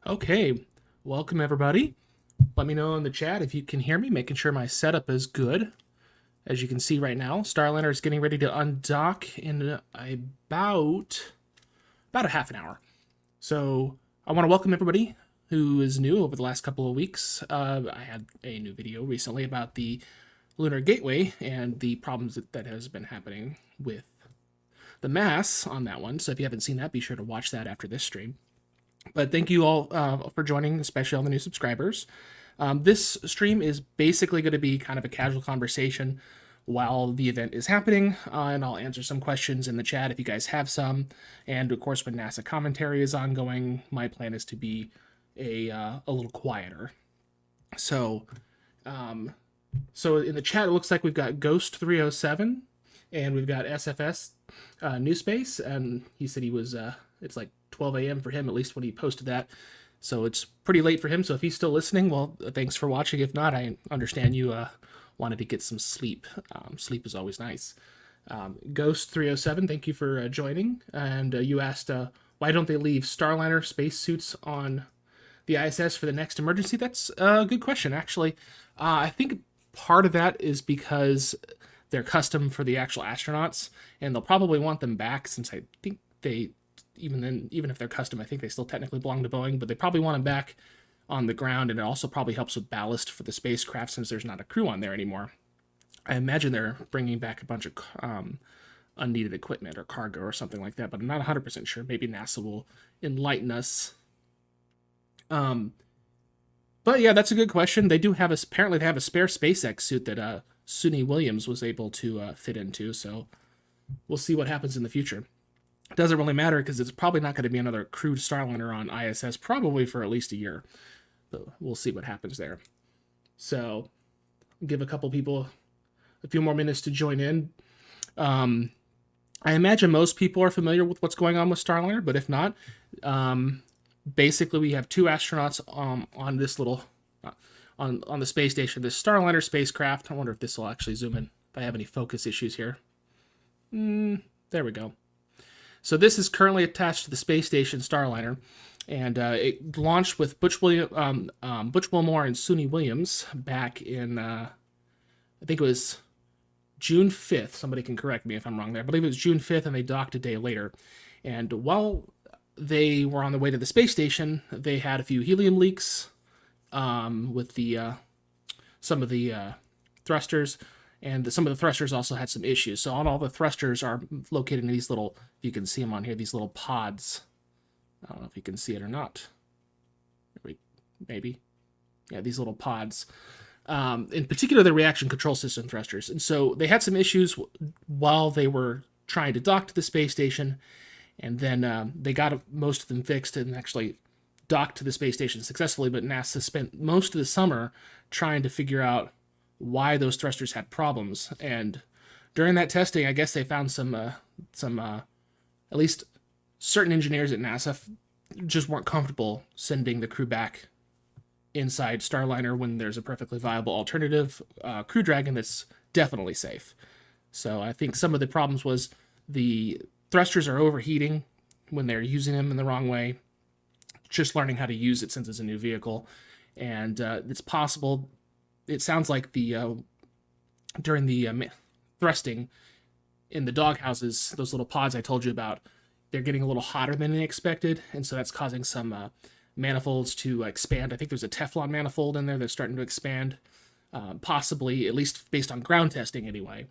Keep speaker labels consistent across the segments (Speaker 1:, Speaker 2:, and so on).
Speaker 1: Okay, welcome everybody. Let me know in the chat if you can hear me, making sure my setup is good. As you can see right now, Starliner is getting ready to undock in about a half an hour. So I want to welcome everybody who is new over the last couple of weeks. I had a new video recently about the Lunar Gateway and the problems that has been happening with the mass on that one. So if you haven't seen that, be sure to watch that after this stream. But thank you all for joining, especially all the new subscribers. This stream is basically going to be kind of a casual conversation while the event is happening, and I'll answer some questions in the chat if you guys have some. And of course, when NASA commentary is ongoing, my plan is to be a little quieter. So, so in the chat, it looks like we've got Ghost 307 and we've got SFS New Space, and he said he was it's like 12 a.m. for him, at least when he posted that. So it's pretty late for him. So if he's still listening, well, thanks for watching. If not, I understand you wanted to get some sleep. Sleep is always nice. Ghost 307, thank you for joining. And you asked, why don't they leave Starliner spacesuits on the ISS for the next emergency? That's a good question, actually. I think part of that is because they're custom for the actual astronauts, and they'll probably want them back, since I think they, even if they're custom, I think they still technically belong to Boeing, but they probably want them back on the ground, and it also probably helps with ballast for the spacecraft since there's not a crew on there anymore. I imagine they're bringing back a bunch of unneeded equipment or cargo or something like that, but I'm not 100% sure. Maybe NASA will enlighten us. But yeah, that's a good question. They do have apparently they have a spare SpaceX suit that Suni Williams was able to fit into, so we'll see what happens in the future. It doesn't really matter because it's probably not going to be another crewed Starliner on ISS, probably for at least a year. But we'll see what happens there. So, give a couple people a few more minutes to join in. I imagine most people are familiar with what's going on with Starliner, but if not, basically we have two astronauts on this little on the space station, this Starliner spacecraft. I wonder if this will actually zoom in, if I have any focus issues here. There we go. So this is currently attached to the space station Starliner, and it launched with Butch Wilmore and Suni Williams back in, I think it was June 5th. Somebody can correct me if I'm wrong there. I believe it was June 5th, and they docked a day later. And while they were on the way to the space station, they had a few helium leaks with the some of the thrusters, and some of the thrusters also had some issues. So all the thrusters are located in these little, you can see them on here, these little pods. I don't know if you can see it or not. Maybe. Yeah, these little pods. In particular, the reaction control system thrusters. And so they had some issues while they were trying to dock to the space station, and then they got most of them fixed and actually docked to the space station successfully, but NASA spent most of the summer trying to figure out why those thrusters had problems. And during that testing, I guess they found some at least certain engineers at NASA just weren't comfortable sending the crew back inside Starliner when there's a perfectly viable alternative Crew Dragon that's definitely safe. So I think some of the problems was the thrusters are overheating when they're using them in the wrong way, just learning how to use it since it's a new vehicle. And it's possible, it sounds like the during the thrusting in the doghouses, those little pods I told you about, they're getting a little hotter than they expected, and so that's causing some manifolds to expand. I think there's a Teflon manifold in there that's starting to expand, possibly, at least based on ground testing anyway.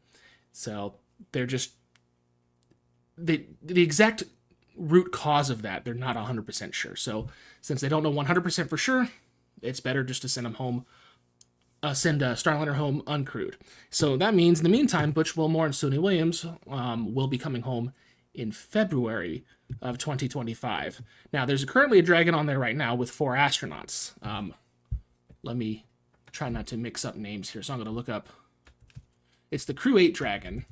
Speaker 1: So they're just, the exact root cause of that, they're not 100% sure. So since they don't know 100% for sure, it's better just to send them home, send Starliner home uncrewed. So that means in the meantime, Butch Wilmore and Suni Williams will be coming home in February of 2025. Now, there's currently a Dragon on there right now with 4 astronauts. Let me try not to mix up names here, so I'm going to look up. It's the Crew 8 Dragon.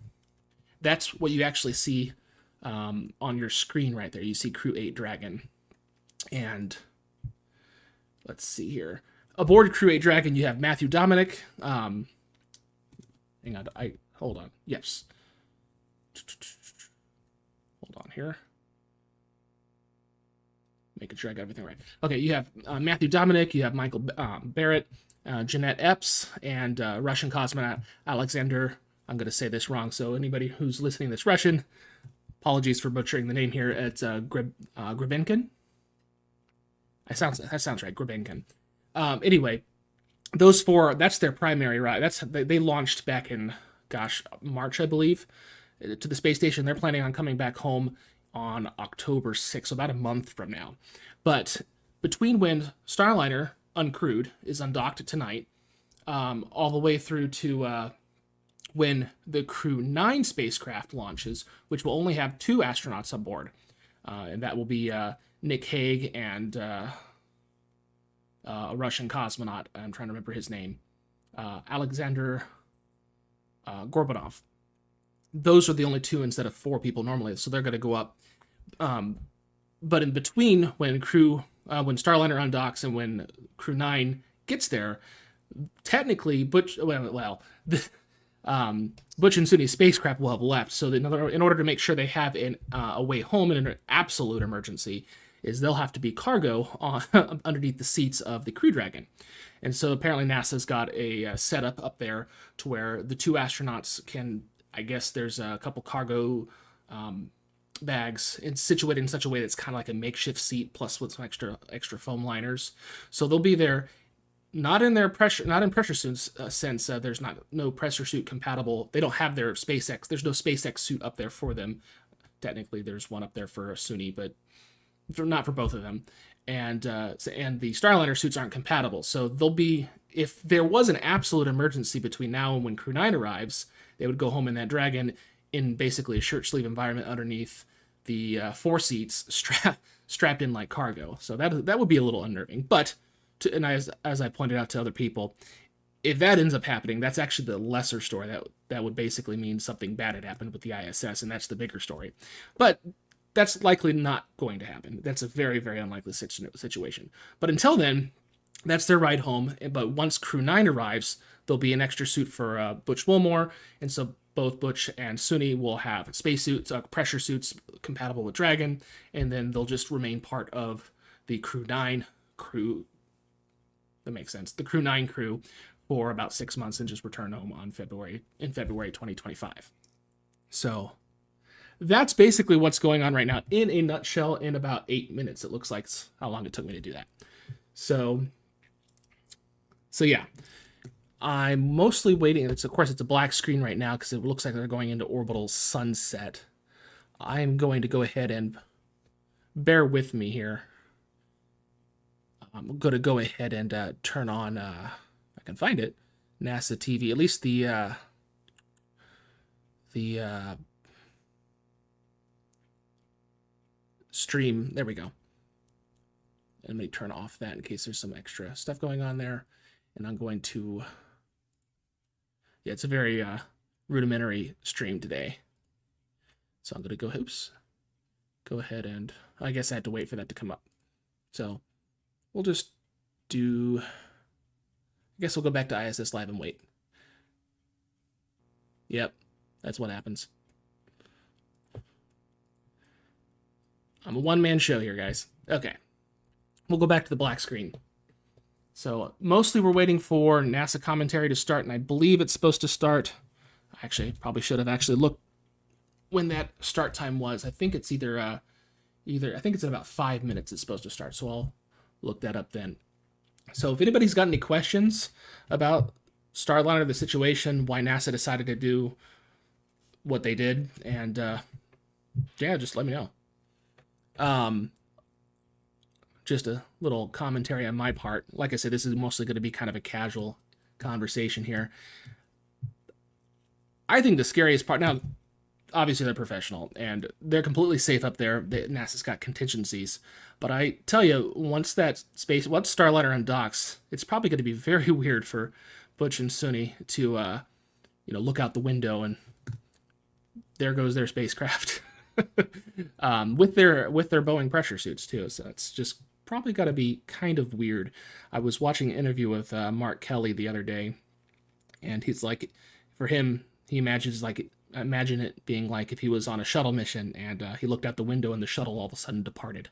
Speaker 1: That's what you actually see on your screen right there. You see Crew 8 Dragon. And let's see here. Aboard Crew 8 Dragon, you have Matthew Dominic. Hang on, hold on. Yes. Hold on here. Making sure I got everything right. Okay, you have Matthew Dominic, you have Michael Barrett, Jeanette Epps, and Russian cosmonaut Alexander. I'm going to say this wrong, so anybody who's listening that's Russian, apologies for butchering the name here. It's Grebenkin. That sounds right, Grebenkin. Anyway, those four, that's their primary route. They launched back in, March, I believe, to the space station. They're planning on coming back home on October 6th, so about a month from now. But between when Starliner, uncrewed, is undocked tonight, all the way through to when the Crew 9 spacecraft launches, which will only have 2 astronauts on board, and that will be Nick Hague and a Russian cosmonaut. I'm trying to remember his name. Alexander Gorbanov. Those are the only 2 instead of 4 people normally, so they're going to go up. But in between, when Starliner undocks and when Crew 9 gets there, technically Butch and Suni's spacecraft will have left. So in order to make sure they have a way home in an absolute emergency, is they'll have to be cargo underneath the seats of the Crew Dragon. And so apparently NASA's got a setup up there to where the 2 astronauts can, I guess there's a couple cargo bags situated in such a way that's kind of like a makeshift seat plus with some extra foam liners. So they'll be there, not in pressure suits sense. There's no pressure suit compatible. They don't have their SpaceX. There's no SpaceX suit up there for them. Technically, there's one up there for Suni, but not for both of them. And the Starliner suits aren't compatible. So they'll be, if there was an absolute emergency between now and when Crew 9 arrives, they would go home in that Dragon in basically a shirt sleeve environment underneath the 4 seats strapped in like cargo. So that would be a little unnerving. But as I pointed out to other people, if that ends up happening, that's actually the lesser story. That would basically mean something bad had happened with the ISS, and that's the bigger story. But that's likely not going to happen. That's a very, very unlikely situation. But until then, that's their ride home. But once Crew 9 arrives, there'll be an extra suit for Butch Wilmore, and so both Butch and Suni will have spacesuits, pressure suits compatible with Dragon, and then they'll just remain part of the Crew 9 crew. That makes sense. The Crew 9 crew for about 6 months and just return home in February 2025. So that's basically what's going on right now in a nutshell in about 8 minutes. It looks like how long it took me to do that. So yeah. I'm mostly waiting. Of course, it's a black screen right now because it looks like they're going into orbital sunset. I'm going to go ahead and bear with me here. I'm going to go ahead and turn on, if I can find it, NASA TV. At least the stream. There we go. And let me turn off that in case there's some extra stuff going on there. And I'm going to... Yeah, it's a very rudimentary stream today. So I'm going to go ahead and... I guess I had to wait for that to come up. So we'll just do... I guess we'll go back to ISS Live and wait. Yep, that's what happens. I'm a one-man show here, guys. Okay. We'll go back to the black screen. So mostly we're waiting for NASA commentary to start, and I believe it's supposed to start. Actually, probably should have actually looked when that start time was. I think it's I think it's in about 5 minutes it's supposed to start. So I'll look that up then. So if anybody's got any questions about Starliner, the situation, why NASA decided to do what they did, and yeah, just let me know. Just a little commentary on my part. Like I said, this is mostly going to be kind of a casual conversation here. I think the scariest part, now, obviously they're professional, and they're completely safe up there. NASA's got contingencies. But I tell you, once Starliner undocks, it's probably going to be very weird for Butch and Suni to, look out the window and there goes their spacecraft. with their Boeing pressure suits too. So it's just probably got to be kind of weird. I was watching an interview with Mark Kelly the other day, and he's like, for him, he imagines like imagine it being like if he was on a shuttle mission and he looked out the window and the shuttle all of a sudden departed.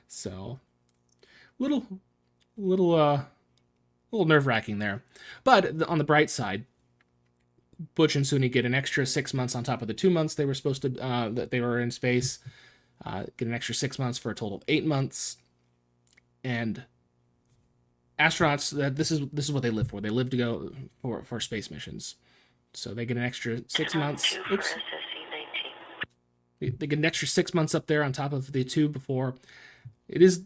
Speaker 1: So, little, little, little nerve-wracking there. But on the bright side, Butch and Suni get an extra 6 months on top of the 2 months they were supposed to that they were in space. Get an extra 6 months for a total of 8 months. And astronauts, this is what they live for. They live to go for space missions. So they get an extra 6 months. Oops. They get an extra 6 months up there on top of the 2 before. It is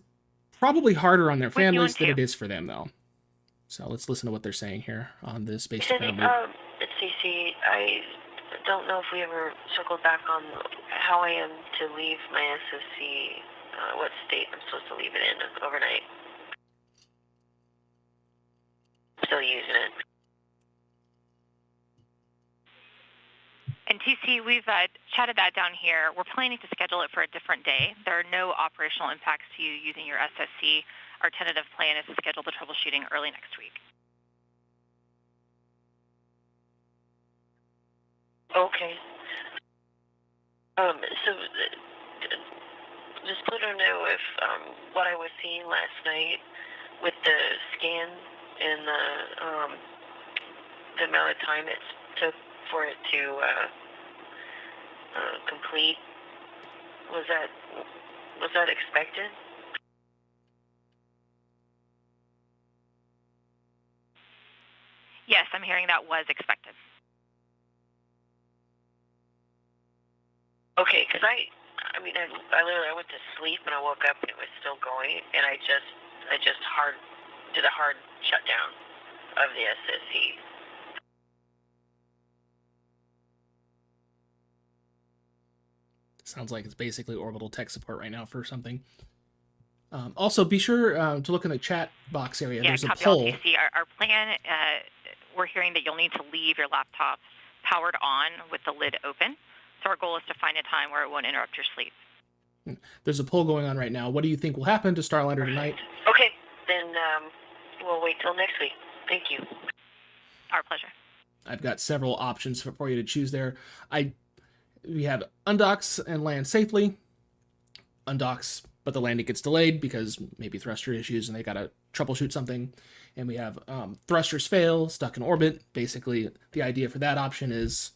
Speaker 1: probably harder on their families than it is for them, though. So let's listen to what they're saying here on the space ground loop.
Speaker 2: It's CC. I don't know if we ever circled back on how I am to leave my SSC, what state I'm supposed to leave it in overnight. Still using it.
Speaker 3: And TC, we've chatted that down here. We're planning to schedule it for a different day. There are no operational impacts to you using your SSC. Our tentative plan is to schedule the troubleshooting early next week.
Speaker 2: Okay. So just let her know if what I was seeing last night with the scan and the amount of time it took for it to complete, was that expected?
Speaker 3: Yes, I'm hearing that was expected.
Speaker 2: Okay, because I literally went to sleep and I woke up and it was still going, and I just did a hard shutdown of the SSC.
Speaker 1: Sounds like it's basically orbital tech support right now for something. Also, be sure to look in the chat box area.
Speaker 3: Yeah,
Speaker 1: there's a
Speaker 3: copy
Speaker 1: poll.
Speaker 3: all TC. Our plan, we're hearing that you'll need to leave your laptop powered on with the lid open. So our goal is to find a time where it won't interrupt your sleep.
Speaker 1: There's a poll going on right now. What do you think will happen to Starliner tonight?
Speaker 2: Okay, then we'll wait till next week. Thank you.
Speaker 3: Our pleasure.
Speaker 1: I've got several options for you to choose there. We have undocks and land safely. Undocks, but the landing gets delayed because maybe thruster issues and they gotta troubleshoot something. And we have thrusters fail, stuck in orbit. Basically, the idea for that option is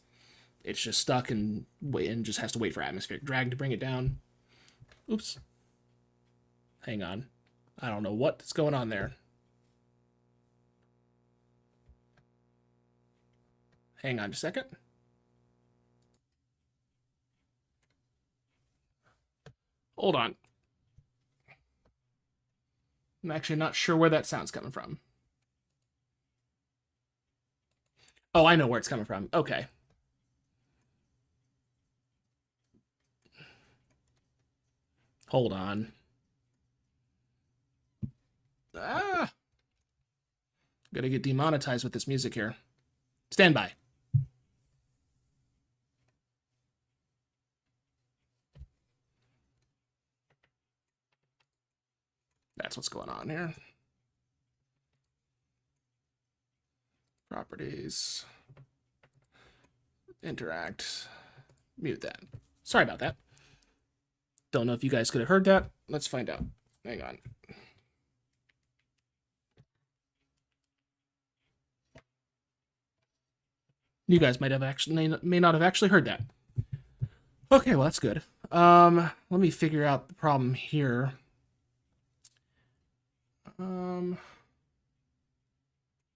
Speaker 1: it's just stuck and just has to wait for atmospheric drag to bring it down. Oops. Hang on. I don't know what's going on there. Hang on just a second. Hold on. I'm actually not sure where that sound's coming from. Oh, I know where it's coming from. Okay. Hold on. Ah! Gotta get demonetized with this music here. Stand by. That's what's going on here. Properties. Interact. Mute that. Sorry about that. Don't know if you guys could have heard that. Let's find out. Hang on. You guys may not have actually heard that. Okay, well that's good. Let me figure out the problem here. I'm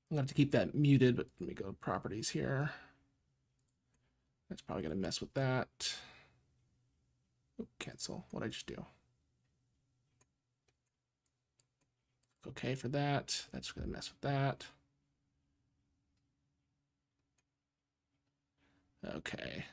Speaker 1: gonna have to keep that muted, but let me go to properties here. That's probably gonna mess with that. Oh, cancel. What'd I just do? Okay for that. That's gonna mess with that. Okay.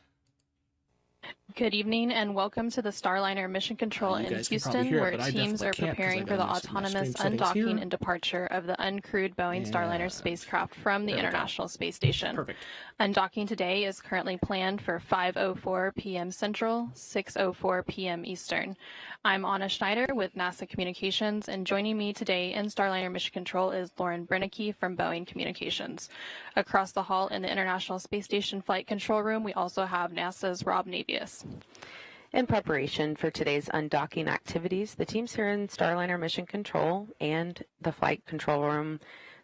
Speaker 4: Good evening and welcome to the Starliner Mission Control in Houston, where teams are preparing for the autonomous undocking and departure of the uncrewed Boeing Starliner spacecraft from the International Space Station.
Speaker 1: Perfect.
Speaker 4: Undocking today is currently planned for 5:04 p.m. Central, 6:04 p.m. Eastern. I'm Anna Schneider with NASA Communications, and joining me today in Starliner Mission Control is Lauren Brennicke from Boeing Communications. Across the hall in the International Space Station Flight Control Room, we also have NASA's Rob Navius.
Speaker 5: In preparation for today's undocking activities, the teams here in Starliner Mission Control and the Flight Control Room,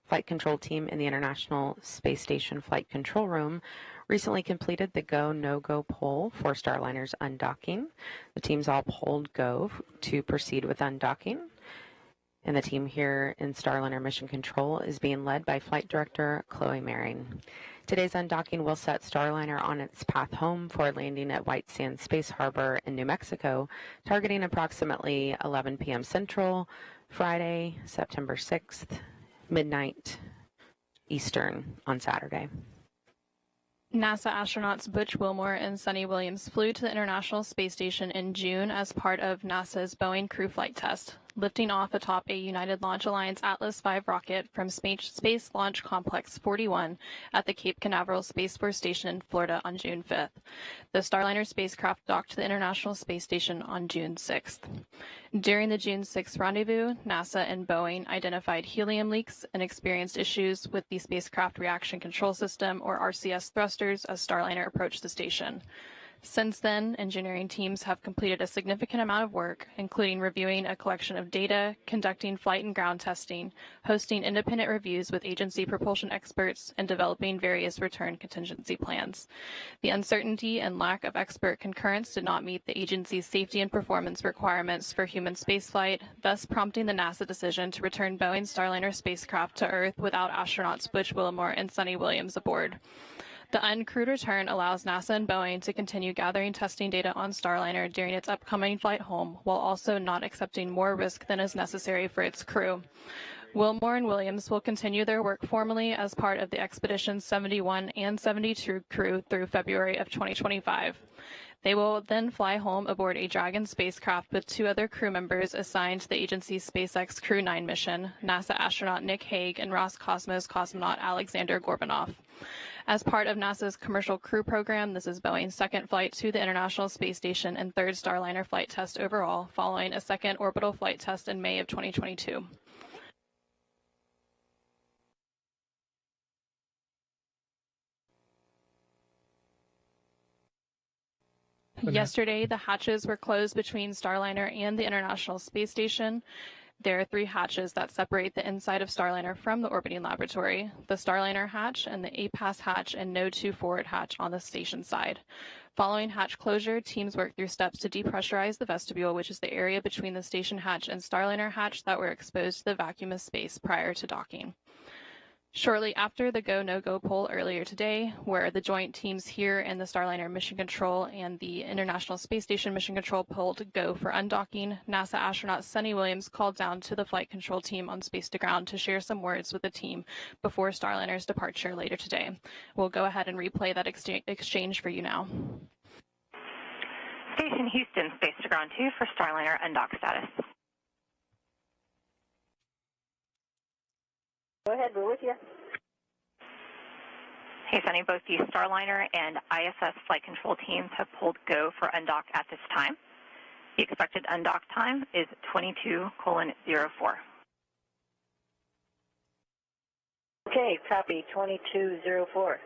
Speaker 5: Flight Control team in the International Space Station Flight Control Room recently completed the go, no-go poll for Starliner's undocking. The teams all polled go to proceed with undocking. And the team here in Starliner Mission Control is being led by Flight Director Chloe Maring. Today's undocking will set Starliner on its path home for landing at White Sands Space Harbor in New Mexico, targeting approximately 11 p.m. Central, Friday, September 6th, midnight Eastern on Saturday.
Speaker 4: NASA astronauts Butch, Wilmore, and Sunny Williams flew to the International Space Station in June as part of NASA's Boeing crew flight test, lifting off atop a United Launch Alliance Atlas V rocket from Space Launch Complex 41 at the Cape Canaveral Space Force Station in Florida on June 5th. The Starliner spacecraft docked to the International Space Station on June 6th. During the June 6th rendezvous, NASA and Boeing identified helium leaks and experienced issues with the Spacecraft Reaction Control System, or RCS thrusters, as Starliner approached the station. Since then, engineering teams have completed a significant amount of work, including reviewing a collection of data, conducting flight and ground testing, hosting independent reviews with agency propulsion experts, and developing various return contingency plans. The uncertainty and lack of expert concurrence did not meet the agency's safety and performance requirements for human spaceflight, thus prompting the NASA decision to return Boeing's Starliner spacecraft to Earth without astronauts Butch, Wilmore, and Sunny Williams aboard. The uncrewed return allows NASA and Boeing to continue gathering testing data on Starliner during its upcoming flight home, while also not accepting more risk than is necessary for its crew. Wilmore and Williams will continue their work formally as part of the Expedition 71 and 72 crew through February of 2025. They will then fly home aboard a Dragon spacecraft with two other crew members assigned to the agency's SpaceX Crew 9 mission, NASA astronaut Nick Hague and Roscosmos cosmonaut Alexander Gorbanov. As part of NASA's Commercial Crew Program, this is Boeing's second flight to the International Space Station and third Starliner flight test overall, following a second orbital flight test in May of 2022. Yesterday, the hatches were closed between Starliner and the International Space Station. There are three hatches that separate the inside of Starliner from the orbiting laboratory: the Starliner hatch and the APAS hatch and No. 2 forward hatch on the station side. Following hatch closure, teams worked through steps to depressurize the vestibule, which is the area between the station hatch and Starliner hatch that were exposed to the vacuum of space prior to docking. Shortly after the go, no-go poll earlier today, where the joint teams here in the Starliner Mission Control and the International Space Station Mission Control polled go for undocking, NASA astronaut Sunny Williams called down to the flight control team on Space to Ground to share some words with the team before Starliner's departure later today. We'll go ahead and replay that exchange for you now.
Speaker 3: Station Houston, Space to Ground 2 for Starliner undock status.
Speaker 2: Go ahead, we're with you.
Speaker 3: Hey, Sunny, both the Starliner and ISS flight control teams have pulled go for undock at this time. The expected undock time is 22:04.
Speaker 2: Okay, copy, 22:04.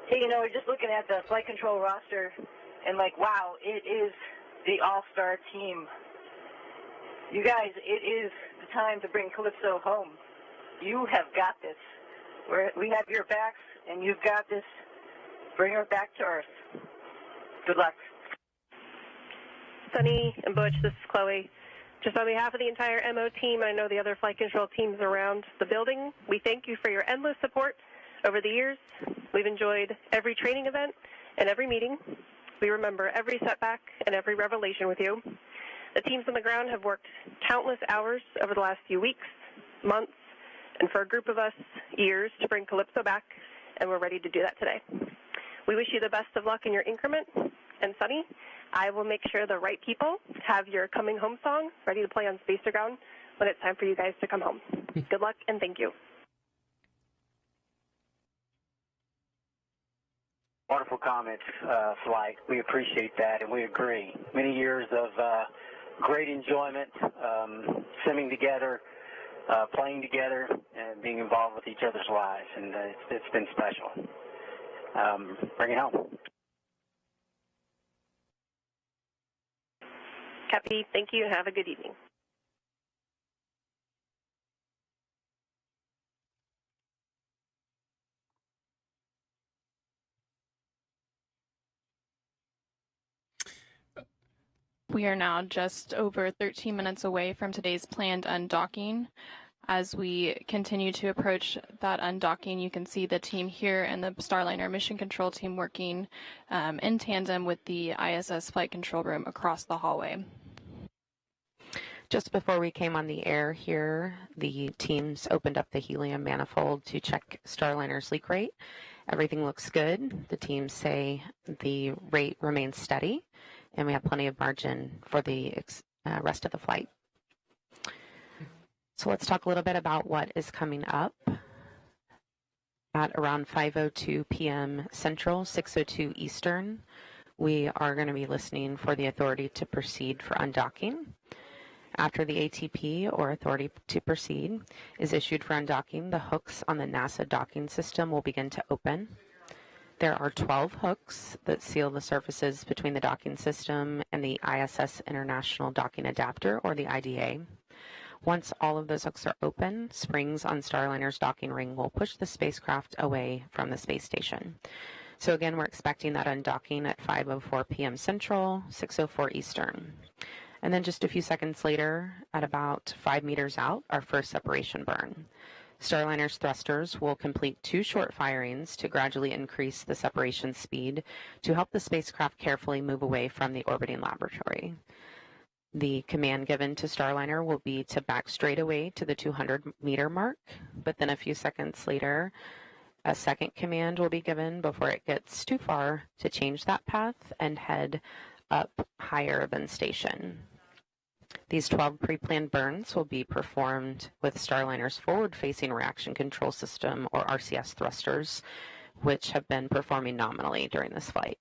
Speaker 2: Hey, we're just looking at the flight control roster, and wow, it is the all-star team. You guys, it is the time to bring Calypso home. You have got this. We have your backs, and you've got this. Bring her back to Earth. Good luck.
Speaker 6: Sunny and Butch, this is Chloe. Just on behalf of the entire MO team, I know the other flight control teams around the building, we thank you for your endless support over the years. We've enjoyed every training event and every meeting. We remember every setback and every revelation with you. The teams on the ground have worked countless hours over the last few weeks, months, and for a group of us, years to bring Calypso back, and we're ready to do that today. We wish you the best of luck in your increment, and Sunny, I will make sure the right people have your coming home song ready to play on Space to Ground when it's time for you guys to come home. Good luck and thank you.
Speaker 7: Wonderful comments, Flight. We appreciate that, and we agree. Many years of great enjoyment, simming together, playing together, and being involved with each other's lives, and it's been special. Bring it home.
Speaker 6: Copy. Thank you, and have a good evening.
Speaker 4: We are now just over 13 minutes away from today's planned undocking. As we continue to approach that undocking, you can see the team here and the Starliner mission control team working in tandem with the ISS flight control room across the hallway.
Speaker 5: Just before we came on the air here, the teams opened up the helium manifold to check Starliner's leak rate. Everything looks good. The teams say the rate remains steady, and we have plenty of margin for the rest of the flight. So let's talk a little bit about what is coming up. At around 5:02 p.m. Central, 6:02 Eastern, we are going to be listening for the authority to proceed for undocking. After the ATP, or authority to proceed, is issued for undocking, the hooks on the NASA docking system will begin to open. There are 12 hooks that seal the surfaces between the docking system and the ISS International Docking Adapter, or the IDA. Once all of those hooks are open, springs on Starliner's docking ring will push the spacecraft away from the space station. So again, we're expecting that undocking at 5:04 p.m. Central, 6:04 Eastern. And then just a few seconds later, at about 5 meters out, our first separation burn. Starliner's thrusters will complete 2 short firings to gradually increase the separation speed to help the spacecraft carefully move away from the orbiting laboratory. The command given to Starliner will be to back straight away to the 200-meter mark, but then a few seconds later, a second command will be given before it gets too far to change that path and head up higher than station. These 12 pre-planned burns will be performed with Starliner's forward-facing reaction control system, or RCS thrusters, which have been performing nominally during this flight.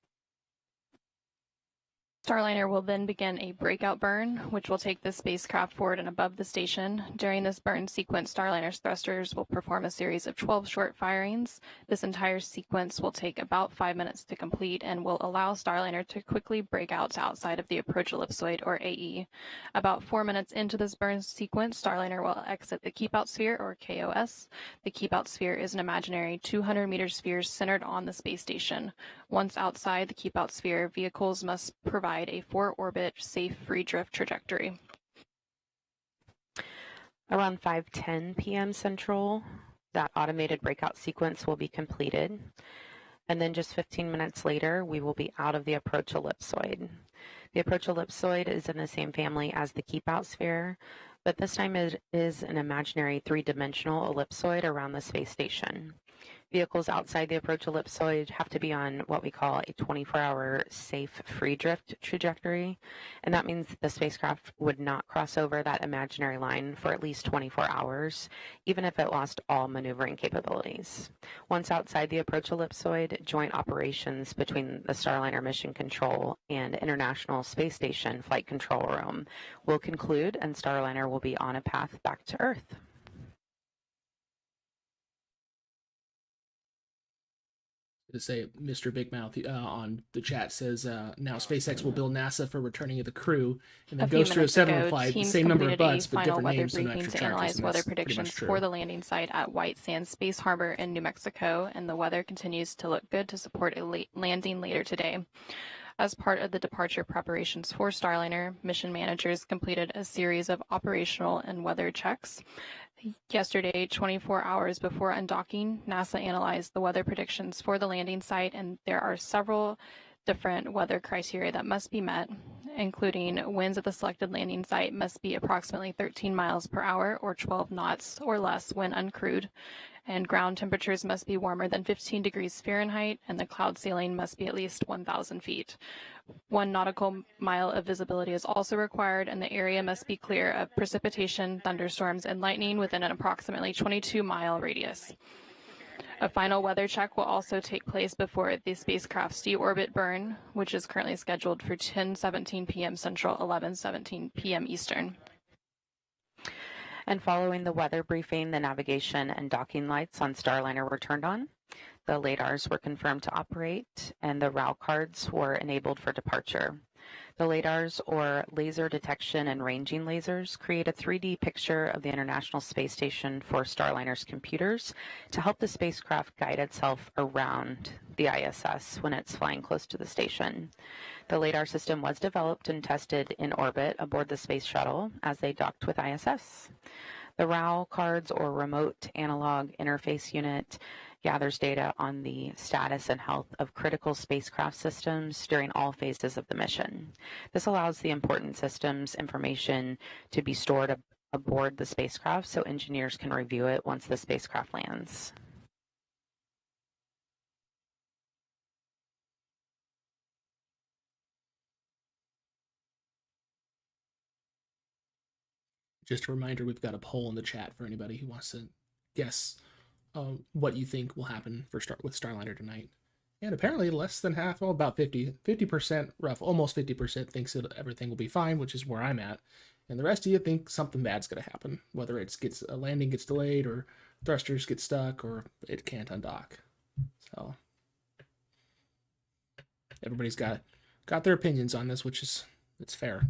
Speaker 4: Starliner will then begin a breakout burn, which will take the spacecraft forward and above the station. During this burn sequence, Starliner's thrusters will perform a series of 12 short firings. This entire sequence will take about 5 minutes to complete and will allow Starliner to quickly break out to outside of the approach ellipsoid, or AE. About 4 minutes into this burn sequence, Starliner will exit the keep-out sphere, or KOS. The keep-out sphere is an imaginary 200-meter sphere centered on the space station. Once outside the keep-out sphere, vehicles must provide a 4-orbit safe free drift trajectory.
Speaker 5: Around 5:10 p.m. Central, that automated breakout sequence will be completed. And then just 15 minutes later, we will be out of the approach ellipsoid. The approach ellipsoid is in the same family as the keep-out sphere, but this time it is an imaginary 3-dimensional ellipsoid around the space station. Vehicles outside the approach ellipsoid have to be on what we call a 24-hour safe free drift trajectory, and that means the spacecraft would not cross over that imaginary line for at least 24 hours, even if it lost all maneuvering capabilities. Once outside the approach ellipsoid, joint operations between the Starliner Mission Control and International Space Station Flight Control Room will conclude, and Starliner will be on a path back to Earth.
Speaker 1: To say, Mr. Big Mouth on the chat says, now SpaceX will bill NASA for returning of the crew, and then goes through a 7 flight, the same number of butts, but different names, so no extra
Speaker 4: to
Speaker 1: charges.
Speaker 4: analyze weather predictions for the landing site at White Sands Space Harbor in New Mexico, and the weather continues to look good to support a landing later today. As part of the departure preparations for Starliner, mission managers completed a series of operational and weather checks. Yesterday, 24 hours before undocking, NASA analyzed the weather predictions for the landing site, and there are several different weather criteria that must be met. including winds at the selected landing site must be approximately 13 miles per hour or 12 knots or less when uncrewed, and ground temperatures must be warmer than 15 degrees Fahrenheit, and the cloud ceiling must be at least 1,000 feet. 1 nautical mile of visibility is also required, and the area must be clear of precipitation, thunderstorms, and lightning within an approximately 22-mile radius. A final weather check will also take place before the spacecraft's deorbit burn, which is currently scheduled for 10:17 p.m. Central, 11:17 p.m. Eastern.
Speaker 5: And following the weather briefing, the navigation and docking lights on Starliner were turned on. The LADARs were confirmed to operate, and the RAL cards were enabled for departure. The LADARs, or laser detection and ranging lasers, create a 3D picture of the International Space Station for Starliner's computers to help the spacecraft guide itself around the ISS when it's flying close to the station. The LADAR system was developed and tested in orbit aboard the Space Shuttle as they docked with ISS. The RAL cards, or Remote Analog Interface Unit, gathers data on the status and health of critical spacecraft systems during all phases of the mission. This allows the important systems information to be stored aboard the spacecraft so engineers can review it once the spacecraft lands.
Speaker 1: Just a reminder, we've got a poll in the chat for anybody who wants to guess what you think will happen with Starliner tonight. And apparently less than half, well, about 50%, almost 50% thinks that everything will be fine, which is where I'm at. And the rest of you think something bad's going to happen, whether a landing gets delayed or thrusters get stuck or it can't undock. So everybody's got their opinions on this, which is, it's fair.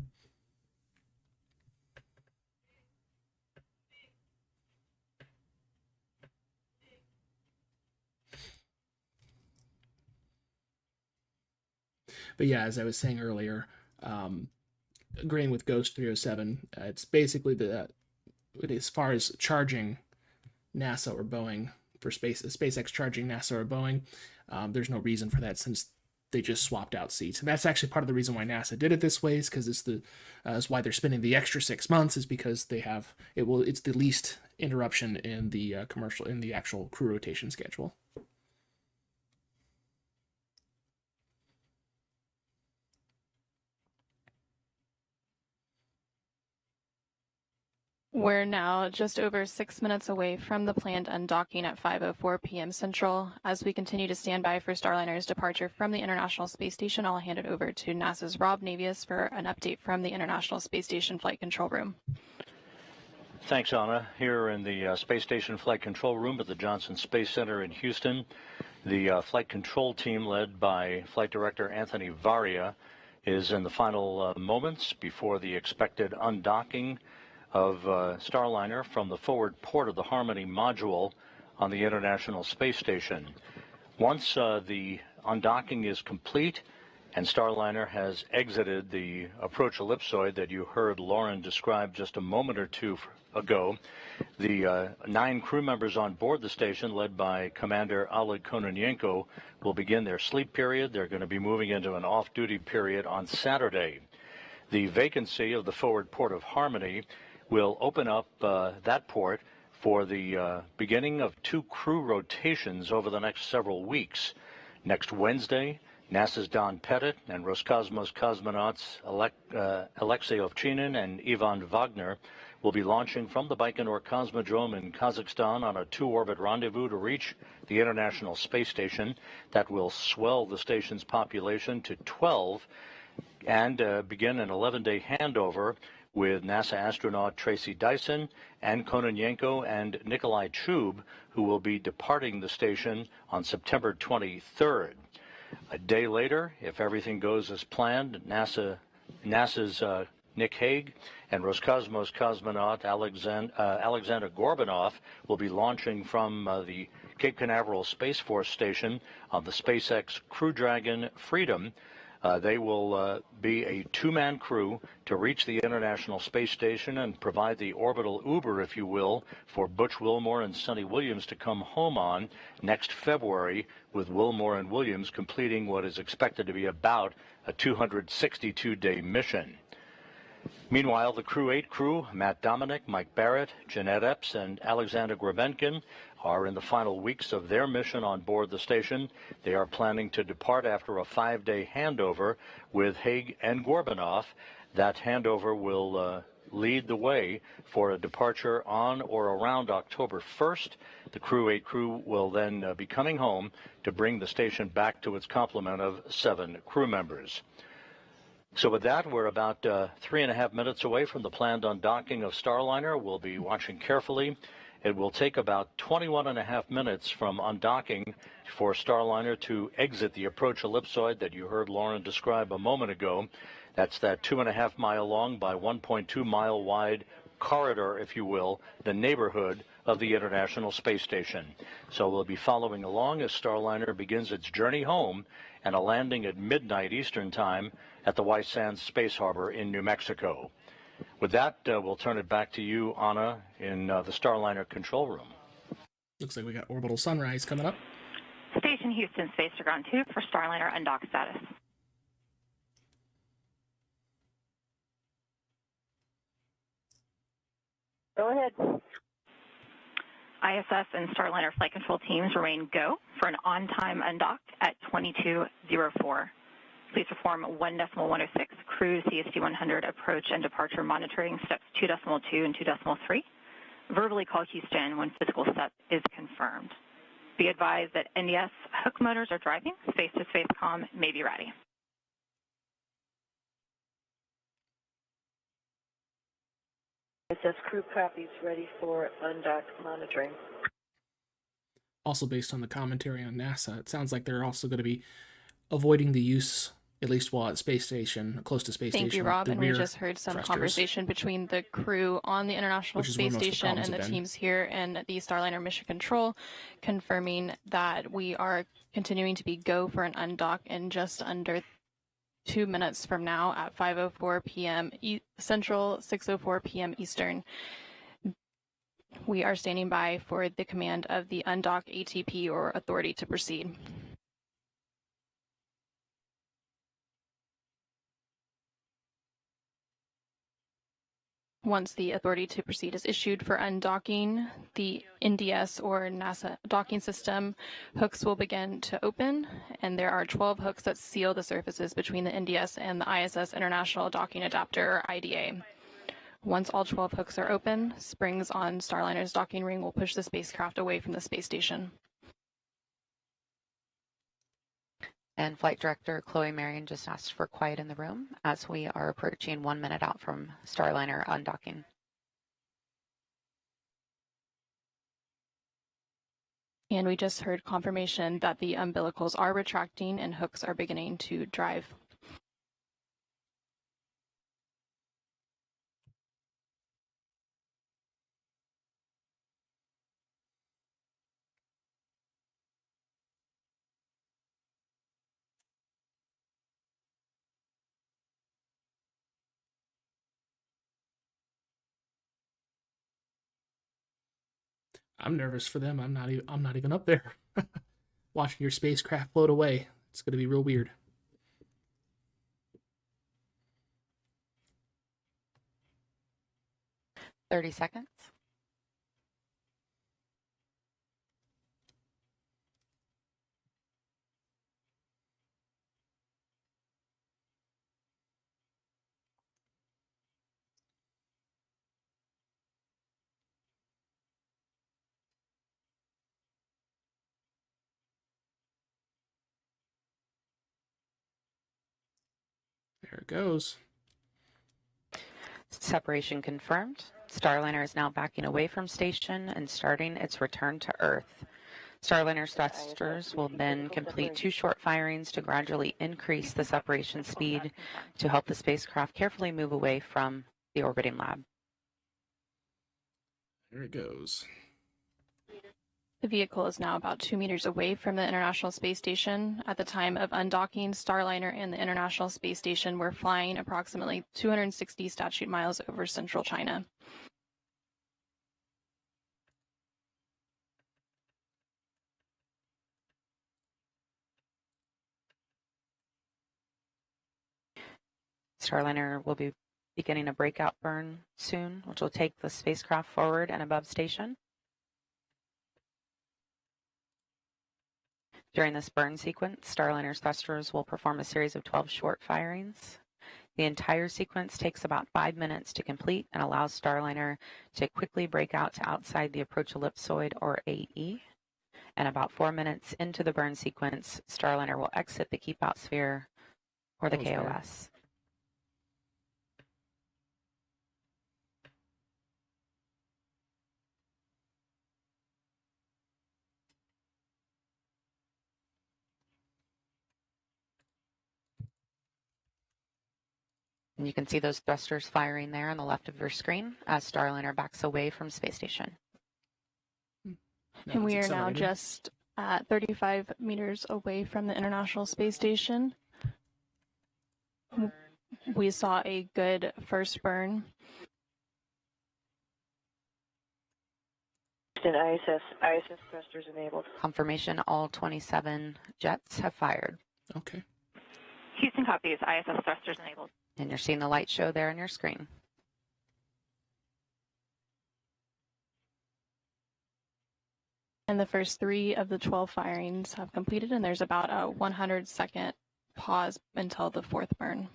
Speaker 1: But yeah, as I was saying earlier, agreeing with Ghost 307, it's basically as far as charging NASA or Boeing for SpaceX charging NASA or Boeing, there's no reason for that since they just swapped out seats. And that's actually part of the reason why NASA did it this way, is because it's why they're spending the extra 6 months, is because it's the least interruption in the actual crew rotation schedule.
Speaker 4: We're now just over 6 minutes away from the planned undocking at 5:04 p.m. Central. As we continue to stand by for Starliner's departure from the International Space Station, I'll hand it over to NASA's Rob Navius for an update from the International Space Station Flight Control Room.
Speaker 8: Thanks, Anna. Here in the Space Station Flight Control Room at the Johnson Space Center in Houston, the flight control team led by Flight Director Anthony Varia is in the final moments before the expected undocking of Starliner from the forward port of the Harmony module on the International Space Station. Once the undocking is complete and Starliner has exited the approach ellipsoid that you heard Lauren describe just a moment or two ago, the 9 crew members on board the station, led by Commander Oleg Kononenko, will begin their sleep period. They're going to be moving into an off-duty period on Saturday. The vacancy of the forward port of Harmony will open up that port for the beginning of 2 crew rotations over the next several weeks. Next Wednesday, NASA's Don Pettit and Roscosmos cosmonauts Alexei Ovchinin and Ivan Wagner will be launching from the Baikonur Cosmodrome in Kazakhstan on a 2-orbit rendezvous to reach the International Space Station. That will swell the station's population to 12 and begin an 11-day handover with NASA astronaut Tracy Dyson and Kononenko and Nikolai Chub, who will be departing the station on September 23rd. A day later, if everything goes as planned, NASA's Nick Hague and Roscosmos cosmonaut Alexander Gorbanov will be launching from the Cape Canaveral Space Force Station on the SpaceX Crew Dragon Freedom They will be a two-man crew to reach the International Space Station and provide the orbital Uber, if you will, for Butch Wilmore and Sunny Williams to come home on next February, with Wilmore and Williams completing what is expected to be about a 262-day mission. Meanwhile, the Crew 8 crew, Matt Dominic, Mike Barrett, Jeanette Epps, and Alexander Grebenkin, are in the final weeks of their mission on board the station. They are planning to depart after a 5-day handover with Haig and Gorbanoff. That handover will lead the way for a departure on or around October 1st. The Crew 8 crew will then be coming home to bring the station back to its complement of 7 crew members. So with that, we're about 3.5 minutes away from the planned undocking of Starliner. We'll be watching carefully. It will take about 21.5 minutes from undocking for Starliner to exit the approach ellipsoid that you heard Lauren describe a moment ago. That's that 2.5 mile long by 1.2 mile wide corridor, if you will, the neighborhood of the International Space Station. So we'll be following along as Starliner begins its journey home and a landing at midnight Eastern Time at the White Sands Space Harbor in New Mexico. With that, we'll turn it back to you, Anna, in the Starliner control room.
Speaker 1: Looks like we got orbital sunrise coming up.
Speaker 3: Station Houston, space to ground 2 for Starliner undock status.
Speaker 2: Go ahead.
Speaker 3: ISS and Starliner flight control teams remain go for an on-time undock at 22:04. Please perform 1.106 cruise CST 100 approach and departure monitoring steps 2.2 and 2.3. Verbally call Houston when physical step is confirmed. Be advised that NDS hook motors are driving. Space-to-space comm may be ready.
Speaker 2: ISS crew copies ready for undock monitoring.
Speaker 1: Also based on the commentary on NASA, it sounds like they're also going to be avoiding the use, at least while at space station, close to space station.
Speaker 4: Thank you, Rob. And we just heard some conversation between the crew on the International Space Station and the teams here in the Starliner Mission Control, confirming that we are continuing to be go for an undock in just under 2 minutes from now at 5:04 p.m. Central, 6:04 p.m. Eastern. We are standing by for the command of the undock ATP or authority to proceed. Once the authority to proceed is issued for undocking, the NDS or NASA docking system hooks will begin to open, and there are 12 hooks that seal the surfaces between the NDS and the ISS International Docking Adapter, or IDA. Once all 12 hooks are open, springs on Starliner's docking ring will push the spacecraft away from the space station.
Speaker 5: And Flight Director Chloe Marion just asked for quiet in the room as we are approaching 1 minute out from Starliner undocking.
Speaker 4: And we just heard confirmation that the umbilicals are retracting and hooks are beginning to drive.
Speaker 1: I'm nervous for them. I'm not even up there. Watching your spacecraft float away. It's going to be real weird.
Speaker 5: "30 seconds.
Speaker 1: There it goes.
Speaker 5: Separation confirmed. Starliner is now backing away from station and starting its return to Earth. Starliner thrusters will then complete 2 short firings to gradually increase the separation speed to help the spacecraft carefully move away from the orbiting lab.
Speaker 1: There it goes.
Speaker 4: The vehicle is now about 2 meters away from the International Space Station. At the time of undocking, Starliner and the International Space Station were flying approximately 260 statute miles over central China.
Speaker 5: Starliner will be beginning a breakout burn soon, which will take the spacecraft forward and above station. During this burn sequence, Starliner's thrusters will perform a series of 12 short firings. The entire sequence takes about 5 minutes to complete and allows Starliner to quickly break out to outside the approach ellipsoid, or AE. And about 4 minutes into the burn sequence, Starliner will exit the keep out sphere, or the KOS. And you can see those thrusters firing there on the left of your screen as Starliner backs away from space station.
Speaker 4: And we are now just at 35 meters away from the International Space Station. We saw a good first burn.
Speaker 2: ISS thrusters enabled.
Speaker 5: Confirmation, all 27 jets have fired.
Speaker 1: Okay.
Speaker 3: Houston copies. ISS thrusters enabled.
Speaker 5: And you're seeing the light show there on your screen.
Speaker 4: And the first 3 of the 12 firings have completed, and there's about a 100-second pause until the 4th burn.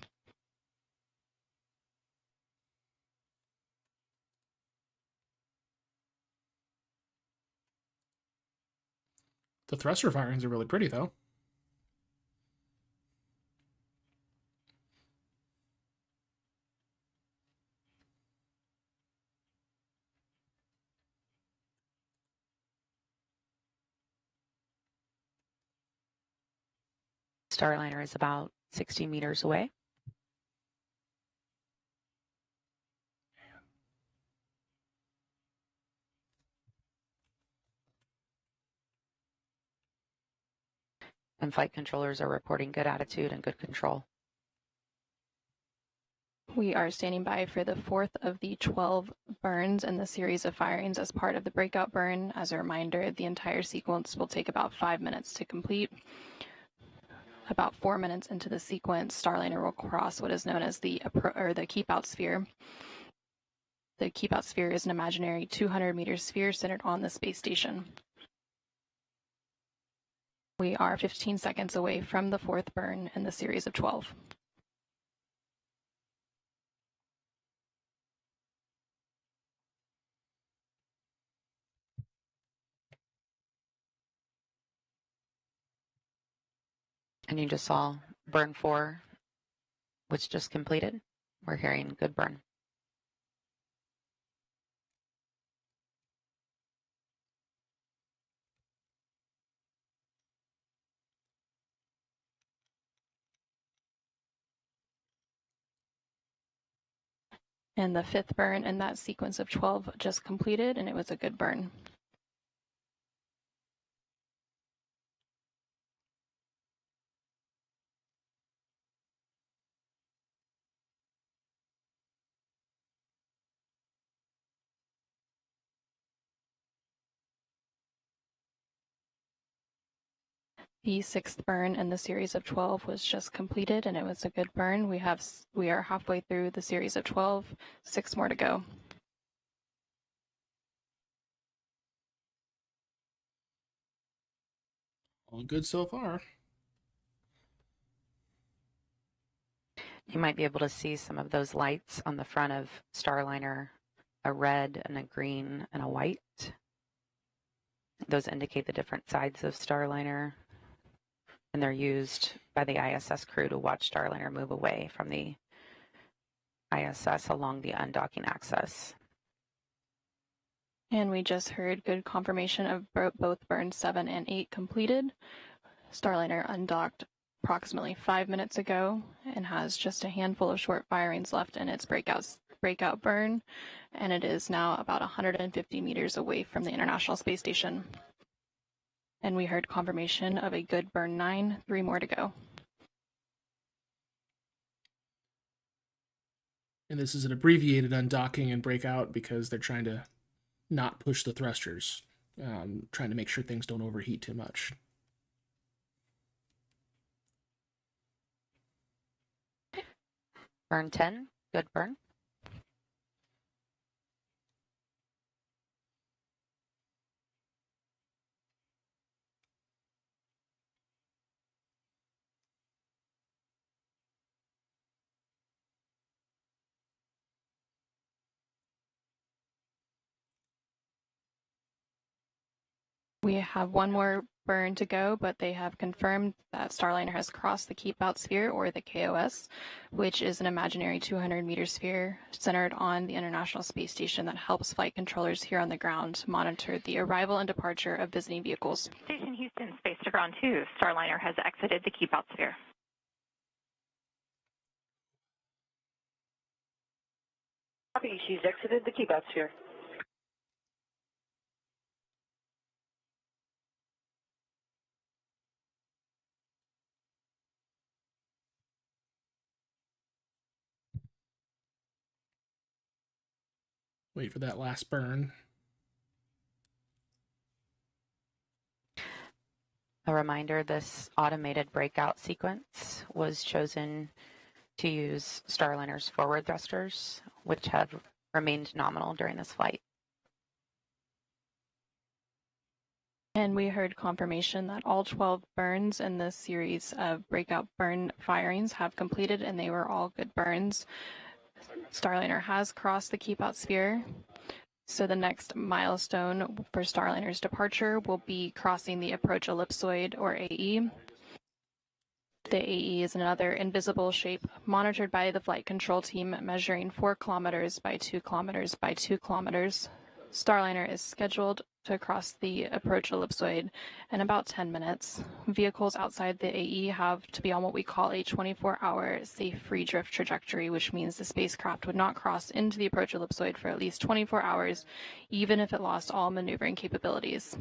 Speaker 1: The thruster firings are really pretty, though.
Speaker 5: Starliner is about 60 meters away. And flight controllers are reporting good attitude and good control.
Speaker 4: We are standing by for the 4th of the 12 burns in the series of firings as part of the breakout burn. As a reminder, the entire sequence will take about 5 minutes to complete. About 4 minutes into the sequence, Starliner will cross what is known as the keep-out sphere. The keep-out sphere is an imaginary 200-meter sphere centered on the space station. We are 15 seconds away from the 4th burn in the series of 12.
Speaker 5: And you just saw burn 4, which just completed. We're hearing good burn.
Speaker 4: And the 5th burn in that sequence of 12 just completed, and it was a good burn. The 6th burn in the series of 12 was just completed, and it was a good burn. We are halfway through the series of 12, 6 more to go.
Speaker 1: All good so far.
Speaker 5: You might be able to see some of those lights on the front of Starliner, a red and a green and a white. Those indicate the different sides of Starliner, and they're used by the ISS crew to watch Starliner move away from the ISS along the undocking axis.
Speaker 4: And we just heard good confirmation of both burns 7 and 8 completed. Starliner undocked approximately 5 minutes ago and has just a handful of short firings left in its breakout burn, and it is now about 150 meters away from the International Space Station. And we heard confirmation of a good burn 9, 3 more to go.
Speaker 1: And this is an abbreviated undocking and breakout because they're trying to not push the thrusters, trying to make sure things don't overheat too much.
Speaker 5: Burn 10, good burn.
Speaker 4: We have one more burn to go, but they have confirmed that Starliner has crossed the Keep Out Sphere, or the KOS, which is an imaginary 200-meter sphere centered on the International Space Station that helps flight controllers here on the ground monitor the arrival and departure of visiting vehicles.
Speaker 3: Station Houston, Space to Ground 2. Starliner has exited the Keep Out Sphere.
Speaker 2: Copy, she's exited the Keep Out Sphere.
Speaker 1: Wait for that last burn.
Speaker 5: A reminder, this automated breakout sequence was chosen to use Starliner's forward thrusters, which have remained nominal during this flight.
Speaker 4: And we heard confirmation that all 12 burns in this series of breakout burn firings have completed, and they were all good burns. Starliner has crossed the Keep Out Sphere. So the next milestone for Starliner's departure will be crossing the approach ellipsoid, or AE. The AE is another invisible shape monitored by the flight control team, measuring 4 kilometers by 2 kilometers by 2 kilometers. Starliner is scheduled to cross the approach ellipsoid in about 10 minutes. Vehicles outside the AE have to be on what we call a 24-hour safe free drift trajectory, which means the spacecraft would not cross into the approach ellipsoid for at least 24 hours, even if it lost all maneuvering capabilities.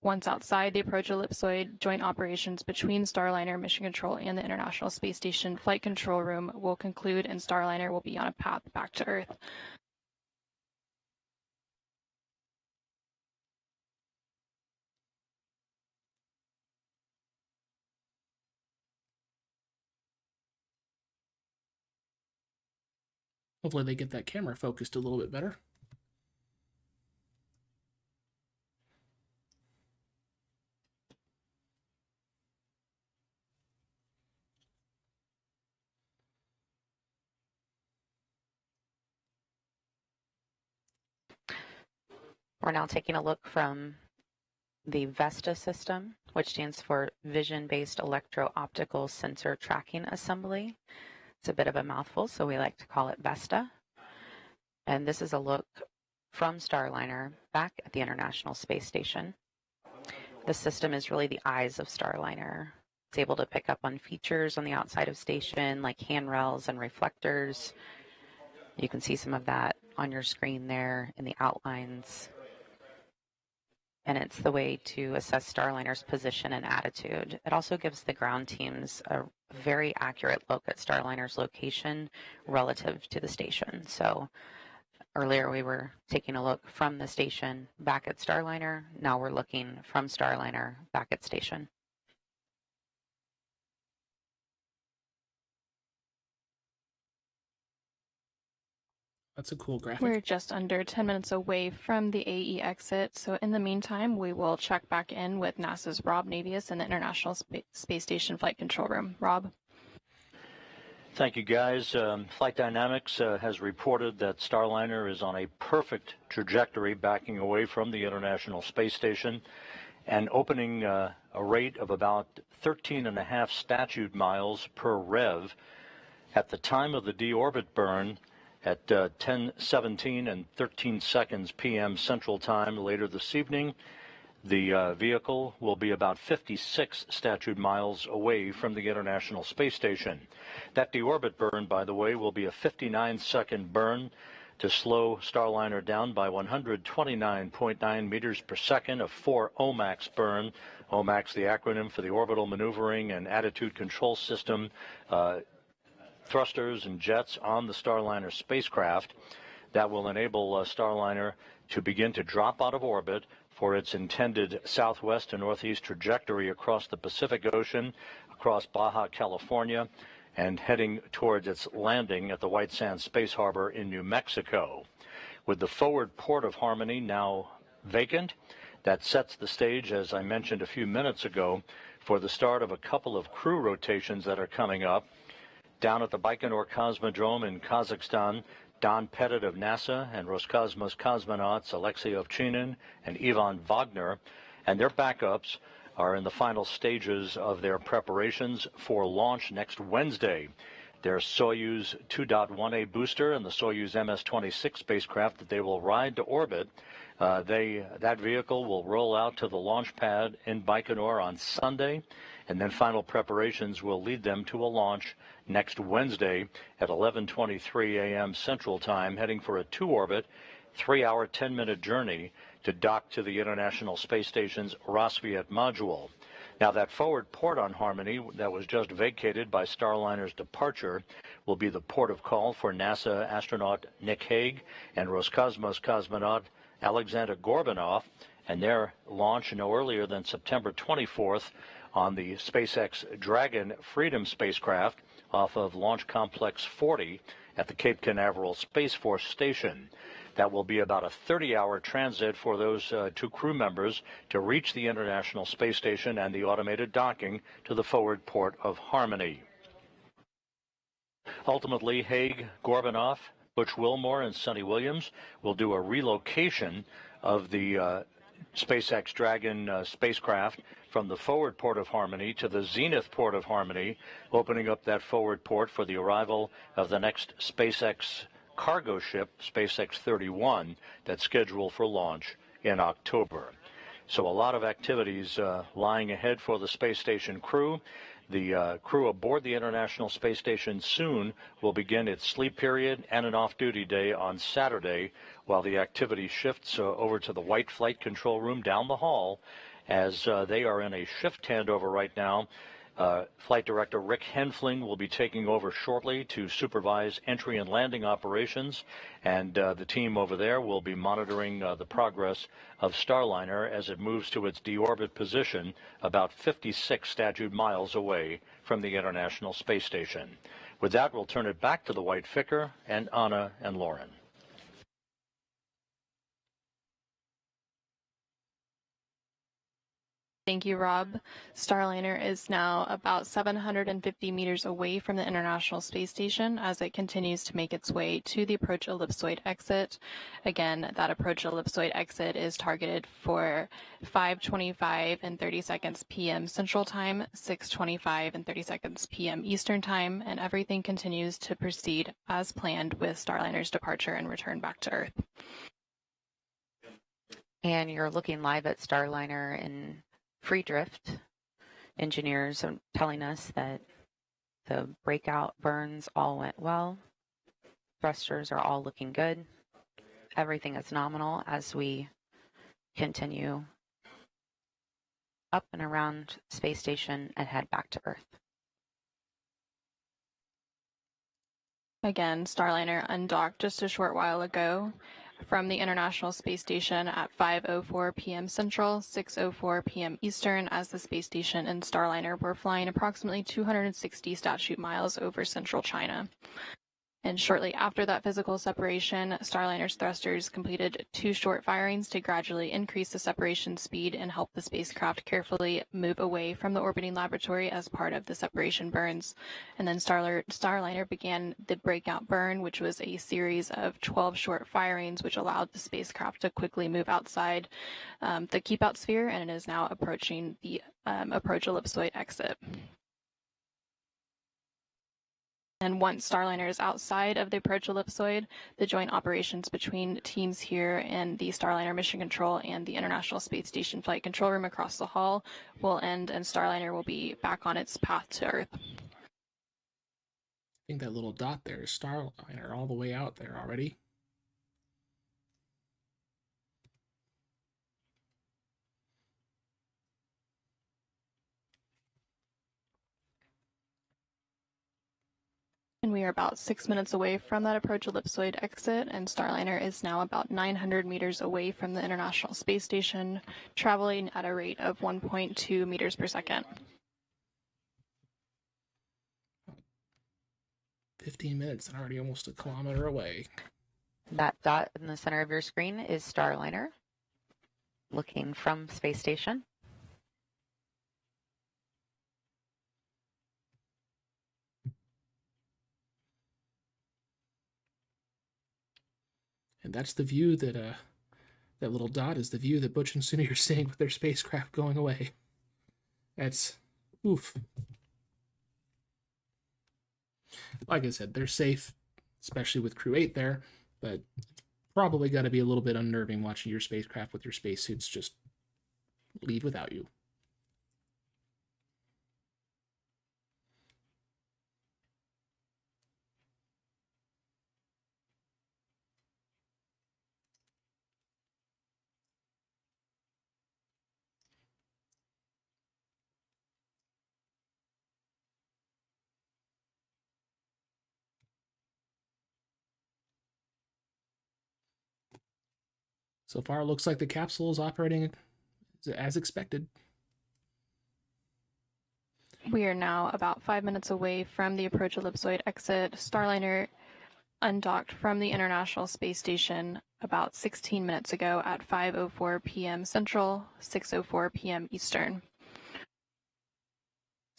Speaker 4: Once outside the approach ellipsoid, joint operations between Starliner Mission Control and the International Space Station Flight Control Room will conclude, and Starliner will be on a path back to Earth.
Speaker 1: Hopefully they get that camera focused a little bit better.
Speaker 5: We're now taking a look from the VESTA system, which stands for Vision-Based Electro-Optical Sensor Tracking Assembly. It's a bit of a mouthful, so we like to call it VESTA. And this is a look from Starliner back at the International Space Station. The system is really the eyes of Starliner. It's able to pick up on features on the outside of station, like handrails and reflectors. You can see some of that on your screen there in the outlines. And it's the way to assess Starliner's position and attitude. It also gives the ground teams a very accurate look at Starliner's location relative to the station. So earlier we were taking a look from the station back at Starliner. Now we're looking from Starliner back at station.
Speaker 1: That's a cool graphic.
Speaker 4: We're just under 10 minutes away from the AE exit, so in the meantime, we will check back in with NASA's Rob Navius in the International Space Station Flight Control Room. Rob?
Speaker 8: Thank you, guys. Flight Dynamics has reported that Starliner is on a perfect trajectory backing away from the International Space Station and opening a rate of about 13.5 statute miles per rev. At the time of the deorbit burn, at 10:17 and 13 seconds p.m. Central Time later this evening, the vehicle will be about 56 statute miles away from the International Space Station. That deorbit burn, by the way, will be a 59-second burn to slow Starliner down by 129.9 meters per second, a 4 OMAX burn. OMAX, the acronym for the Orbital Maneuvering and Attitude Control System, thrusters and jets on the Starliner spacecraft that will enable Starliner to begin to drop out of orbit for its intended southwest to northeast trajectory across the Pacific Ocean, across Baja California, and heading towards its landing at the White Sands Space Harbor in New Mexico. With the forward port of Harmony now vacant, that sets the stage, as I mentioned a few minutes ago, for the start of a couple of crew rotations that are coming up. Down at the Baikonur Cosmodrome in Kazakhstan, Don Pettit of NASA and Roscosmos cosmonauts Alexei Ovchinin and Ivan Wagner and their backups are in the final stages of their preparations for launch next Wednesday. Their Soyuz 2.1A booster and the Soyuz MS-26 spacecraft that they will ride to orbit, that vehicle will roll out to the launch pad in Baikonur on Sunday, and then final preparations will lead them to a launch next Wednesday at 11:23 a.m. Central Time, heading for a two-orbit, 3-hour, 10-minute journey to dock to the International Space Station's Rassvet module. Now, that forward port on Harmony that was just vacated by Starliner's departure will be the port of call for NASA astronaut Nick Hague and Roscosmos cosmonaut Alexander Gorbanov, and their launch no earlier than September 24th on the SpaceX Dragon Freedom spacecraft off of Launch Complex 40 at the Cape Canaveral Space Force Station. That will be about a 30-hour transit for those two crew members to reach the International Space Station and the automated docking to the forward port of Harmony. Ultimately, Hague, Gorbanov, Butch Wilmore, and Sonny Williams will do a relocation of the SpaceX Dragon spacecraft from the forward port of Harmony to the zenith port of Harmony, opening up that forward port for the arrival of the next SpaceX cargo ship, SpaceX 31, that's scheduled for launch in October. So a lot of activities lying ahead for the space station crew. The crew aboard the International Space Station soon will begin its sleep period and an off-duty day on Saturday, while the activity shifts over to the White Flight Control Room down the hall, as they are in a shift handover right now. Flight Director Rick Henfling will be taking over shortly to supervise entry and landing operations, and the team over there will be monitoring the progress of Starliner as it moves to its deorbit position about 56 statute miles away from the International Space Station. With that, we'll turn it back to the White Ficker and Anna and Lauren.
Speaker 4: Thank you, Rob. Starliner is now about 750 meters away from the International Space Station as it continues to make its way to the approach ellipsoid exit. Again, that approach ellipsoid exit is targeted for 5:25 and 30 seconds p.m. Central Time, 6:25 and 30 seconds p.m. Eastern Time, and everything continues to proceed as planned with Starliner's departure and return back to Earth.
Speaker 5: And you're looking live at Starliner in free drift. Engineers are telling us that the breakout burns all went well. Thrusters are all looking good. Everything is nominal as we continue up and around space station and head back to Earth.
Speaker 4: Again, Starliner undocked just a short while ago from the International Space Station at 5:04 p.m. Central, 6:04 p.m. Eastern, as the space station and Starliner were flying approximately 260 statute miles over central China. And shortly after that physical separation, Starliner's thrusters completed 2 short firings to gradually increase the separation speed and help the spacecraft carefully move away from the orbiting laboratory as part of the separation burns. And then Starliner began the breakout burn, which was a series of 12 short firings, which allowed the spacecraft to quickly move outside the keep-out sphere, and it is now approaching the approach ellipsoid exit. And once Starliner is outside of the approach ellipsoid, the joint operations between teams here in the Starliner Mission Control and the International Space Station Flight Control Room across the hall will end, and Starliner will be back on its path to Earth.
Speaker 1: I think that little dot there is Starliner all the way out there already.
Speaker 4: And we are about 6 minutes away from that approach ellipsoid exit, and Starliner is now about 900 meters away from the International Space Station, traveling at a rate of 1.2 meters per second.
Speaker 1: 15 minutes and already almost a kilometer away.
Speaker 5: That dot in the center of your screen is Starliner, looking from space station.
Speaker 1: And that's the view that that little dot is the view that Butch and Sunita are seeing with their spacecraft going away. That's oof. Like I said, they're safe, especially with Crew 8 there, but it's probably got to be a little bit unnerving watching your spacecraft with your spacesuits just leave without you. So far, it looks like the capsule is operating as expected.
Speaker 4: We are now about 5 minutes away from the approach ellipsoid exit. Starliner undocked from the International Space Station about 16 minutes ago at 5:04 p.m. Central, 6:04 p.m. Eastern.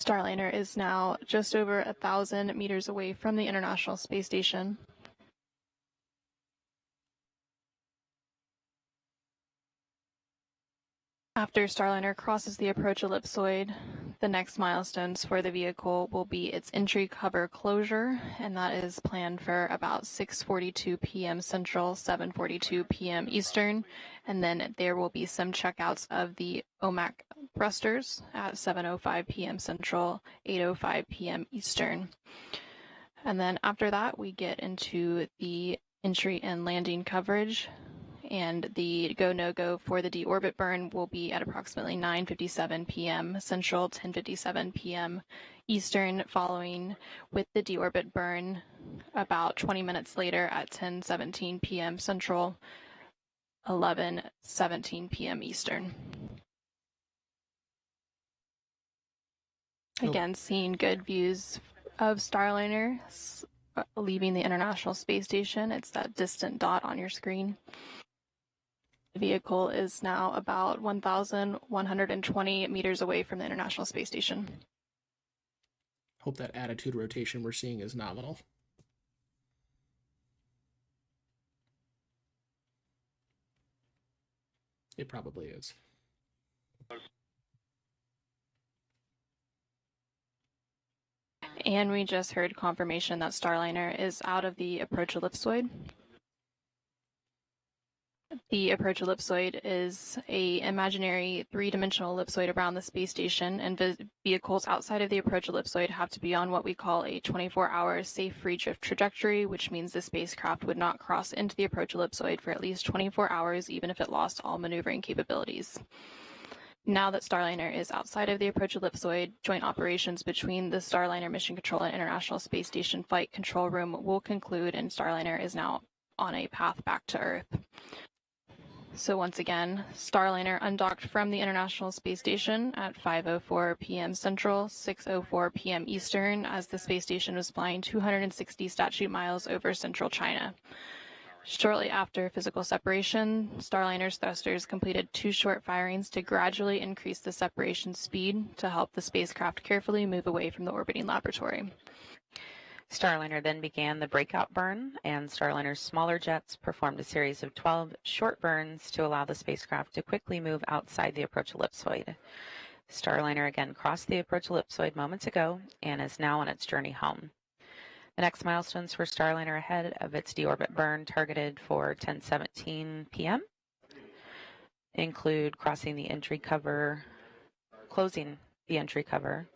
Speaker 4: Starliner is now just over 1,000 meters away from the International Space Station. After Starliner crosses the approach ellipsoid, the next milestones for the vehicle will be its entry cover closure, and that is planned for about 6:42 p.m. Central, 7:42 p.m. Eastern, and then there will be some checkouts of the OMAC thrusters at 7:05 p.m. Central, 8:05 p.m. Eastern. And then after that, we get into the entry and landing coverage, and the go-no-go for the deorbit burn will be at approximately 9:57 p.m. Central, 10:57 p.m. Eastern, following with the deorbit burn about 20 minutes later at 10:17 p.m. Central, 11:17 p.m. Eastern. Again, seeing good views of Starliner leaving the International Space Station. It's that distant dot on your screen. The vehicle is now about 1,120 meters away from the International Space Station.
Speaker 1: Hope that attitude rotation we're seeing is nominal. It probably is.
Speaker 4: And we just heard confirmation that Starliner is out of the approach ellipsoid. The approach ellipsoid is an imaginary three-dimensional ellipsoid around the space station, and vehicles outside of the approach ellipsoid have to be on what we call a 24-hour safe free drift trajectory, which means the spacecraft would not cross into the approach ellipsoid for at least 24 hours, even if it lost all maneuvering capabilities. Now that Starliner is outside of the approach ellipsoid, joint operations between the Starliner Mission Control and International Space Station Flight Control Room will conclude, and Starliner is now on a path back to Earth. So once again, Starliner undocked from the International Space Station at 5:04 p.m. Central, 6:04 p.m. Eastern, as the space station was flying 260 statute miles over central China. Shortly after physical separation, Starliner's thrusters completed 2 short firings to gradually increase the separation speed to help the spacecraft carefully move away from the orbiting laboratory.
Speaker 5: Starliner then began the breakout burn, and Starliner's smaller jets performed a series of 12 short burns to allow the spacecraft to quickly move outside the approach ellipsoid. Starliner again crossed the approach ellipsoid moments ago and is now on its journey home. The next milestones for Starliner ahead of its deorbit burn, targeted for 10:17 p.m., include crossing the entry cover, closing the entry cover,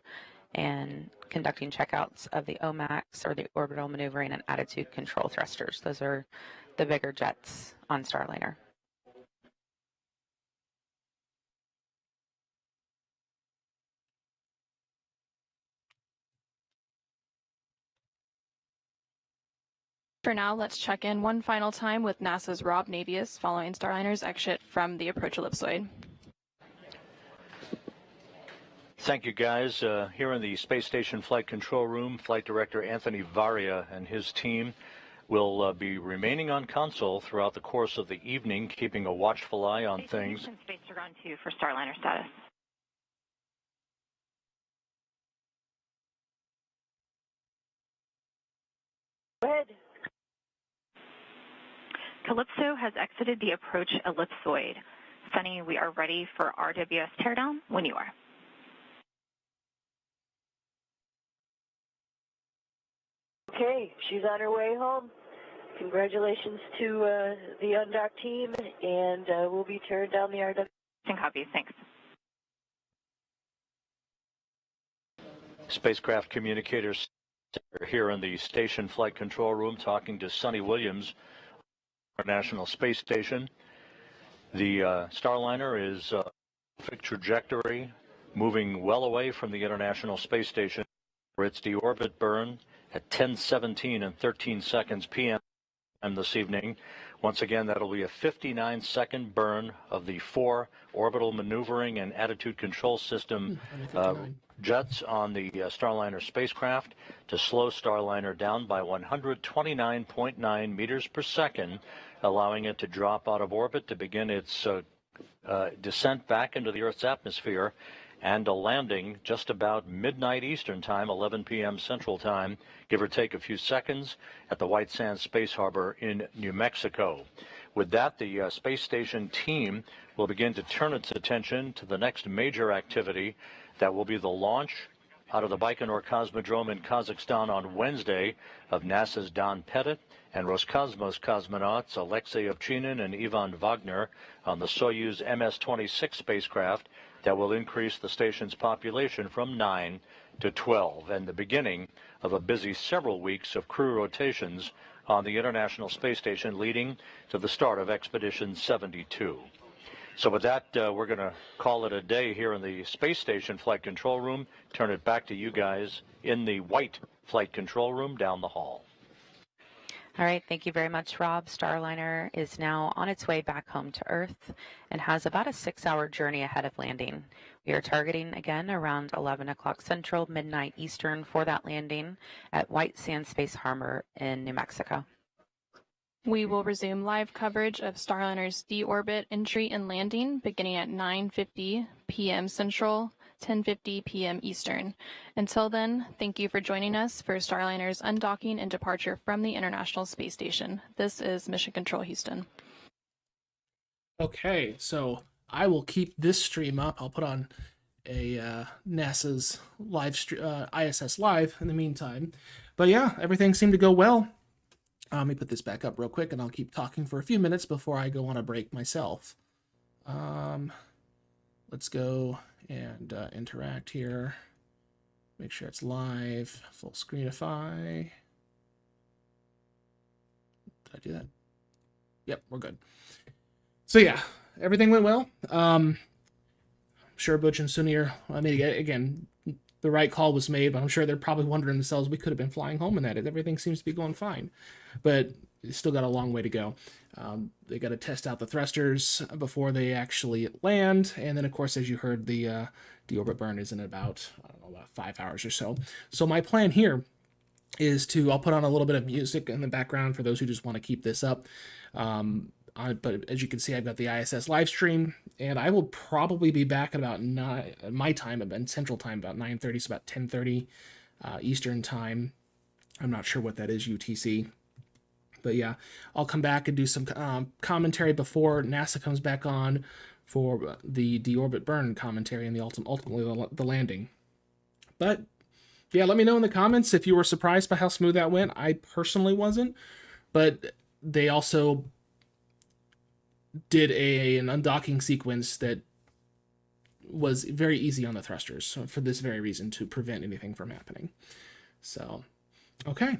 Speaker 5: and conducting checkouts of the OMACs, or the orbital maneuvering and attitude control thrusters. Those are the bigger jets on Starliner.
Speaker 4: For now, let's check in one final time with NASA's Rob Navius following Starliner's exit from the approach ellipsoid.
Speaker 8: Thank you, guys. Here in the Space Station Flight Control Room, Flight Director Anthony Varia and his team will be remaining on console throughout the course of the evening, keeping a watchful eye on things.
Speaker 3: Space to run 2 for Starliner status.
Speaker 2: Go ahead.
Speaker 3: Calypso has exited the approach ellipsoid. Sunny, we are ready for RWS teardown when you are.
Speaker 2: Okay, she's on her way home. Congratulations to the Undock team, and we'll be tearing down the RW.
Speaker 3: Copies, thanks.
Speaker 8: Spacecraft communicators are here in the station flight control room talking to Sunny Williams, International Space Station. The Starliner is perfect trajectory, moving well away from the International Space Station for its deorbit burn at 10:17 and 13 seconds p.m. this evening. Once again, that'll be a 59-second burn of the 4 orbital maneuvering and attitude control system jets on the Starliner spacecraft to slow Starliner down by 129.9 meters per second, allowing it to drop out of orbit to begin its descent back into the Earth's atmosphere, and a landing just about midnight Eastern Time, 11 p.m. Central Time, give or take a few seconds, at the White Sands Space Harbor in New Mexico. With that, the space station team will begin to turn its attention to the next major activity. That will be the launch out of the Baikonur Cosmodrome in Kazakhstan on Wednesday of NASA's Don Pettit and Roscosmos cosmonauts Alexei Ovchinin and Ivan Wagner on the Soyuz MS-26 spacecraft that will increase the station's population from 9 to 12, and the beginning of a busy several weeks of crew rotations on the International Space Station, leading to the start of Expedition 72. So with that, we're going to call it a day here in the Space Station Flight Control Room, turn it back to you guys in the white Flight Control Room down the hall.
Speaker 5: All right, thank you very much, Rob. Starliner is now on its way back home to Earth and has about a 6-hour journey ahead of landing. We are targeting again around 11 o'clock Central, midnight Eastern for that landing at White Sands Space Harbor in New Mexico.
Speaker 4: We will resume live coverage of Starliner's deorbit entry and landing beginning at 9:50 p.m. Central, 10:50 p.m. Eastern. Until then, thank you for joining us for Starliner's undocking and departure from the International Space Station. This is Mission Control Houston.
Speaker 1: Okay, so I will keep this stream up. I'll put on a NASA's live ISS Live in the meantime. But yeah, everything seemed to go well. Let me put this back up real quick, and I'll keep talking for a few minutes before I go on a break myself. Let's go and interact here. Make sure it's live. Full screenify. Did I do that? Yep, we're good. So yeah, everything went well. I'm sure Butch and Sunita, I mean, again, the right call was made, but I'm sure they're probably wondering themselves, we could have been flying home in that. Everything seems to be going fine. But it's still got a long way to go. They got to test out the thrusters before they actually land. And then, of course, as you heard, the deorbit burn is in about, I don't know, about 5 hours or so. So my plan here is I'll put on a little bit of music in the background for those who just want to keep this up. But as you can see, I've got the ISS live stream, and I will probably be back at about my time, about Central Time, about 9:30, so about 10:30 Eastern Time. I'm not sure what that is, UTC. But yeah, I'll come back and do some commentary before NASA comes back on for the deorbit burn commentary and ultimately the landing. But yeah, let me know in the comments if you were surprised by how smooth that went. I personally wasn't, but they also did an undocking sequence that was very easy on the thrusters for this very reason, to prevent anything from happening. So, okay.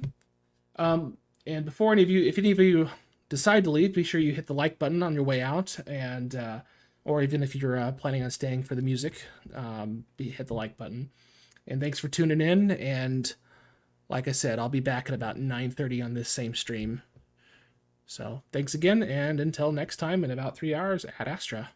Speaker 1: And before if any of you decide to leave, be sure you hit the like button on your way out, and or even if you're planning on staying for the music, hit the like button. And thanks for tuning in, and like I said, I'll be back at about 9:30 on this same stream. So thanks again, and until next time in about 3 hours, ad Astra.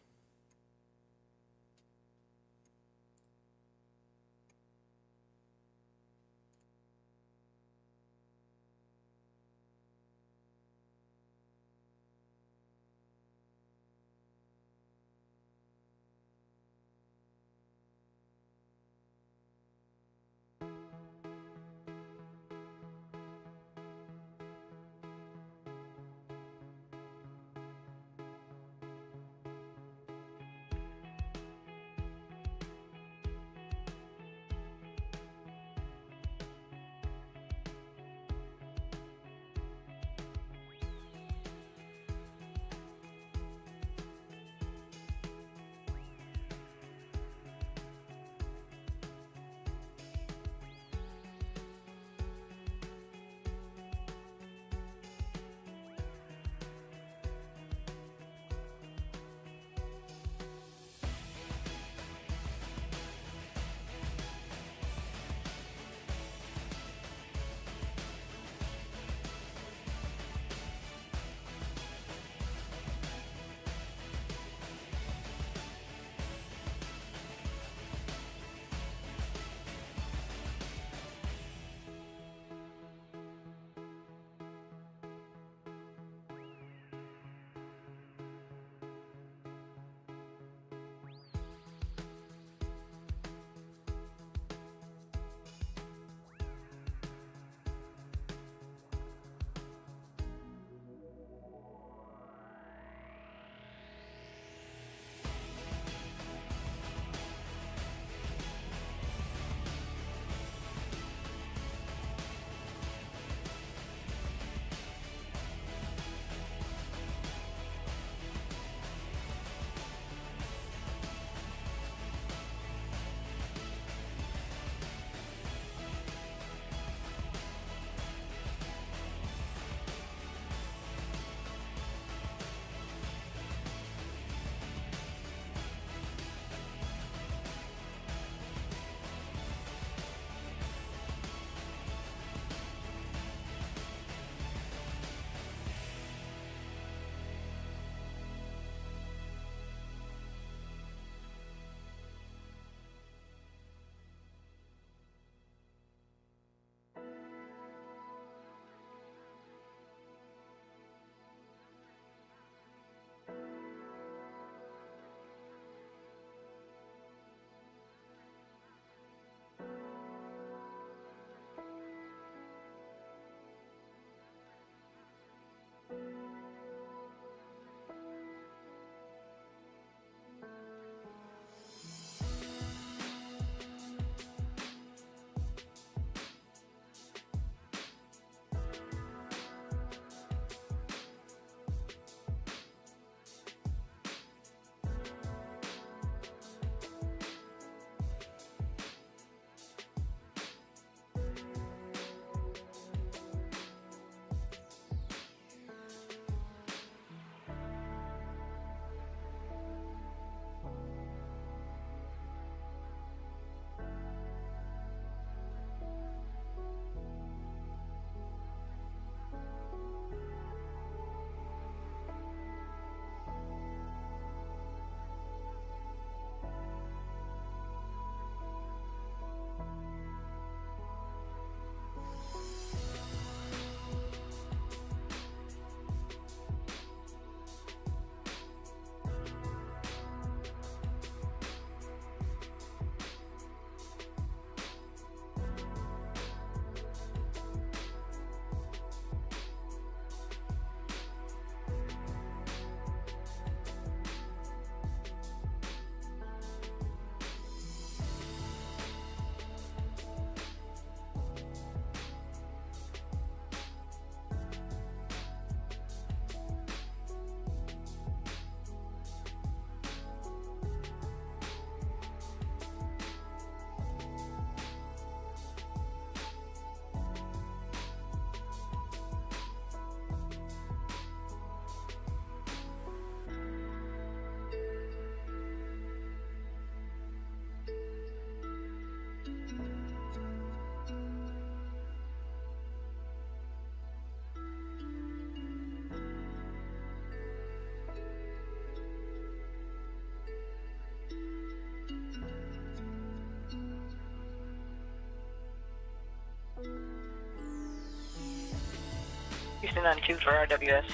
Speaker 2: Houston on 2 for RWS.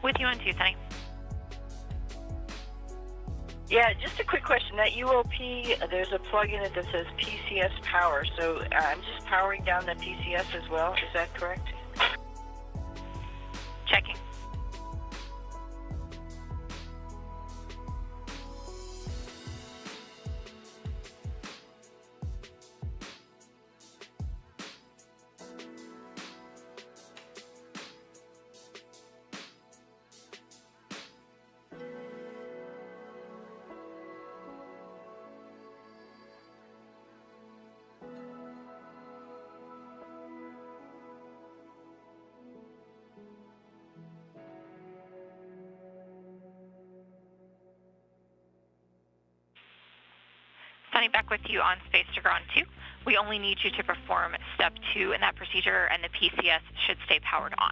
Speaker 3: With you on 2, Sunny.
Speaker 2: Yeah, just a quick question. That UOP, there's a plug in it that says PCS power, so I'm just powering down the PCS as well. Is that correct?
Speaker 3: Checking. Sunny, back with you on Space Trigger on 2. We only need you to perform step 2 in that procedure, and the PCS should stay powered on.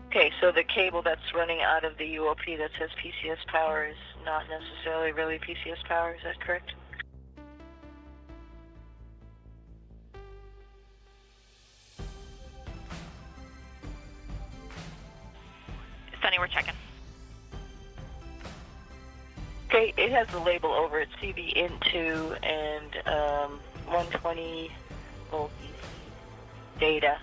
Speaker 2: Okay, so the cable that's running out of the UOP that says PCS power is not necessarily really PCS power, is that correct?
Speaker 3: Sunny, we're checking.
Speaker 2: Okay, it has the label over it, CB into and 120 volt data.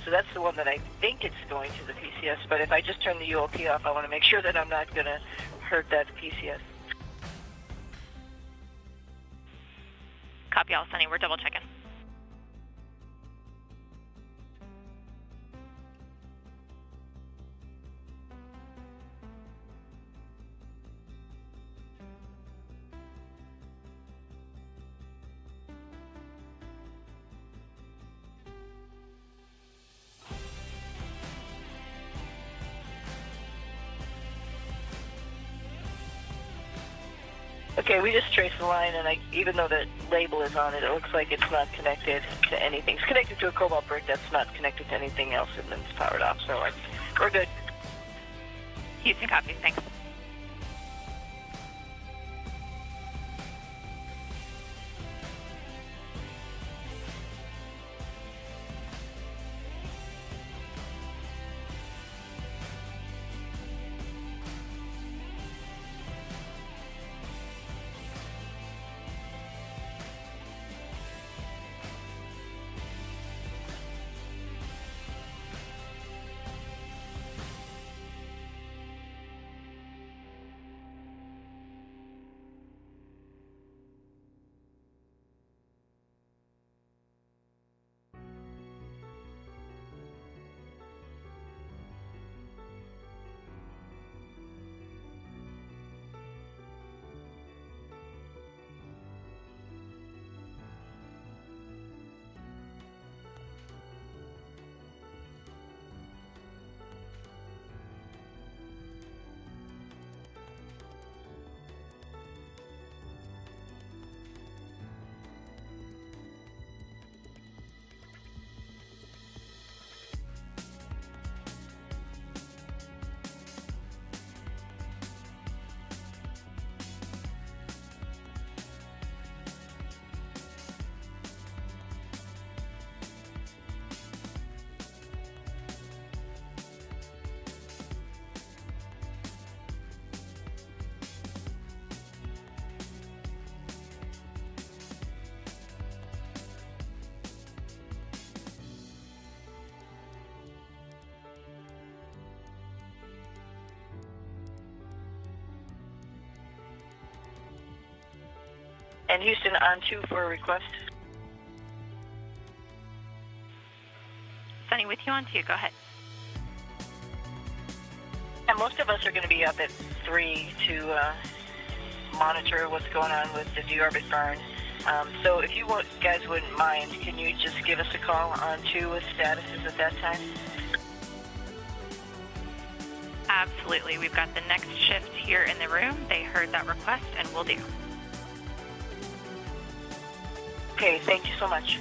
Speaker 2: So that's the one that I think it's going to the PCS, but if I just turn the UOP off, I want to make sure that I'm not going to hurt that PCS.
Speaker 3: Copy all, Sunny. We're double checking.
Speaker 2: Okay, we just traced the line, and even though the label is on it, it looks like it's not connected to anything. It's connected to a cobalt brick that's not connected to anything else, and then it's powered off, so we're good.
Speaker 3: Houston, copy. Thanks.
Speaker 2: And Houston on 2 for a request.
Speaker 3: Sunny, with you on 2. Go ahead.
Speaker 2: And most of us are going to be up at 3 to monitor what's going on with the deorbit burn. So if you guys wouldn't mind, can you just give us a call on 2 with statuses at that time?
Speaker 3: Absolutely. We've got the next shift here in the room. They heard that request, and we'll do.
Speaker 2: Okay, thank you so much.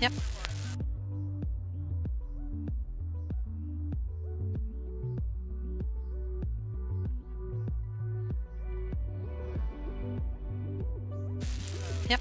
Speaker 9: Yep. Yep.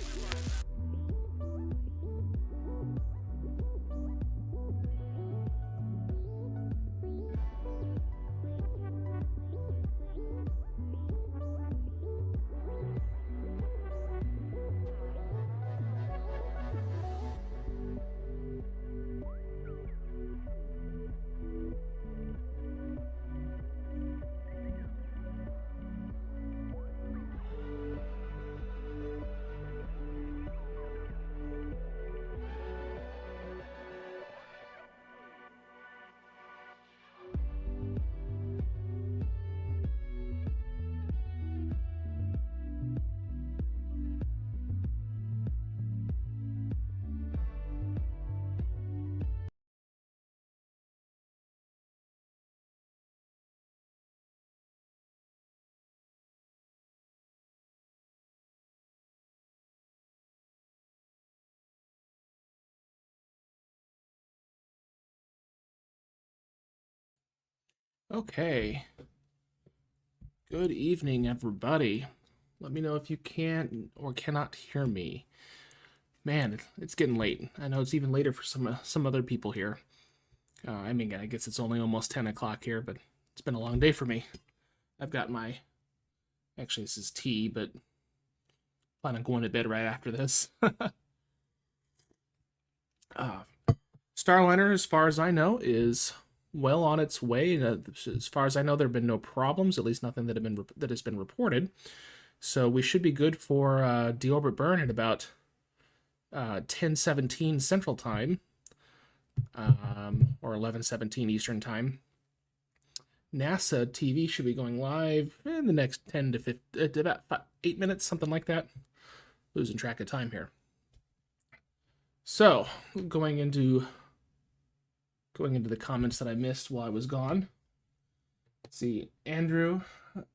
Speaker 1: Okay. Good evening, everybody. Let me know if you can or cannot hear me. Man, it's getting late. I know it's even later for some other people here. I mean, I guess it's only almost 10 o'clock here, but it's been a long day for me. I've got my... Actually, this is tea, but plan on going to bed right after this. Starliner, as far as I know, is well on its way. As far as I know, there have been no problems, at least nothing that has been reported. So we should be good for deorbit burn at about 10:17 Central Time, or 11:17 Eastern Time. NASA TV should be going live in the next 10 to 15, about 8 minutes, something like that. Losing track of time here. So, going into the comments that I missed while I was gone. Let's see, Andrew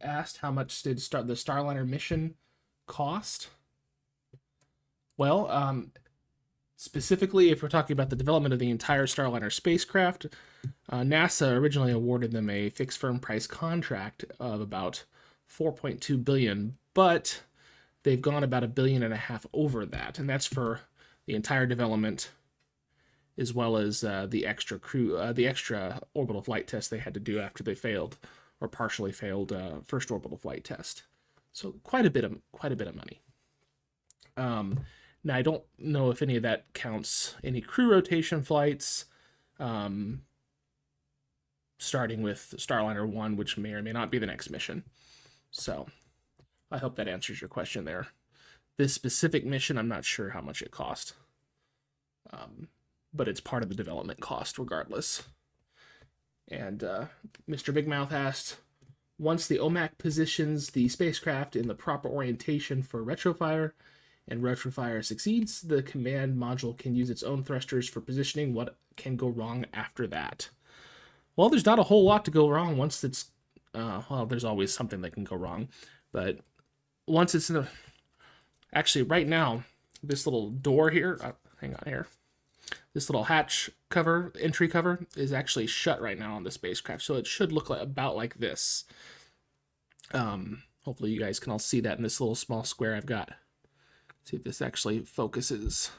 Speaker 1: asked how much did the Starliner mission cost? Well, specifically, if we're talking about the development of the entire Starliner spacecraft, NASA originally awarded them a fixed firm price contract of about $4.2 billion, but they've gone about $1.5 billion over that, and that's for the entire development, as well as the extra orbital flight test they had to do after they failed or partially failed first orbital flight test. So quite a bit of money. Now I don't know if any of that counts any crew rotation flights, starting with Starliner 1, which may or may not be the next mission. So I hope that answers your question there. This specific mission, I'm not sure how much it cost, but it's part of the development cost regardless. And Mr. Big Mouth asked, once the OMAC positions the spacecraft in the proper orientation for retrofire, and retrofire succeeds, the command module can use its own thrusters for positioning. What can go wrong after that? Well, there's not a whole lot to go wrong once it's... well, there's always something that can go wrong, but once it's in the... Actually, right now, this little door here... hang on here. This little hatch cover, entry cover, is actually shut right now on the spacecraft, so it should look about like this. Hopefully you guys can all see that in this little small square I've got. See if this actually focuses.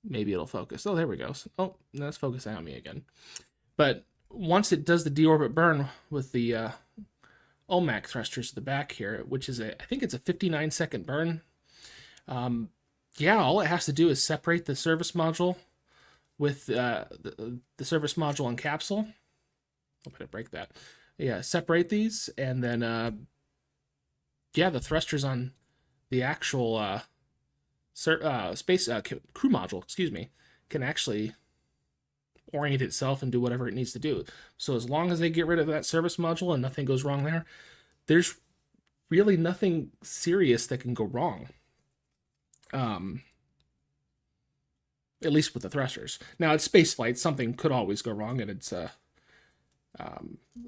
Speaker 1: Maybe it'll focus. Oh, there we go. Oh, no, it's focusing on me again. But once it does the deorbit burn with the OMAC thrusters at the back here, which is I think it's a 59-second burn. Yeah, all it has to do is separate the service module with the service module and capsule. Hope I didn't break that. Yeah, separate these, and then yeah, the thrusters on the actual space crew module, excuse me, can actually orient itself and do whatever it needs to do. So as long as they get rid of that service module and nothing goes wrong there, there's really nothing serious that can go wrong. At least with the thrusters. Now, it's spaceflight. Something could always go wrong, and it's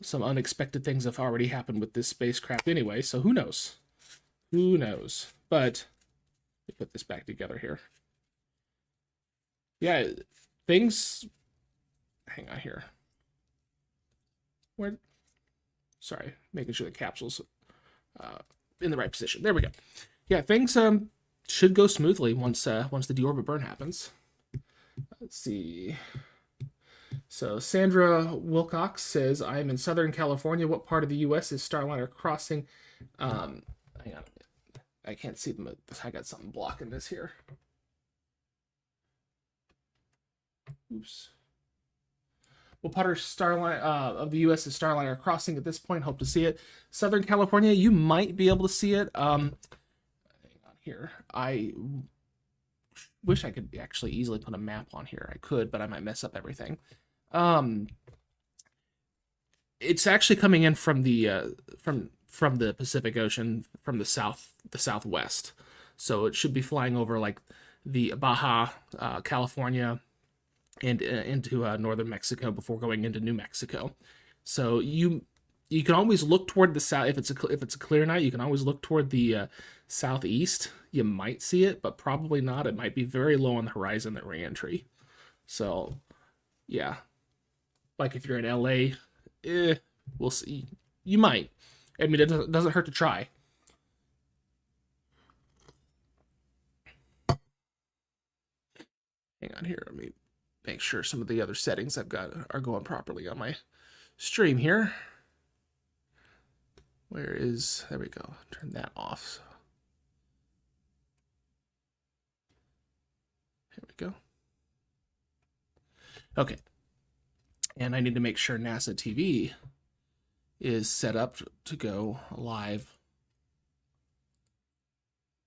Speaker 1: some unexpected things have already happened with this spacecraft anyway, so who knows? Who knows? But let me put this back together here. Yeah, things. Hang on here. Where? Sorry, making sure the capsule's in the right position. There we go. Yeah, things should go smoothly once the deorbit burn happens. Let's see. So Sandra Wilcox says, "I'm in Southern California. What part of the U.S. is Starliner crossing?" Hang on. I can't see them. I got something blocking this here. Oops. What part of Starliner of the U.S. is Starliner crossing at this point? Hope to see it. Southern California, you might be able to see it. Hang on here. I wish I could actually easily put a map on here. I could, but I might mess up everything. It's actually coming in from the Pacific Ocean, from the southwest. So it should be flying over like the Baja California and into northern Mexico before going into New Mexico. So you can always look toward the south. If it's a clear night, you can always look toward the southeast. You might see it, but probably not. It might be very low on the horizon at reentry. So yeah, like if you're in LA, we'll see. You might. I mean, it doesn't hurt to try. Hang on here. Let me make sure some of the other settings I've got are going properly on my stream here. There we go. Turn that off. Here we go. Okay. And I need to make sure NASA TV is set up to go live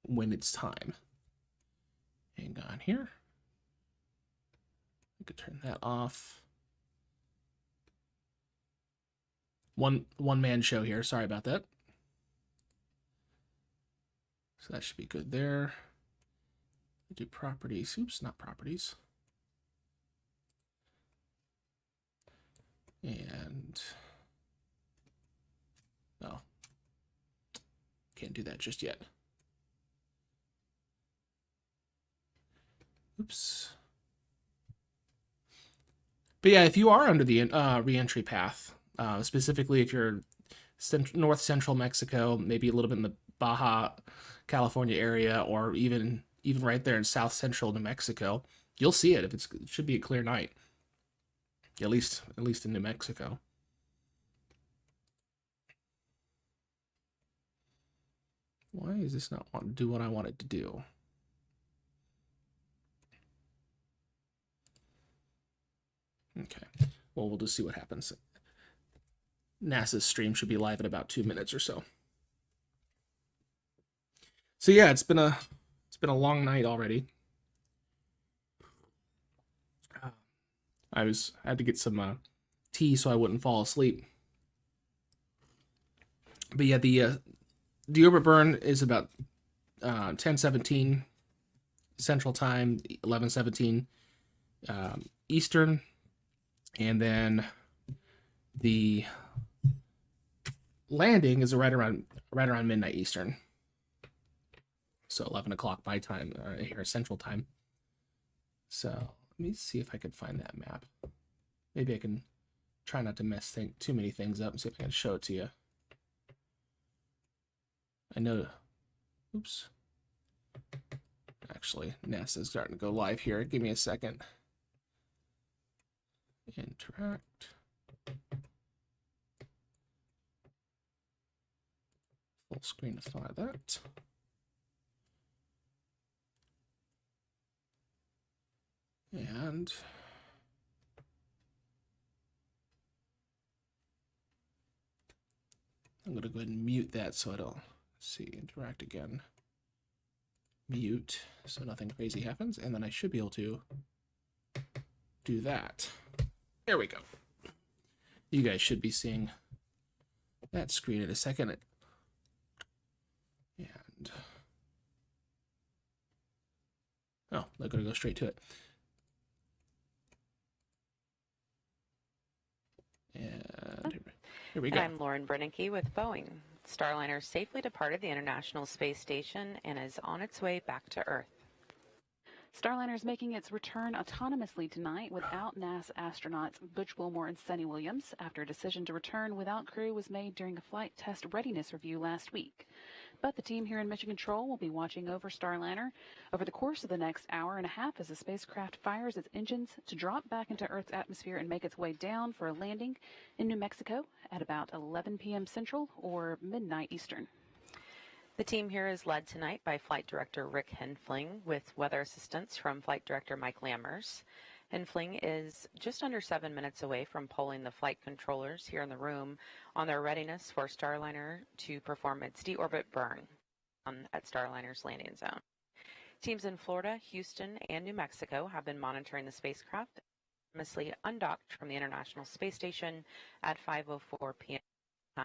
Speaker 1: when it's time. Hang on here. I could turn that off. One man show here. Sorry about that. So that should be good there. Do properties. Oops, not properties. And no, can't do that just yet. Oops. But yeah, if you are under the reentry path, specifically if you're north central Mexico, maybe a little bit in the Baja California area, or even right there in south central New Mexico, you'll see it. It should be a clear night. At least in New Mexico. Why is this not want to do what I want it to do? Okay. Well, we'll just see what happens. NASA's stream should be live in about 2 minutes or so. So yeah, it's been a long night already. I had to get some tea so I wouldn't fall asleep. But yeah, the deorbit burn is about 10:17 Central Time, 11:17 Eastern, and then the landing is right around midnight Eastern. So 11 o'clock my time here Central Time. So let me see if I can find that map. Maybe I can try not to mess too many things up and see if I can show it to you. I know. Oops. Actually, NASA's starting to go live here. Give me a second. Interact. Full screenify that. And I'm going to go ahead and mute that so it'll see, interact again. Mute so nothing crazy happens, and then I should be able to do that. There we go. You guys should be seeing that screen in a second. And oh, they're going to go straight to it. And here we go.
Speaker 5: I'm Lauren Brennicke with Boeing. Starliner safely departed the International Space Station and is on its way back to Earth.
Speaker 9: Starliner is making its return autonomously tonight without NASA astronauts Butch, Wilmore, and Sunny Williams after a decision to return without crew was made during a flight test readiness review last week. But the team here in Mission Control will be watching over Starliner over the course of the next hour and a half as the spacecraft fires its engines to drop back into Earth's atmosphere and make its way down for a landing in New Mexico at about 11 p.m. Central or midnight Eastern.
Speaker 5: The team here is led tonight by Flight Director Rick Henfling with weather assistance from Flight Director Mike Lammers. Henfling is just under 7 minutes away from polling the flight controllers here in the room on their readiness for Starliner to perform its deorbit burn at Starliner's landing zone. Teams in Florida, Houston, and New Mexico have been monitoring the spacecraft famously undocked from the International Space Station at 5:04 p.m.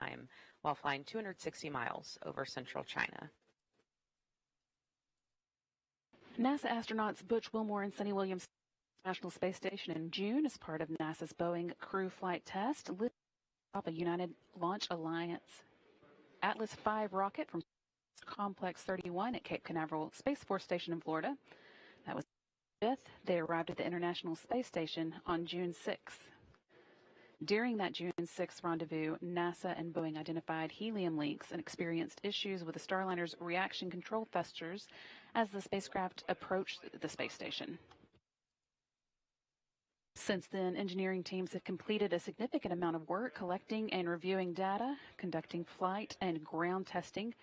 Speaker 5: time while flying 260 miles over central China.
Speaker 9: NASA astronauts Butch Wilmore and Sunny Williams National Space Station in June as part of NASA's Boeing crew flight test lifted off a United Launch Alliance Atlas V rocket from Complex 31 at Cape Canaveral Space Force Station in Florida. That was 5th. They arrived at the International Space Station on June 6th. During that June 6th rendezvous, NASA and Boeing identified helium leaks and experienced issues with the Starliner's reaction control thrusters as the spacecraft approached the space station. Since then, engineering teams have completed a significant amount of work collecting and reviewing data, conducting flight and ground testing,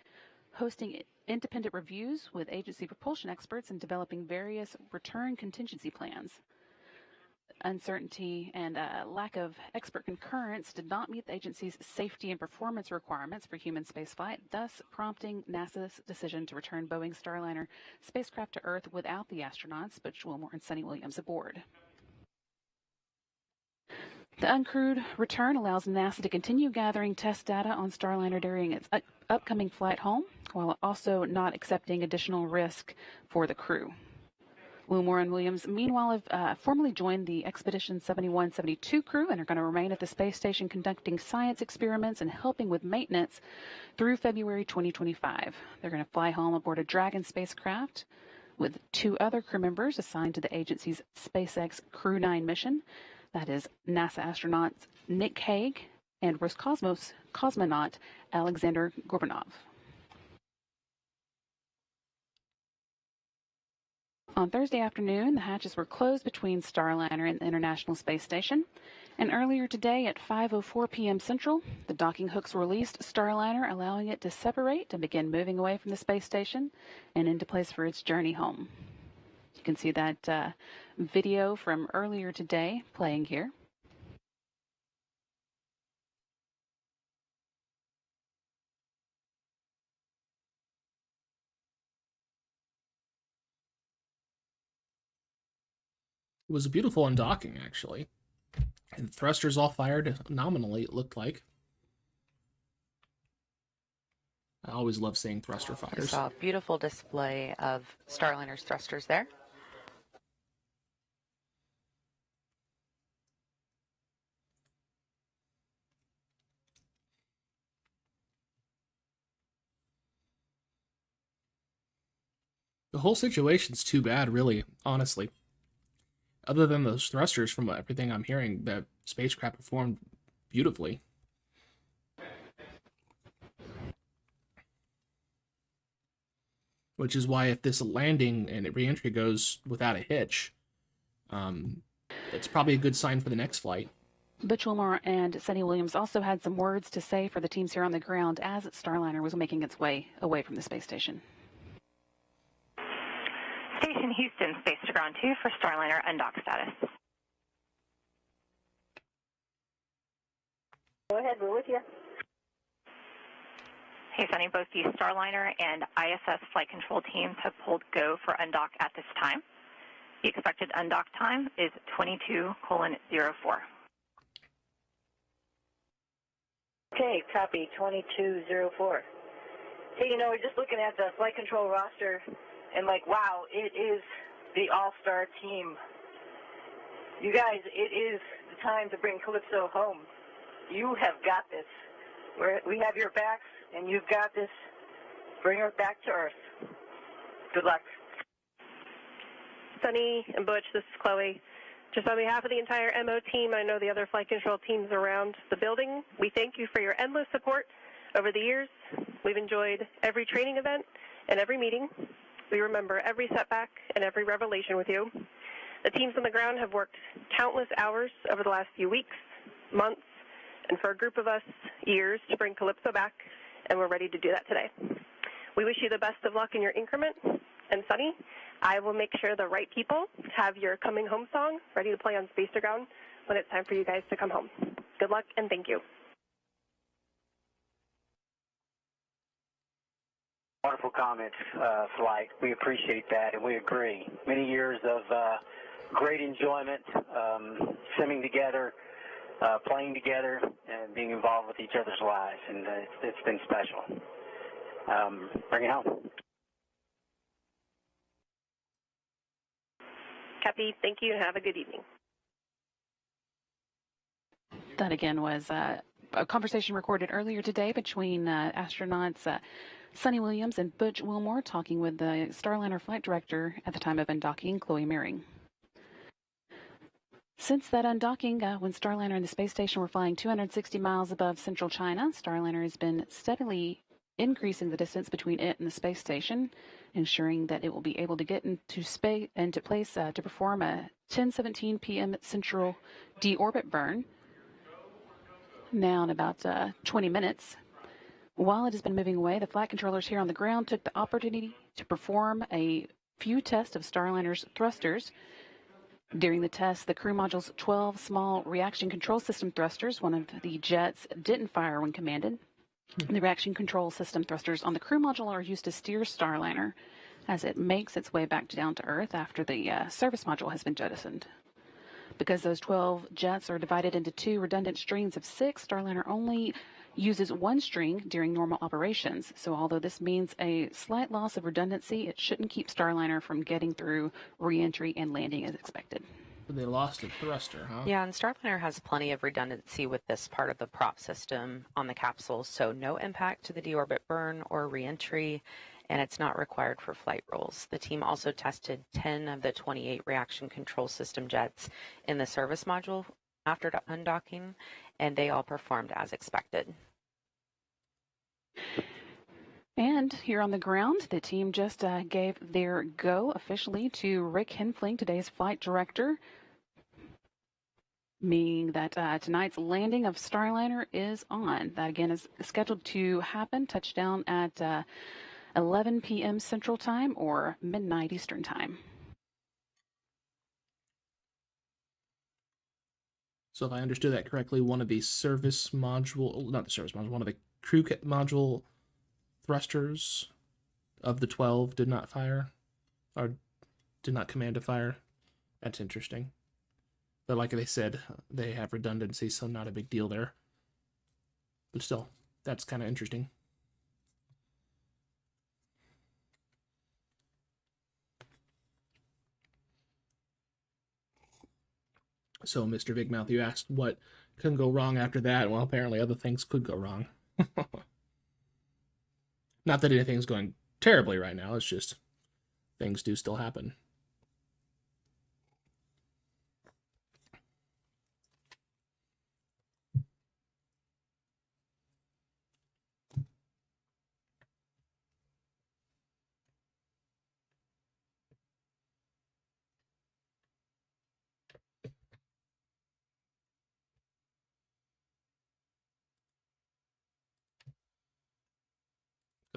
Speaker 9: hosting independent reviews with agency propulsion experts, and developing various return contingency plans. Uncertainty and lack of expert concurrence did not meet the agency's safety and performance requirements for human spaceflight, thus prompting NASA's decision to return Boeing Starliner spacecraft to Earth without the astronauts, Butch Wilmore and Sunny Williams, aboard. The uncrewed return allows NASA to continue gathering test data on Starliner during its upcoming flight home, while also not accepting additional risk for the crew. Wilmore and Williams, meanwhile, have formally joined the Expedition 71-72 crew and are going to remain at the space station conducting science experiments and helping with maintenance through February 2025. They're going to fly home aboard a Dragon spacecraft with 2 other crew members assigned to the agency's SpaceX Crew 9 mission. That is NASA astronauts Nick Hague and Roscosmos cosmonaut Alexander Gorbanov. On Thursday afternoon, the hatches were closed between Starliner and the International Space Station. And earlier today at 5:04 p.m. Central, the docking hooks released Starliner, allowing it to separate and begin moving away from the space station and into place for its journey home. You can see that video from earlier today playing here.
Speaker 1: It was a beautiful undocking, actually. And the thrusters all fired nominally, it looked like. I always love seeing thruster fires.
Speaker 5: We saw a beautiful display of Starliner's thrusters there.
Speaker 1: The whole situation's too bad, really, honestly. Other than those thrusters, from everything I'm hearing, that spacecraft performed beautifully. Which is why if this landing and reentry goes without a hitch, it's probably a good sign for the next flight.
Speaker 9: Butch Wilmore and Sunny Williams also had some words to say for the teams here on the ground as Starliner was making its way away from the space station.
Speaker 3: Station Houston, space to ground 2 for Starliner undock status.
Speaker 2: Go ahead, we're with you.
Speaker 3: Hey, Sunny, both the Starliner and ISS flight control teams have pulled go for undock at this time. The expected undock time is 22:04.
Speaker 2: Okay, copy, 22:04. Hey, you know, we're just looking at the flight control roster, and like, wow, it is the all-star team. You guys, it is the time to bring Calypso home. You have got this. We have your backs, and you've got this. Bring her back to Earth. Good luck.
Speaker 6: Sunny and Butch, this is Chloe. Just on behalf of the entire MO team, I know the other flight control teams around the building, we thank you for your endless support over the years. We've enjoyed every training event and every meeting. We remember every setback and every revelation with you. The teams on the ground have worked countless hours over the last few weeks, months, and for a group of us, years to bring Calypso back, and we're ready to do that today. We wish you the best of luck in your increment, and Sunny, I will make sure the right people have your coming home song ready to play on Space to Ground when it's time for you guys to come home. Good luck, and thank you.
Speaker 7: Wonderful comments, Flight. We appreciate that, and we agree. Many years of great enjoyment, simming together, playing together, and being involved with each other's lives, and it's been special. Bring it home.
Speaker 6: Copy. Thank you, and have a good evening.
Speaker 9: That again was a conversation recorded earlier today between astronauts Sunny Williams and Butch Wilmore talking with the Starliner flight director at the time of undocking, Chloe Meering. Since that undocking, when Starliner and the space station were flying 260 miles above central China, Starliner has been steadily increasing the distance between it and the space station, ensuring that it will be able to get into space into place to perform a 10:17 p.m. Central deorbit burn. Now in about 20 minutes. While it has been moving away, the flight controllers here on the ground took the opportunity to perform a few tests of Starliner's thrusters. During the test, the crew module's 12 small reaction control system thrusters, one of the jets, didn't fire when commanded. The reaction control system thrusters on the crew module are used to steer Starliner as it makes its way back down to Earth after the service module has been jettisoned. Because those 12 jets are divided into two redundant strings of 6, Starliner only uses one string during normal operations. So although this means a slight loss of redundancy, it shouldn't keep Starliner from getting through reentry and landing as expected.
Speaker 1: They lost a thruster, huh?
Speaker 5: Yeah, and Starliner has plenty of redundancy with this part of the prop system on the capsule, so no impact to the deorbit burn or reentry, and it's not required for flight rules. The team also tested 10 of the 28 reaction control system jets in the service module after undocking, and they all performed as expected.
Speaker 9: And here on the ground, the team just gave their go officially to Rick Henfling, today's flight director, meaning that tonight's landing of Starliner is on. That again is scheduled to happen, touchdown at 11 p.m. Central Time or midnight Eastern Time.
Speaker 1: So if I understood that correctly, one of the one of the crew module thrusters of the 12 did not fire, or did not command to fire. That's interesting. But like they said, they have redundancy, so not a big deal there. But still, that's kind of interesting. So, Mr. Big Mouth, you asked what can go wrong after that. Well, apparently other things could go wrong. Not that anything's going terribly right now. It's just things do still happen.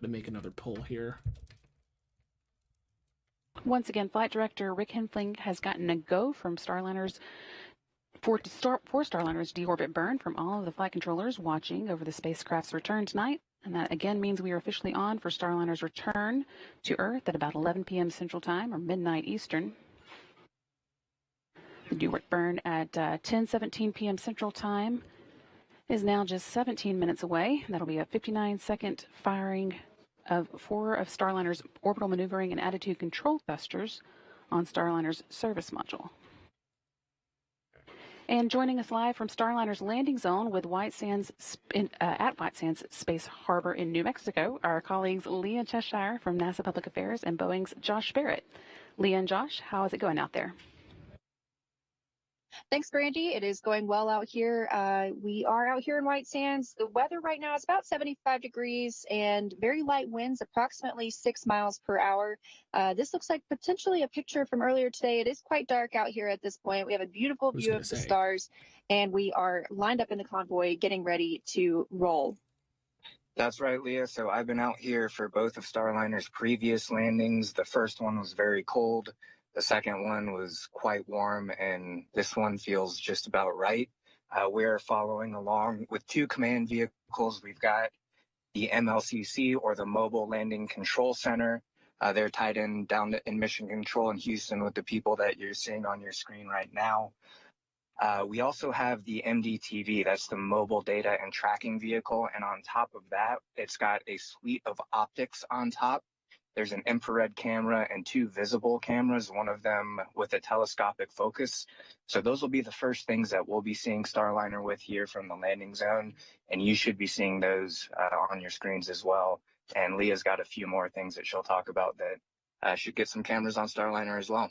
Speaker 1: To make another poll here.
Speaker 9: Once again, flight director Rick Henfling has gotten a go from Starliner's for Starliner's deorbit burn from all of the flight controllers watching over the spacecraft's return tonight. And that again means we are officially on for Starliner's return to Earth at about 11 p.m. Central Time or midnight Eastern. The deorbit burn at 10:17 p.m. Central Time is now just 17 minutes away. That'll be a 59-second firing of 4 of Starliner's orbital maneuvering and attitude control thrusters on Starliner's service module. And joining us live from Starliner's landing zone with at White Sands Space Harbor in New Mexico, our colleagues Leah Cheshire from NASA Public Affairs and Boeing's Josh Barrett. Leah and Josh, how is it going out there?
Speaker 10: Thanks, Brandy. It is going well out here. We are out here in White Sands. The weather right now is about 75 degrees and very light winds, approximately 6 miles per hour. This looks like potentially a picture from earlier today. It is quite dark out here at this point. We have a beautiful view of the stars, and we are lined up in the convoy getting ready to roll.
Speaker 11: That's right, Leah. So I've been out here for both of Starliner's previous landings. The first one was very cold. The second one was quite warm, and this one feels just about right. We're following along with two command vehicles. We've got the MLCC, or the Mobile Landing Control Center. They're tied in down in Mission Control in Houston with the people that you're seeing on your screen right now. We also have the MDTV, that's the Mobile Data and Tracking Vehicle, and on top of that, it's got a suite of optics on top. There's an infrared camera and two visible cameras, one of them with a telescopic focus. So those will be the first things that we'll be seeing Starliner with here from the landing zone, and you should be seeing those on your screens as well. And Leah's got a few more things that she'll talk about that should get some cameras on Starliner as well.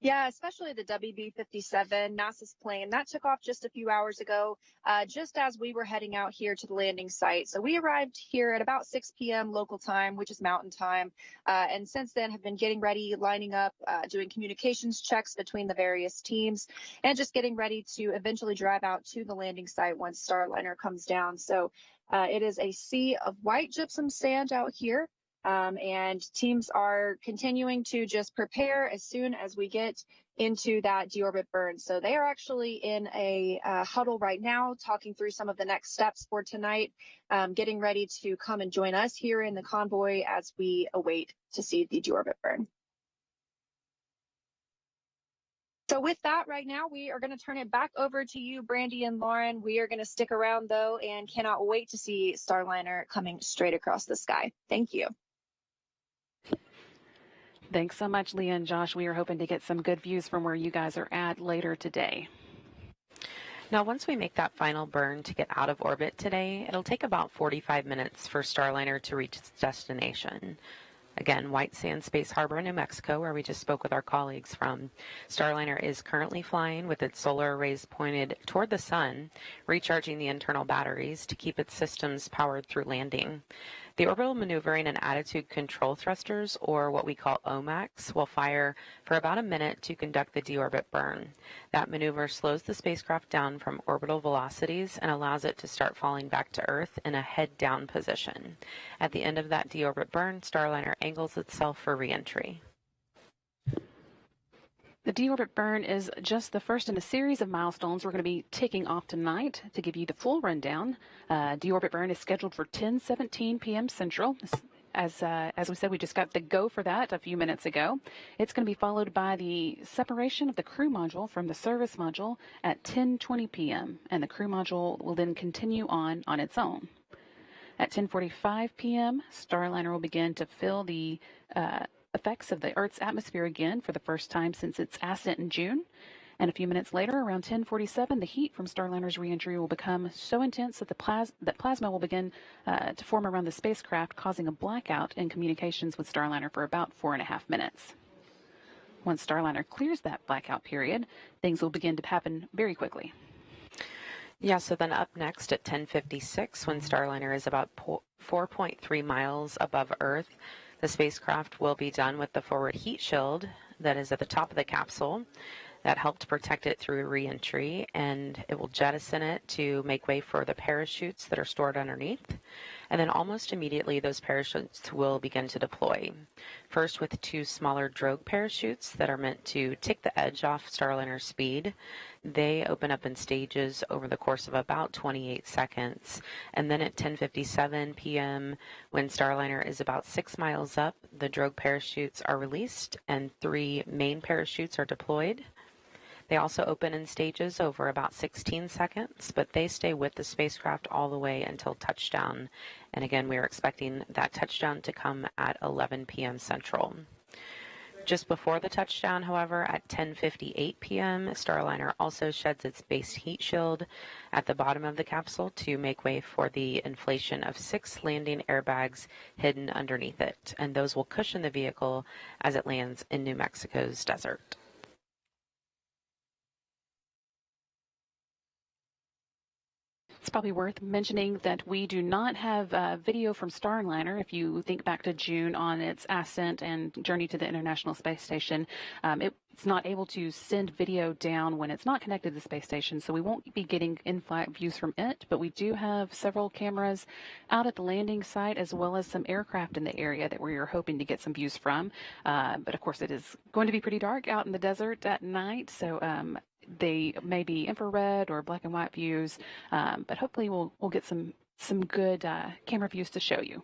Speaker 10: Yeah, especially the WB-57, NASA's plane. That took off just a few hours ago, just as we were heading out here to the landing site. So we arrived here at about 6 p.m. local time, which is mountain time. And since then have been getting ready, lining up, doing communications checks between the various teams, and just getting ready to eventually drive out to the landing site once Starliner comes down. So it is a sea of white gypsum sand out here. And teams are continuing to just prepare as soon as we get into that deorbit burn. So they are actually in a huddle right now, talking through some of the next steps for tonight, getting ready to come and join us here in the convoy as we await to see the deorbit burn. So with that, right now, we are going to turn it back over to you, Brandy and Lauren. We are going to stick around, though, and cannot wait to see Starliner coming straight across the sky. Thank you.
Speaker 9: Thanks so much, Leah and Josh. We are hoping to get some good views from where you guys are at later today.
Speaker 5: Now, once we make that final burn to get out of orbit today, it'll take about 45 minutes for Starliner to reach its destination. Again, White Sands Space Harbor, New Mexico, where we just spoke with our colleagues from. Starliner is currently flying with its solar arrays pointed toward the sun, recharging the internal batteries to keep its systems powered through landing. The orbital maneuvering and attitude control thrusters, or what we call OMACs, will fire for about a minute to conduct the deorbit burn. That maneuver slows the spacecraft down from orbital velocities and allows it to start falling back to Earth in a head-down position. At the end of that deorbit burn, Starliner angles itself for reentry.
Speaker 9: The deorbit burn is just the first in a series of milestones we're going to be taking off tonight. To give you the full rundown, deorbit burn is scheduled for 10:17 p.m. Central. As we said, we just got the go for that a few minutes ago. It's going to be followed by the separation of the crew module from the service module at 10:20 p.m., and the crew module will then continue on its own. At 10:45 p.m., Starliner will begin to feel the effects of the Earth's atmosphere again for the first time since its ascent in June. And a few minutes later, around 10:47, the heat from Starliner's reentry will become so intense that that plasma will begin to form around the spacecraft, causing a blackout in communications with Starliner for about 4.5 minutes. Once Starliner clears that blackout period, things will begin to happen very quickly.
Speaker 5: Yeah, so then up next at 10:56, when Starliner is about 4.3 miles above Earth, the spacecraft will be done with the forward heat shield that is at the top of the capsule that helped protect it through reentry, and it will jettison it to make way for the parachutes that are stored underneath. And then almost immediately, those parachutes will begin to deploy. First with two smaller drogue parachutes that are meant to take the edge off Starliner's speed. They open up in stages over the course of about 28 seconds. And then at 10:57 p.m., when Starliner is about 6 miles up, the drogue parachutes are released and 3 main parachutes are deployed. They also open in stages over about 16 seconds, but they stay with the spacecraft all the way until touchdown. And again, we are expecting that touchdown to come at 11 p.m. Central. Just before the touchdown, however, at 10:58 p.m., Starliner also sheds its base heat shield at the bottom of the capsule to make way for the inflation of 6 landing airbags hidden underneath it, and those will cushion the vehicle as it lands in New Mexico's desert.
Speaker 9: It's probably worth mentioning that we do not have video from Starliner. If you think back to June on its ascent and journey to the International Space Station, it's not able to send video down when it's not connected to the space station, so we won't be getting in-flight views from it, but we do have several cameras out at the landing site as well as some aircraft in the area that we are hoping to get some views from. But of course, it is going to be pretty dark out in the desert at night, so they may be infrared or black and white views, but hopefully we'll get some good camera views to show you.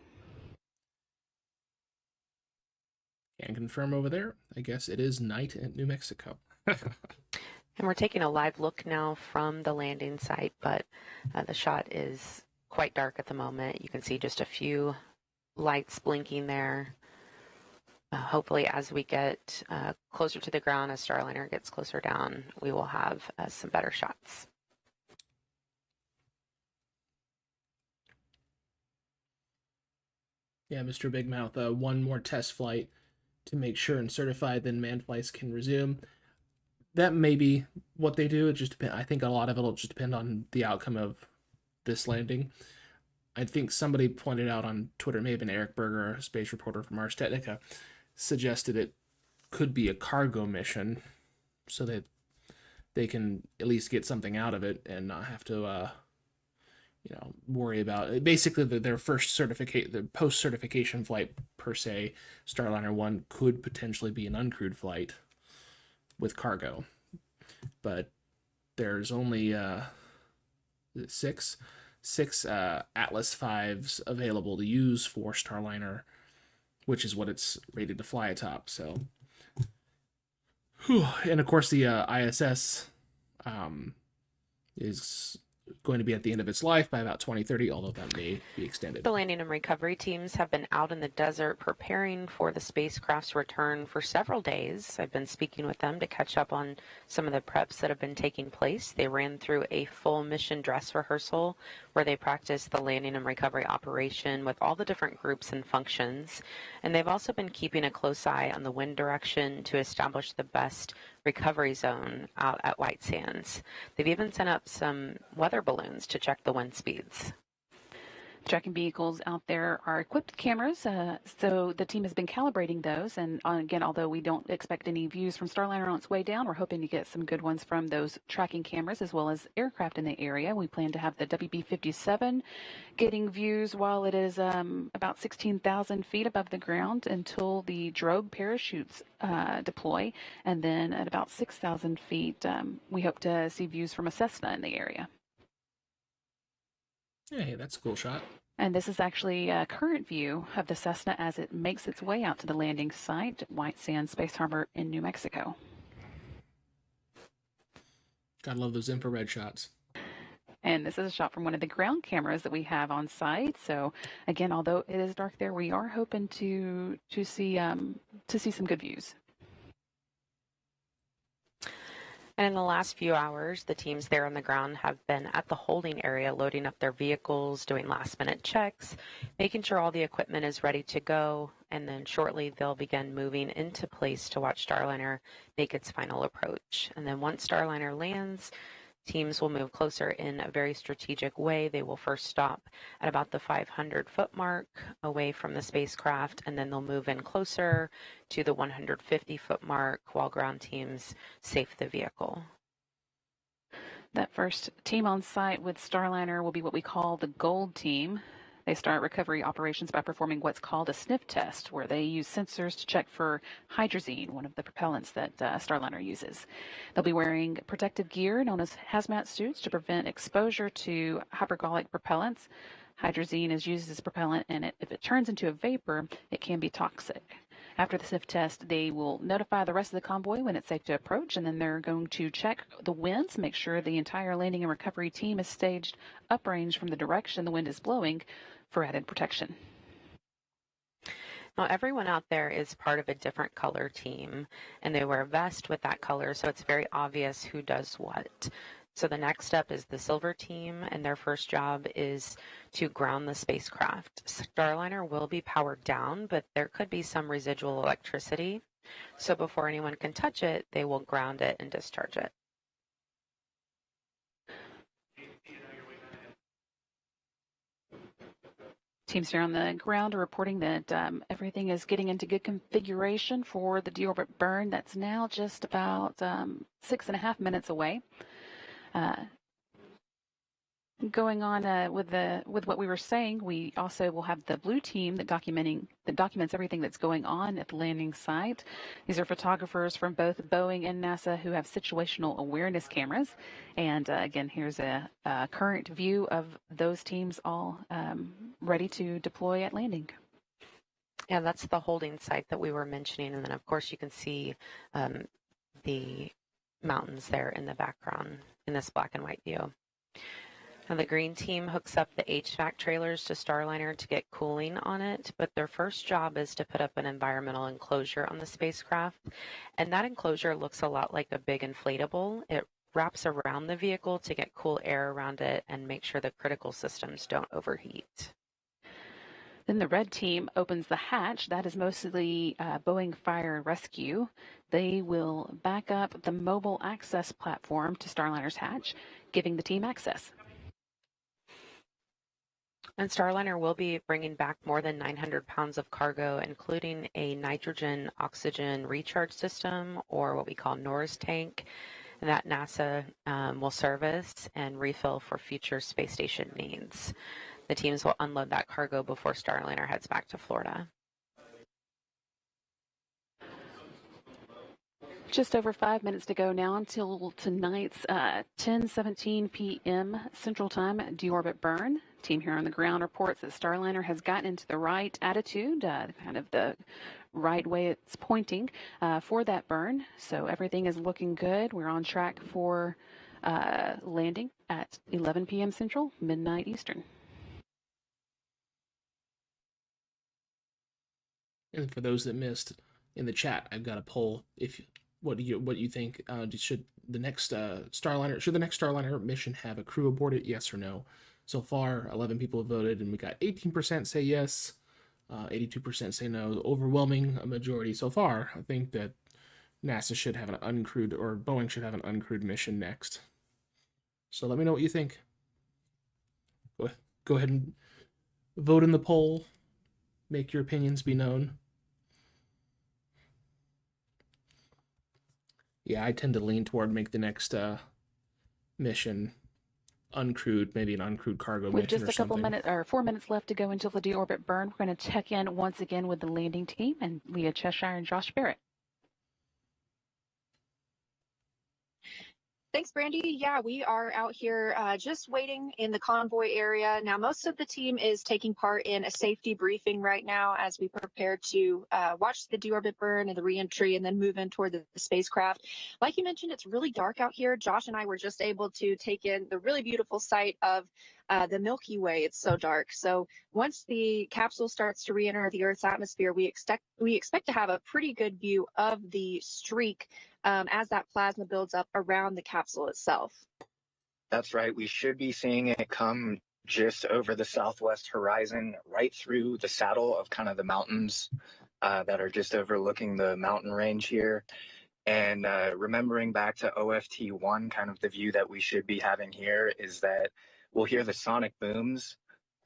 Speaker 1: Can confirm over there. I guess it is night in New Mexico.
Speaker 5: And we're taking a live look now from the landing site, but the shot is quite dark at the moment. You can see just a few lights blinking there. Hopefully, as we get closer to the ground, as Starliner gets closer down, we will have some better shots.
Speaker 1: Yeah, Mr. Big Mouth, one more test flight to make sure and certify, then manned flights can resume. That may be what they do. It just depends. I think a lot of it will just depend on the outcome of this landing. I think somebody pointed out on Twitter, maybe an Eric Berger, a space reporter from Ars Technica, suggested it could be a cargo mission so that they can at least get something out of it and not have to worry about it. Basically their the post-certification flight per se, Starliner 1 could potentially be an uncrewed flight with cargo, but there's only six Atlas 5s available to use for Starliner, which is what it's rated to fly atop. So, and of course the ISS is going to be at the end of its life by about 2030, although that may be extended.
Speaker 5: The landing and recovery teams have been out in the desert preparing for the spacecraft's return for several days. I've been speaking with them to catch up on some of the preps that have been taking place. They ran through a full mission dress rehearsal where they practiced the landing and recovery operation with all the different groups and functions. And they've also been keeping a close eye on the wind direction to establish the best recovery zone out at White Sands. They've even sent up some weather balloons to check the wind speeds.
Speaker 9: Tracking vehicles out there are equipped with cameras, so the team has been calibrating those. And again, although we don't expect any views from Starliner on its way down, we're hoping to get some good ones from those tracking cameras as well as aircraft in the area. We plan to have the WB-57 getting views while it is about 16,000 feet above the ground until the drogue parachutes deploy. And then at about 6,000 feet, we hope to see views from a Cessna in the area.
Speaker 1: Hey, that's a cool shot.
Speaker 9: And this is actually a current view of the Cessna as it makes its way out to the landing site, White Sands Space Harbor in New Mexico.
Speaker 1: Gotta love those infrared shots.
Speaker 9: And this is a shot from one of the ground cameras that we have on site. So again, although it is dark there, we are hoping to see some good views.
Speaker 5: And in the last few hours, the teams there on the ground have been at the holding area, loading up their vehicles, doing last-minute checks, making sure all the equipment is ready to go, and then shortly they'll begin moving into place to watch Starliner make its final approach. And then once Starliner lands, teams will move closer in a very strategic way. They will first stop at about the 500-foot mark away from the spacecraft, and then they'll move in closer to the 150-foot mark while ground teams safe the vehicle.
Speaker 9: That first team on site with Starliner will be what we call the gold team. They start recovery operations by performing what's called a sniff test, where they use sensors to check for hydrazine, one of the propellants that Starliner uses. They'll be wearing protective gear known as hazmat suits to prevent exposure to hypergolic propellants. Hydrazine is used as propellant, and if it turns into a vapor, it can be toxic. After the sniff test, they will notify the rest of the convoy when it's safe to approach, and then they're going to check the winds, make sure the entire landing and recovery team is staged uprange from the direction the wind is blowing for added protection.
Speaker 5: Now, everyone out there is part of a different color team, and they wear a vest with that color, so it's very obvious who does what. So the next step is the silver team, and their first job is to ground the spacecraft. Starliner will be powered down, but there could be some residual electricity. So before anyone can touch it, they will ground it and discharge it.
Speaker 9: Teams here on the ground are reporting that everything is getting into good configuration for the deorbit burn. That's now just about 6.5 minutes away. Going on with what we were saying, we also will have the blue team that documents everything that's going on at the landing site. These are photographers from both Boeing and NASA who have situational awareness cameras. And again, here's a current view of those teams all ready to deploy at landing.
Speaker 5: Yeah, that's the holding site that we were mentioning. And then, of course, you can see the mountains there in the background in this black and white view. Now, the green team hooks up the HVAC trailers to Starliner to get cooling on it, but their first job is to put up an environmental enclosure on the spacecraft, and that enclosure looks a lot like a big inflatable. It wraps around the vehicle to get cool air around it and make sure the critical systems don't overheat.
Speaker 9: Then the red team opens the hatch. That is mostly Boeing Fire and Rescue. They will back up the mobile access platform to Starliner's hatch, giving the team access.
Speaker 5: And Starliner will be bringing back more than 900 pounds of cargo, including a nitrogen oxygen recharge system, or what we call NORS tank, that NASA will service and refill for future space station needs. The teams will unload that cargo before Starliner heads back to Florida.
Speaker 9: Just over 5 minutes to go now until tonight's 10:17 p.m. Central Time deorbit burn. Team here on the ground reports that Starliner has gotten into the right attitude, kind of the right way it's pointing for that burn. So everything is looking good. We're on track for landing at 11 p.m. Central, midnight Eastern.
Speaker 1: And for those that missed in the chat, I've got a poll. What you think? Should the next Starliner mission have a crew aboard it? Yes or no? So far, 11 people have voted, and we got 18% say yes, 82% say no. Overwhelming majority so far. I think that NASA should have an uncrewed, or Boeing should have an uncrewed mission next. So let me know what you think. Go ahead and vote in the poll. Make your opinions be known. Yeah, I tend to lean toward make the next mission uncrewed, maybe an uncrewed cargo
Speaker 9: With
Speaker 1: mission
Speaker 9: just
Speaker 1: or
Speaker 9: a couple
Speaker 1: something.
Speaker 9: minutes or 4 minutes left to go until the deorbit burn, we're going to check in once again with the landing team and Leah Cheshire and Josh Barrett.
Speaker 10: Thanks, Brandy. Yeah, we are out here just waiting in the convoy area. Now, most of the team is taking part in a safety briefing right now as we prepare to watch the deorbit burn and the reentry and then move in toward the spacecraft. Like you mentioned, it's really dark out here. Josh and I were just able to take in the really beautiful sight of the Milky Way. It's so dark. So once the capsule starts to re-enter the Earth's atmosphere, we expect to have a pretty good view of the streak as that plasma builds up around the capsule itself.
Speaker 11: That's right. We should be seeing it come just over the southwest horizon, right through the saddle of kind of the mountains that are just overlooking the mountain range here. And remembering back to OFT-1, kind of the view that we should be having here is that we'll hear the sonic booms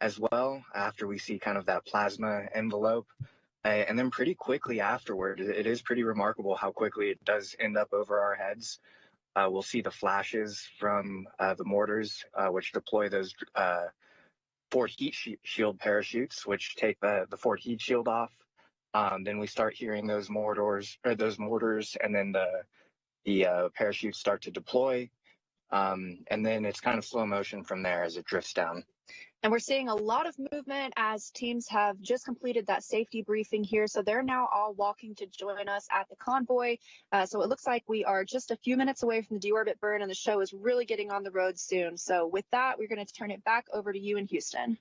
Speaker 11: as well after we see kind of that plasma envelope. And then pretty quickly afterward, it is pretty remarkable how quickly it does end up over our heads. We'll see the flashes from the mortars, which deploy those forward heat shield parachutes, which take the forward heat shield off. Then we start hearing those mortars, and then the parachutes start to deploy. And then it's kind of slow motion from there as it drifts down.
Speaker 10: And we're seeing a lot of movement as teams have just completed that safety briefing here. So they're now all walking to join us at the convoy. So it looks like we are just a few minutes away from the deorbit burn, and the show is really getting on the road soon. So with that, we're going to turn it back over to you in Houston.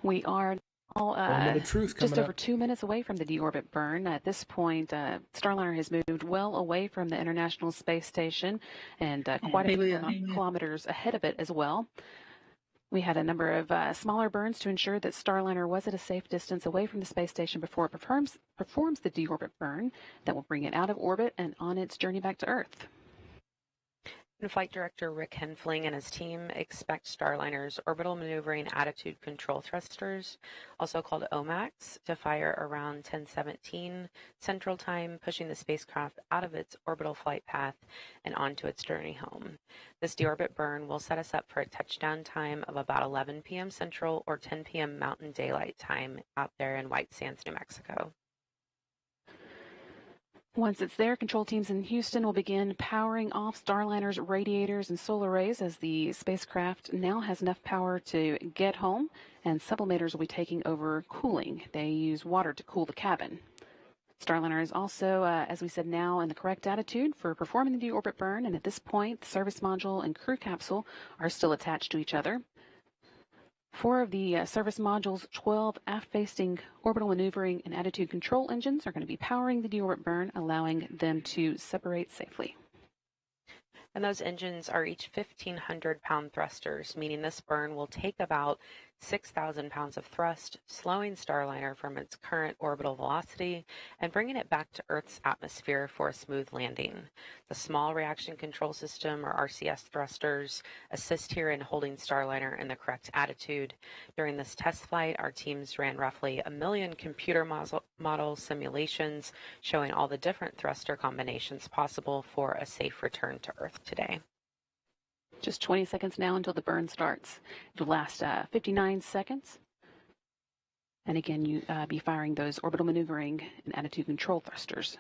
Speaker 9: We are
Speaker 1: Moment of truth coming
Speaker 9: just over
Speaker 1: up.
Speaker 9: 2 minutes away from the deorbit burn. At this point, Starliner has moved well away from the International Space Station and quite a few kilometers ahead of it as well. We had a number of smaller burns to ensure that Starliner was at a safe distance away from the space station before it performs the deorbit burn that will bring it out of orbit and on its journey back to Earth.
Speaker 5: And Flight Director Rick Henfling and his team expect Starliner's orbital maneuvering attitude control thrusters, also called OMACs, to fire around 10:17 Central Time, pushing the spacecraft out of its orbital flight path and onto its journey home. This deorbit burn will set us up for a touchdown time of about 11 p.m. Central or 10 p.m. Mountain Daylight Time out there in White Sands, New Mexico.
Speaker 9: Once it's there, control teams in Houston will begin powering off Starliner's radiators and solar arrays as the spacecraft now has enough power to get home, and sublimators will be taking over cooling. They use water to cool the cabin. Starliner is also, as we said, now in the correct attitude for performing the deorbit burn, and at this point, the service module and crew capsule are still attached to each other. 4 of the service module's 12 aft-facing orbital maneuvering and attitude control engines are going to be powering the deorbit burn, allowing them to separate safely.
Speaker 5: And those engines are each 1,500-pound thrusters, meaning this burn will take about 6,000 pounds of thrust, slowing Starliner from its current orbital velocity and bringing it back to Earth's atmosphere for a smooth landing. The small reaction control system, or RCS thrusters, assist here in holding Starliner in the correct attitude. During this test flight, our teams ran roughly 1 million computer model simulations showing all the different thruster combinations possible for a safe return to Earth today.
Speaker 9: Just 20 seconds now until the burn starts. It'll last 59 seconds. And again, you be firing those orbital maneuvering and attitude control thrusters.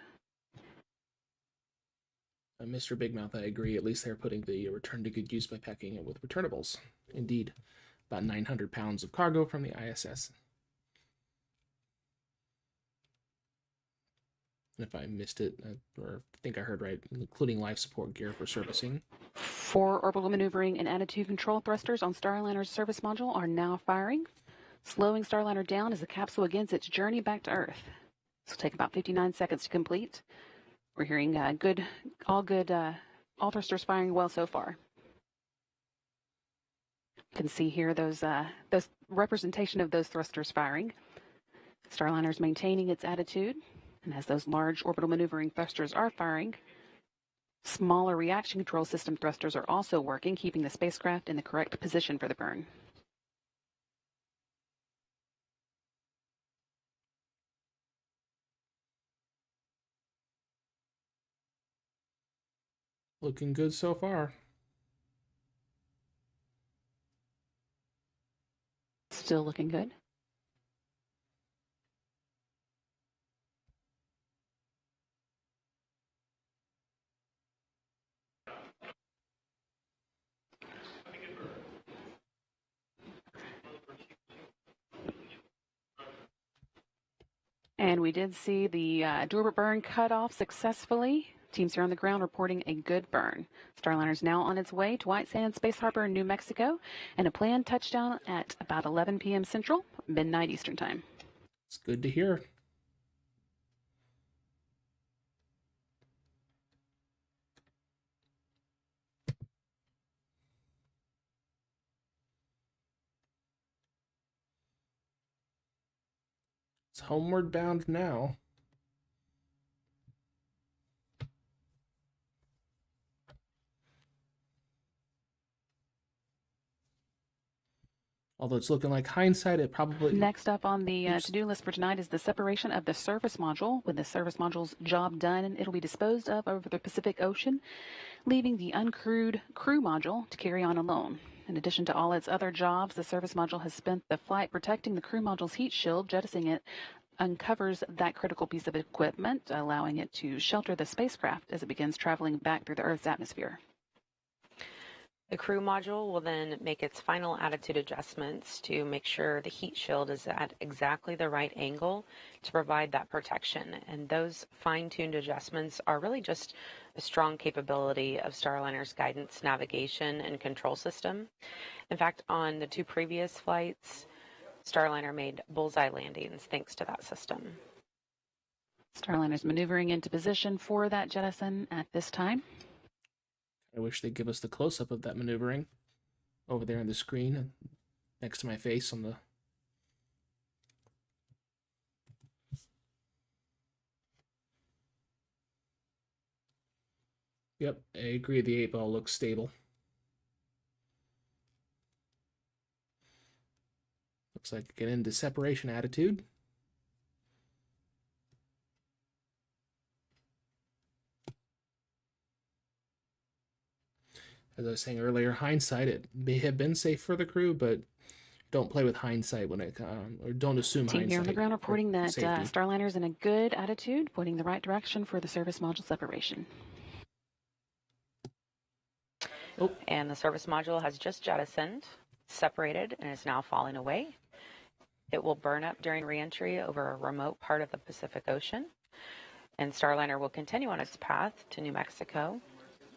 Speaker 1: Mr. Big Mouth, I agree. At least they're putting the return to good use by packing it with returnables. Indeed, about 900 pounds of cargo from the ISS. If I missed it, or I think I heard right, including life support gear for servicing.
Speaker 9: 4 orbital maneuvering and attitude control thrusters on Starliner's service module are now firing, slowing Starliner down as the capsule begins its journey back to Earth. This will take about 59 seconds to complete. We're hearing all thrusters firing well so far. You can see here those representation of those thrusters firing. Starliner is maintaining its attitude. And as those large orbital maneuvering thrusters are firing, smaller reaction control system thrusters are also working, keeping the spacecraft in the correct position for the burn.
Speaker 1: Looking good so far.
Speaker 9: Still looking good. And we did see the deorbit burn cut off successfully. Teams here on the ground reporting a good burn. Starliner is now on its way to White Sands Space Harbor in New Mexico, and a planned touchdown at about 11 p.m. Central, midnight Eastern Time.
Speaker 1: It's good to hear. It's homeward bound now. Although it's looking like hindsight, it probably...
Speaker 9: Next up on the to-do list for tonight is the separation of the service module. With the service module's job done, it'll be disposed of over the Pacific Ocean, leaving the uncrewed crew module to carry on alone. In addition to all its other jobs, the service module has spent the flight protecting the crew module's heat shield. Jettisoning it uncovers that critical piece of equipment, allowing it to shelter the spacecraft as it begins traveling back through the Earth's atmosphere.
Speaker 5: The crew module will then make its final attitude adjustments to make sure the heat shield is at exactly the right angle to provide that protection. And those fine-tuned adjustments are really just a strong capability of Starliner's guidance, navigation, and control system. In fact, on the 2 previous flights, Starliner made bullseye landings thanks to that system.
Speaker 9: Starliner's maneuvering into position for that jettison at this time.
Speaker 1: I wish they'd give us the close-up of that maneuvering over there on the screen next to my face on the... Yep, I agree. The 8-ball looks stable. Looks like get into separation attitude. As I was saying earlier, hindsight, it may have been safe for the crew, but don't play with hindsight when it or don't assume
Speaker 9: Team
Speaker 1: hindsight.
Speaker 9: here on the ground reporting that
Speaker 1: safety.
Speaker 9: Starliner's in a good attitude, pointing the right direction for the service module separation.
Speaker 5: Oh. And the service module has just jettisoned, separated, and is now falling away. It will burn up during reentry over a remote part of the Pacific Ocean, and Starliner will continue on its path to New Mexico,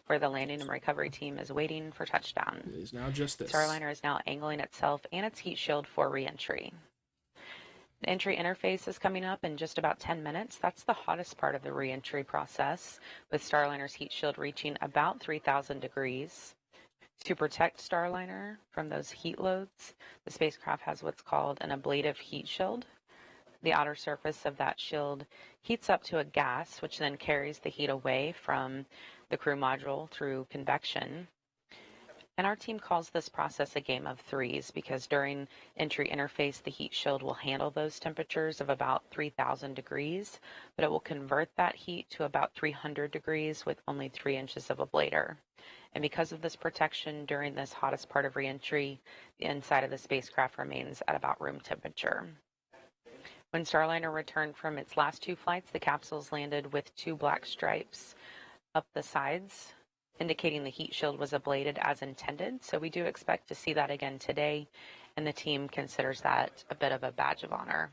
Speaker 5: where the landing and recovery team is waiting for touchdown.
Speaker 1: It is now just this.
Speaker 5: Starliner is now angling itself and its heat shield for reentry. The entry interface is coming up in just about 10 minutes. That's the hottest part of the reentry process, with Starliner's heat shield reaching about 3,000 degrees. To protect Starliner from those heat loads, the spacecraft has what's called an ablative heat shield. The outer surface of that shield heats up to a gas, which then carries the heat away from the crew module through convection. And our team calls this process a game of threes because during entry interface, the heat shield will handle those temperatures of about 3,000 degrees, but it will convert that heat to about 300 degrees with only 3 inches of ablator. And because of this protection during this hottest part of reentry, the inside of the spacecraft remains at about room temperature. When Starliner returned from its last 2 flights, the capsules landed with 2 black stripes up the sides, indicating the heat shield was ablated as intended. So we do expect to see that again today, and the team considers that a bit of a badge of honor.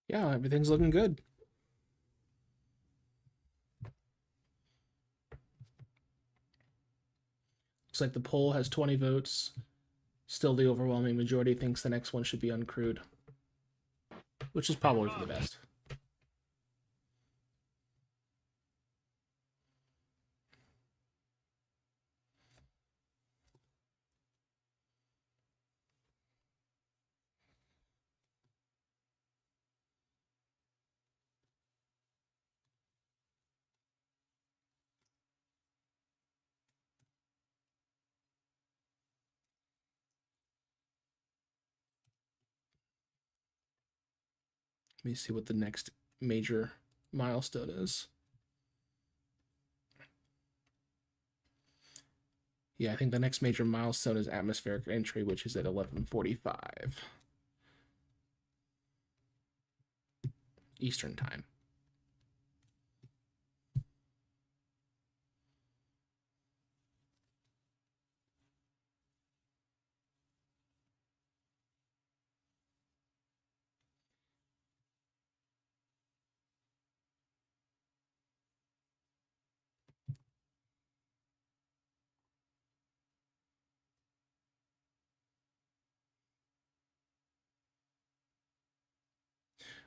Speaker 1: Yeah, everything's looking good. Looks like the poll has 20 votes. Still, the overwhelming majority thinks the next one should be uncrewed, which is probably for the best. Let me see what the next major milestone is. Yeah, I think the next major milestone is atmospheric entry, which is at 11:45 Eastern Time.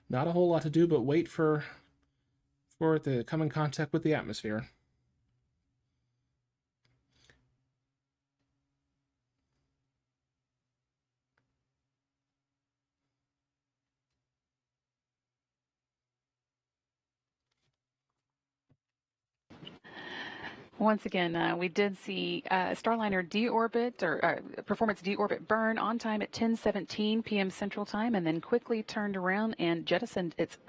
Speaker 1: Not a whole lot to do but wait for it to come in contact with the atmosphere.
Speaker 9: Once again, we did see Starliner deorbit or perform its deorbit burn on time at 10:17 p.m. Central Time, and then quickly turned around and jettisoned its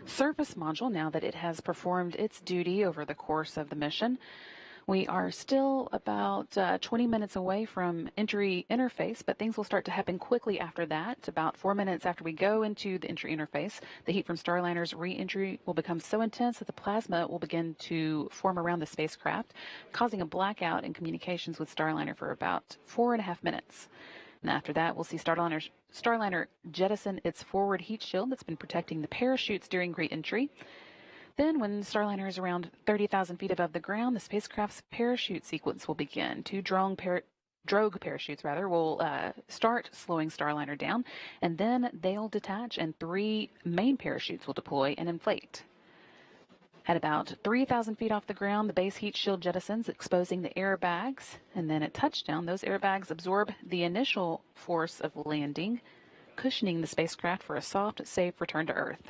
Speaker 9: surface module now that it has performed its duty over the course of the mission. We are still about 20 minutes away from entry interface, but things will start to happen quickly after that. About 4 minutes after we go into the entry interface, the heat from Starliner's re-entry will become so intense that the plasma will begin to form around the spacecraft, causing a blackout in communications with Starliner for about 4.5 minutes. And after that, we'll see Starliner jettison its forward heat shield that's been protecting the parachutes during re-entry. Then, when Starliner is around 30,000 feet above the ground, the spacecraft's parachute sequence will begin. Two drogue parachutes will start slowing Starliner down, and then they'll detach, and 3 main parachutes will deploy and inflate. At about 3,000 feet off the ground, the base heat shield jettisons, exposing the airbags, and then at touchdown, those airbags absorb the initial force of landing, cushioning the spacecraft for a soft, safe return to Earth.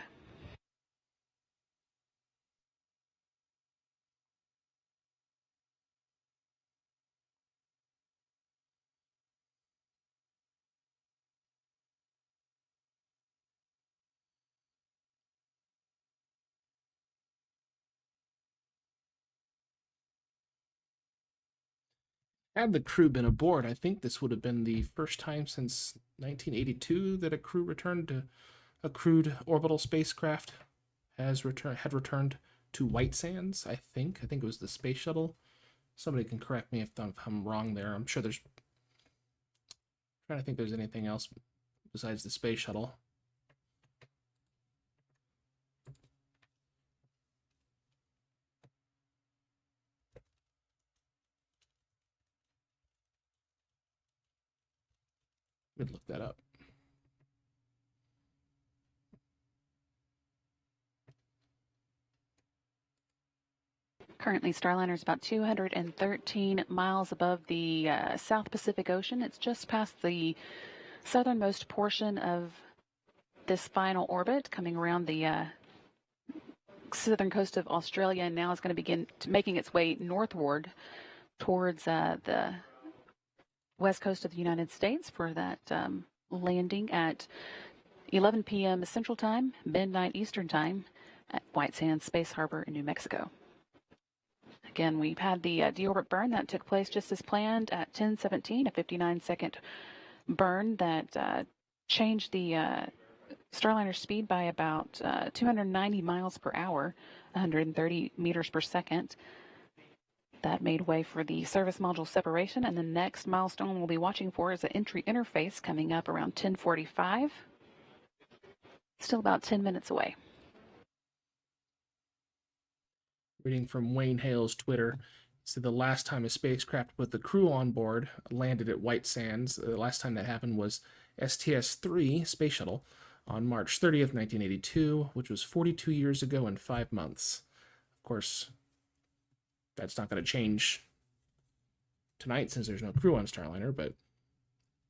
Speaker 1: Had the crew been aboard, I think this would have been the first time since 1982 that a crew returned to a crewed orbital spacecraft had returned to White Sands. I think it was the space shuttle. Somebody can correct me if I'm wrong there. I'm sure there's. I'm trying to think if there's anything else besides the space shuttle. Let me look that up.
Speaker 9: Currently, Starliner is about 213 miles above the South Pacific Ocean. It's just past the southernmost portion of this final orbit, coming around the southern coast of Australia, and now it's going to begin making its way northward towards the west coast of the United States for that landing at 11 p.m. Central Time, midnight Eastern Time at White Sands Space Harbor in New Mexico. Again, we've had the deorbit burn that took place just as planned at 10:17, a 59-second burn that changed the Starliner speed by about 290 miles per hour, 130 meters per second. That made way for the service module separation, and the next milestone we'll be watching for is the entry interface coming up around 10:45. Still about 10 minutes away.
Speaker 1: Reading from Wayne Hale's Twitter, he said the last time a spacecraft with the crew on board landed at White Sands, the last time that happened was STS-3 space shuttle on March 30th, 1982, which was 42 years ago and 5 months. Of course, that's not going to change tonight since there's no crew on Starliner, but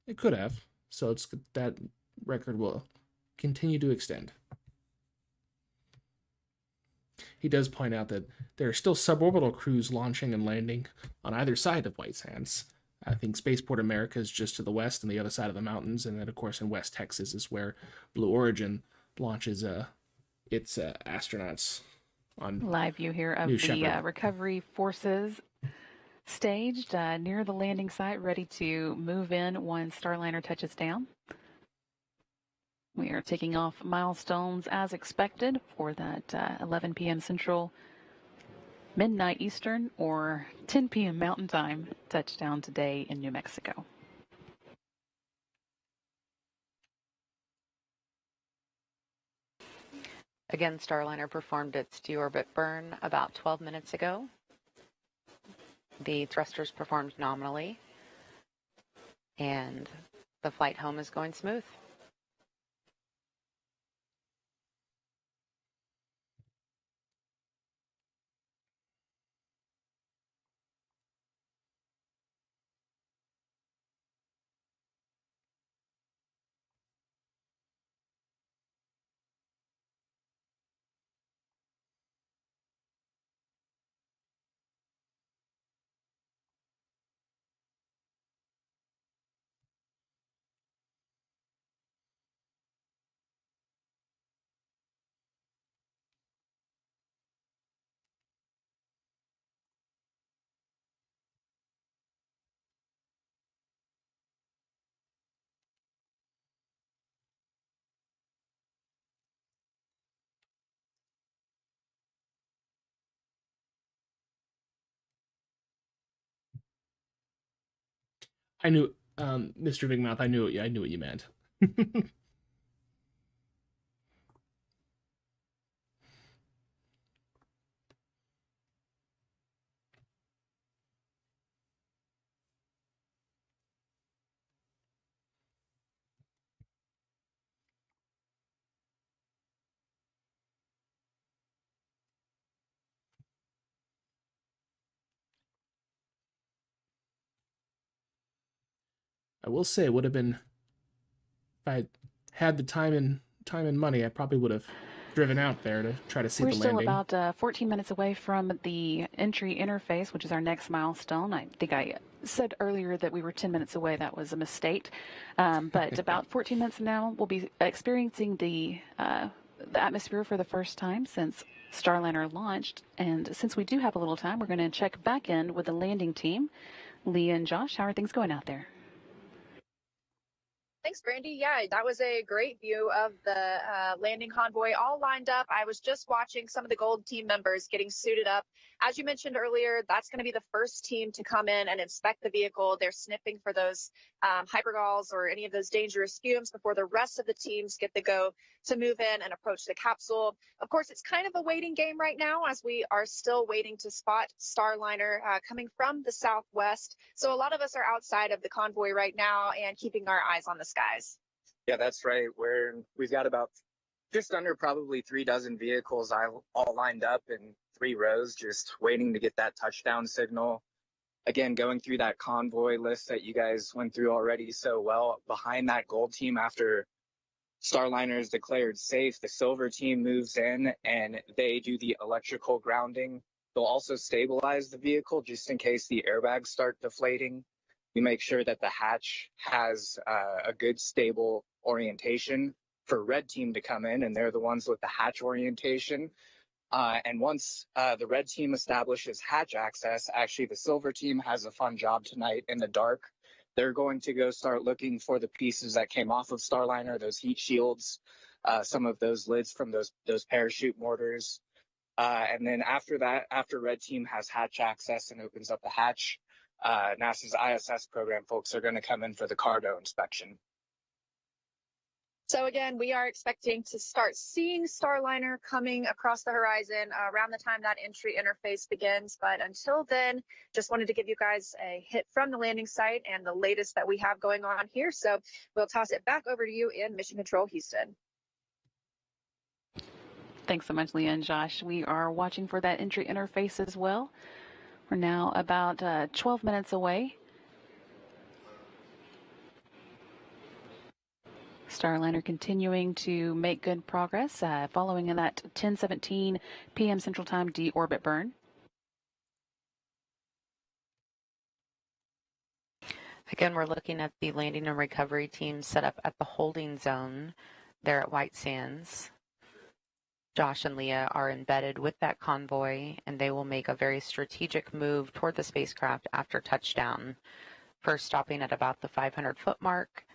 Speaker 1: it could have. So that record will continue to extend. He does point out that there are still suborbital crews launching and landing on either side of White Sands. I think Spaceport America is just to the west and the other side of the mountains, and then, of course, in West Texas is where Blue Origin launches its astronauts on
Speaker 9: live view here of the recovery forces staged near the landing site, ready to move in once Starliner touches down. We are taking off milestones as expected for that 11 p.m. Central, midnight Eastern, or 10 p.m. Mountain Time touchdown today in New Mexico.
Speaker 5: Again, Starliner performed its deorbit burn about 12 minutes ago. The thrusters performed nominally, and the flight home is going smooth.
Speaker 1: I knew, Mr. Big Mouth. I knew what you meant. I will say it would have been, if I had the time and money, I probably would have driven out there to try to see
Speaker 9: We're
Speaker 1: the
Speaker 9: still
Speaker 1: landing.
Speaker 9: about 14 minutes away from the entry interface, which is our next milestone. I think I said earlier that we were 10 minutes away. That was a mistake. But about 14 minutes from now, we'll be experiencing the atmosphere for the first time since Starliner launched. And since we do have a little time, we're going to check back in with the landing team. Leah and Josh, how are things going out there?
Speaker 10: Thanks, Brandy. Yeah, that was a great view of the landing convoy all lined up. I was just watching some of the gold team members getting suited up. As you mentioned earlier, that's going to be the first team to come in and inspect the vehicle. They're sniffing for those hypergalls or any of those dangerous fumes before the rest of the teams get the go to move in and approach the capsule. Of course, it's kind of a waiting game right now as we are still waiting to spot Starliner coming from the southwest. So a lot of us are outside of the convoy right now and keeping our eyes on the skies.
Speaker 11: Yeah, that's right. We've got about just under probably 3 dozen vehicles all lined up in 3 rows, just waiting to get that touchdown signal. Again, going through that convoy list that you guys went through already so well, behind that gold team after Starliner is declared safe, the silver team moves in and they do the electrical grounding. They'll also stabilize the vehicle just in case the airbags start deflating. We make sure that the hatch has a good stable orientation for red team to come in, and they're the ones with the hatch orientation. And once the red team establishes hatch access, actually the silver team has a fun job tonight in the dark. They're going to go start looking for the pieces that came off of Starliner, those heat shields, some of those lids from those parachute mortars. And then after that, after red team has hatch access and opens up the hatch, NASA's ISS program folks are going to come in for the cargo inspection.
Speaker 10: So again, we are expecting to start seeing Starliner coming across the horizon around the time that entry interface begins. But until then, just wanted to give you guys a hit from the landing site and the latest that we have going on here. So we'll toss it back over to you in Mission Control, Houston.
Speaker 9: Thanks so much, Leah and Josh. We are watching for that entry interface as well. We're now about 12 minutes away. Starliner continuing to make good progress following in that 10:17 p.m. Central Time deorbit burn.
Speaker 5: Again, we're looking at the landing and recovery team set up at the holding zone there at White Sands. Josh and Leah are embedded with that convoy, and they will make a very strategic move toward the spacecraft after touchdown, first stopping at about the 500-foot mark,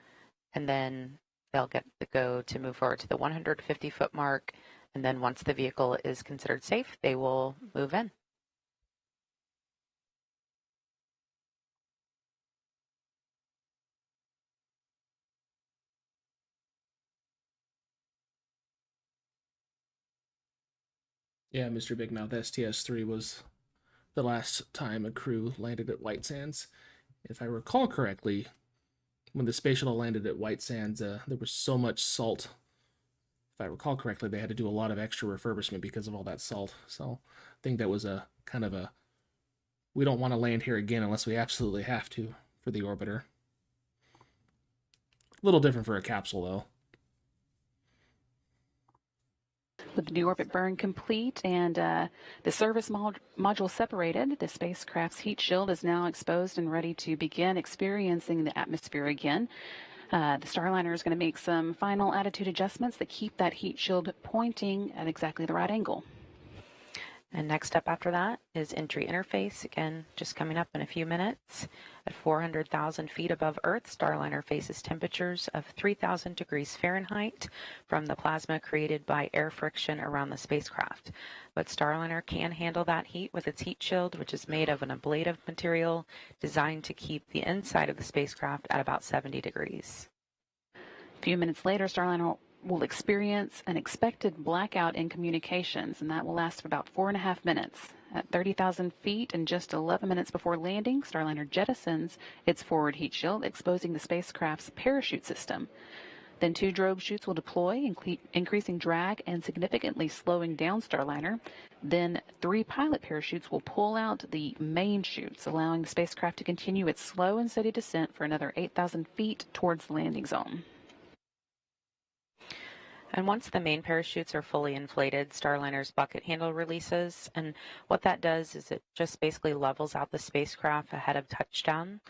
Speaker 5: and then they'll get the go to move forward to the 150-foot mark, and then once the vehicle is considered safe, they will move in.
Speaker 1: Yeah, Mr. Big Mouth, STS-3 was the last time a crew landed at White Sands. If I recall correctly, when the space shuttle landed at White Sands, there was so much salt. If I recall correctly, they had to do a lot of extra refurbishment because of all that salt. So I think that was a kind of a, we don't want to land here again unless we absolutely have to for the orbiter. A little different for a capsule, though.
Speaker 9: With the deorbit burn complete and the service module separated, the spacecraft's heat shield is now exposed and ready to begin experiencing the atmosphere again. The Starliner is going to make some final attitude adjustments that keep that heat shield pointing at exactly the right angle.
Speaker 5: And next up after that is entry interface, again, just coming up in a few minutes. At 400,000 feet above Earth, Starliner faces temperatures of 3,000 degrees Fahrenheit from the plasma created by air friction around the spacecraft. But Starliner can handle that heat with its heat shield, which is made of an ablative material designed to keep the inside of the spacecraft at about 70 degrees.
Speaker 9: A few minutes later, Starliner will experience an expected blackout in communications, and that will last for about 4.5 minutes. At 30,000 feet and just 11 minutes before landing, Starliner jettisons its forward heat shield, exposing the spacecraft's parachute system. Then 2 drogue chutes will deploy, increasing drag and significantly slowing down Starliner. Then 3 pilot parachutes will pull out the main chutes, allowing the spacecraft to continue its slow and steady descent for another 8,000 feet towards the landing zone.
Speaker 5: And once the main parachutes are fully inflated, Starliner's bucket handle releases. And what that does is it just basically levels out the spacecraft ahead of touchdown.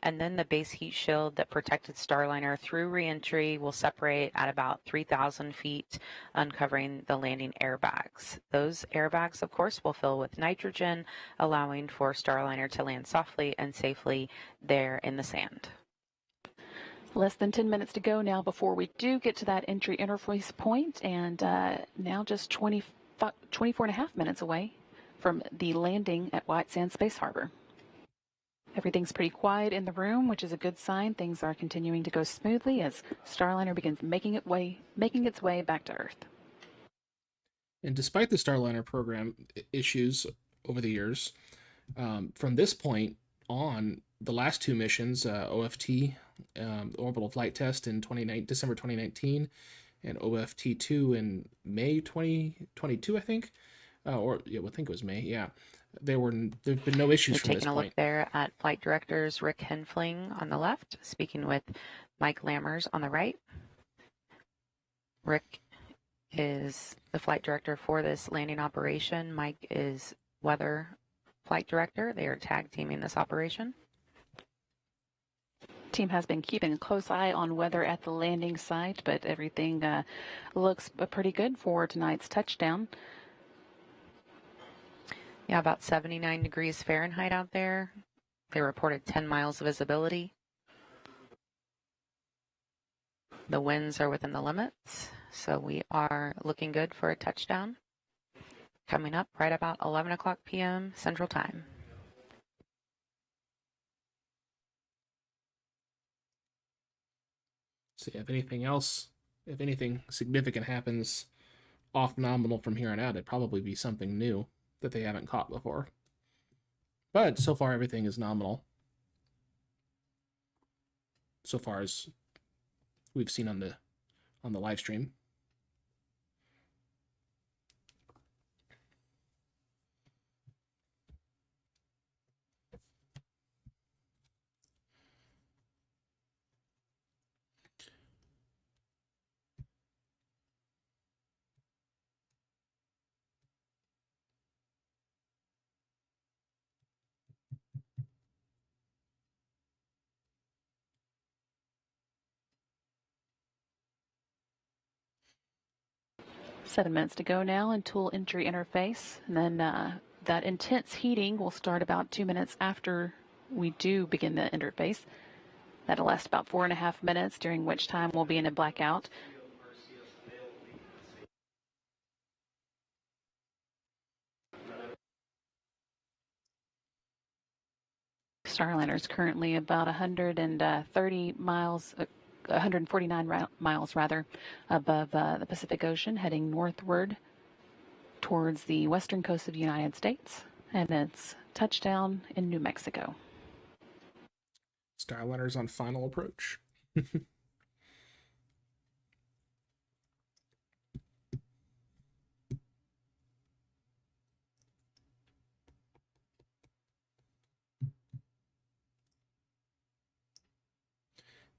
Speaker 5: And then the base heat shield that protected Starliner through reentry will separate at about 3,000 feet, uncovering the landing airbags. Those airbags, of course, will fill with nitrogen, allowing for Starliner to land softly and safely there in the sand.
Speaker 9: Less than 10 minutes to go now before we do get to that entry interface point, and now just 24.5 minutes away from the landing at White Sands Space Harbor. Everything's pretty quiet in the room, which is a good sign. Things are continuing to go smoothly as Starliner begins making its way back to Earth.
Speaker 1: And despite the Starliner program issues over the years, from this point on, the last 2 missions, OFT, Orbital Flight Test in December 2019, and OFT2 in May 2022, I think. I think it was May, yeah. There've been no issues from this point.
Speaker 5: Taking a look there at Flight Directors Rick Henfling on the left, speaking with Mike Lammers on the right. Rick is the flight director for this landing operation. Mike is weather flight director. They are tag teaming this operation.
Speaker 9: Team has been keeping a close eye on weather at the landing site, but everything looks pretty good for tonight's touchdown.
Speaker 5: Yeah, about 79 degrees Fahrenheit out there. They reported 10 miles of visibility. The winds are within the limits, so we are looking good for a touchdown. Coming up right about 11 o'clock p.m. Central Time.
Speaker 1: So if anything significant happens off nominal from here on out, it'd probably be something new that they haven't caught before. But so far everything is nominal. So far as we've seen on the live stream.
Speaker 9: Seven minutes to go now until entry interface, and then that intense heating will start about 2 minutes after we do begin the interface. That'll last about 4.5 minutes, during which time we'll be in a blackout. Starliner is currently about 130 miles. 149 miles rather above the Pacific Ocean, heading northward towards the western coast of the United States, and it's touchdown in New Mexico.
Speaker 1: Starliner's on final approach.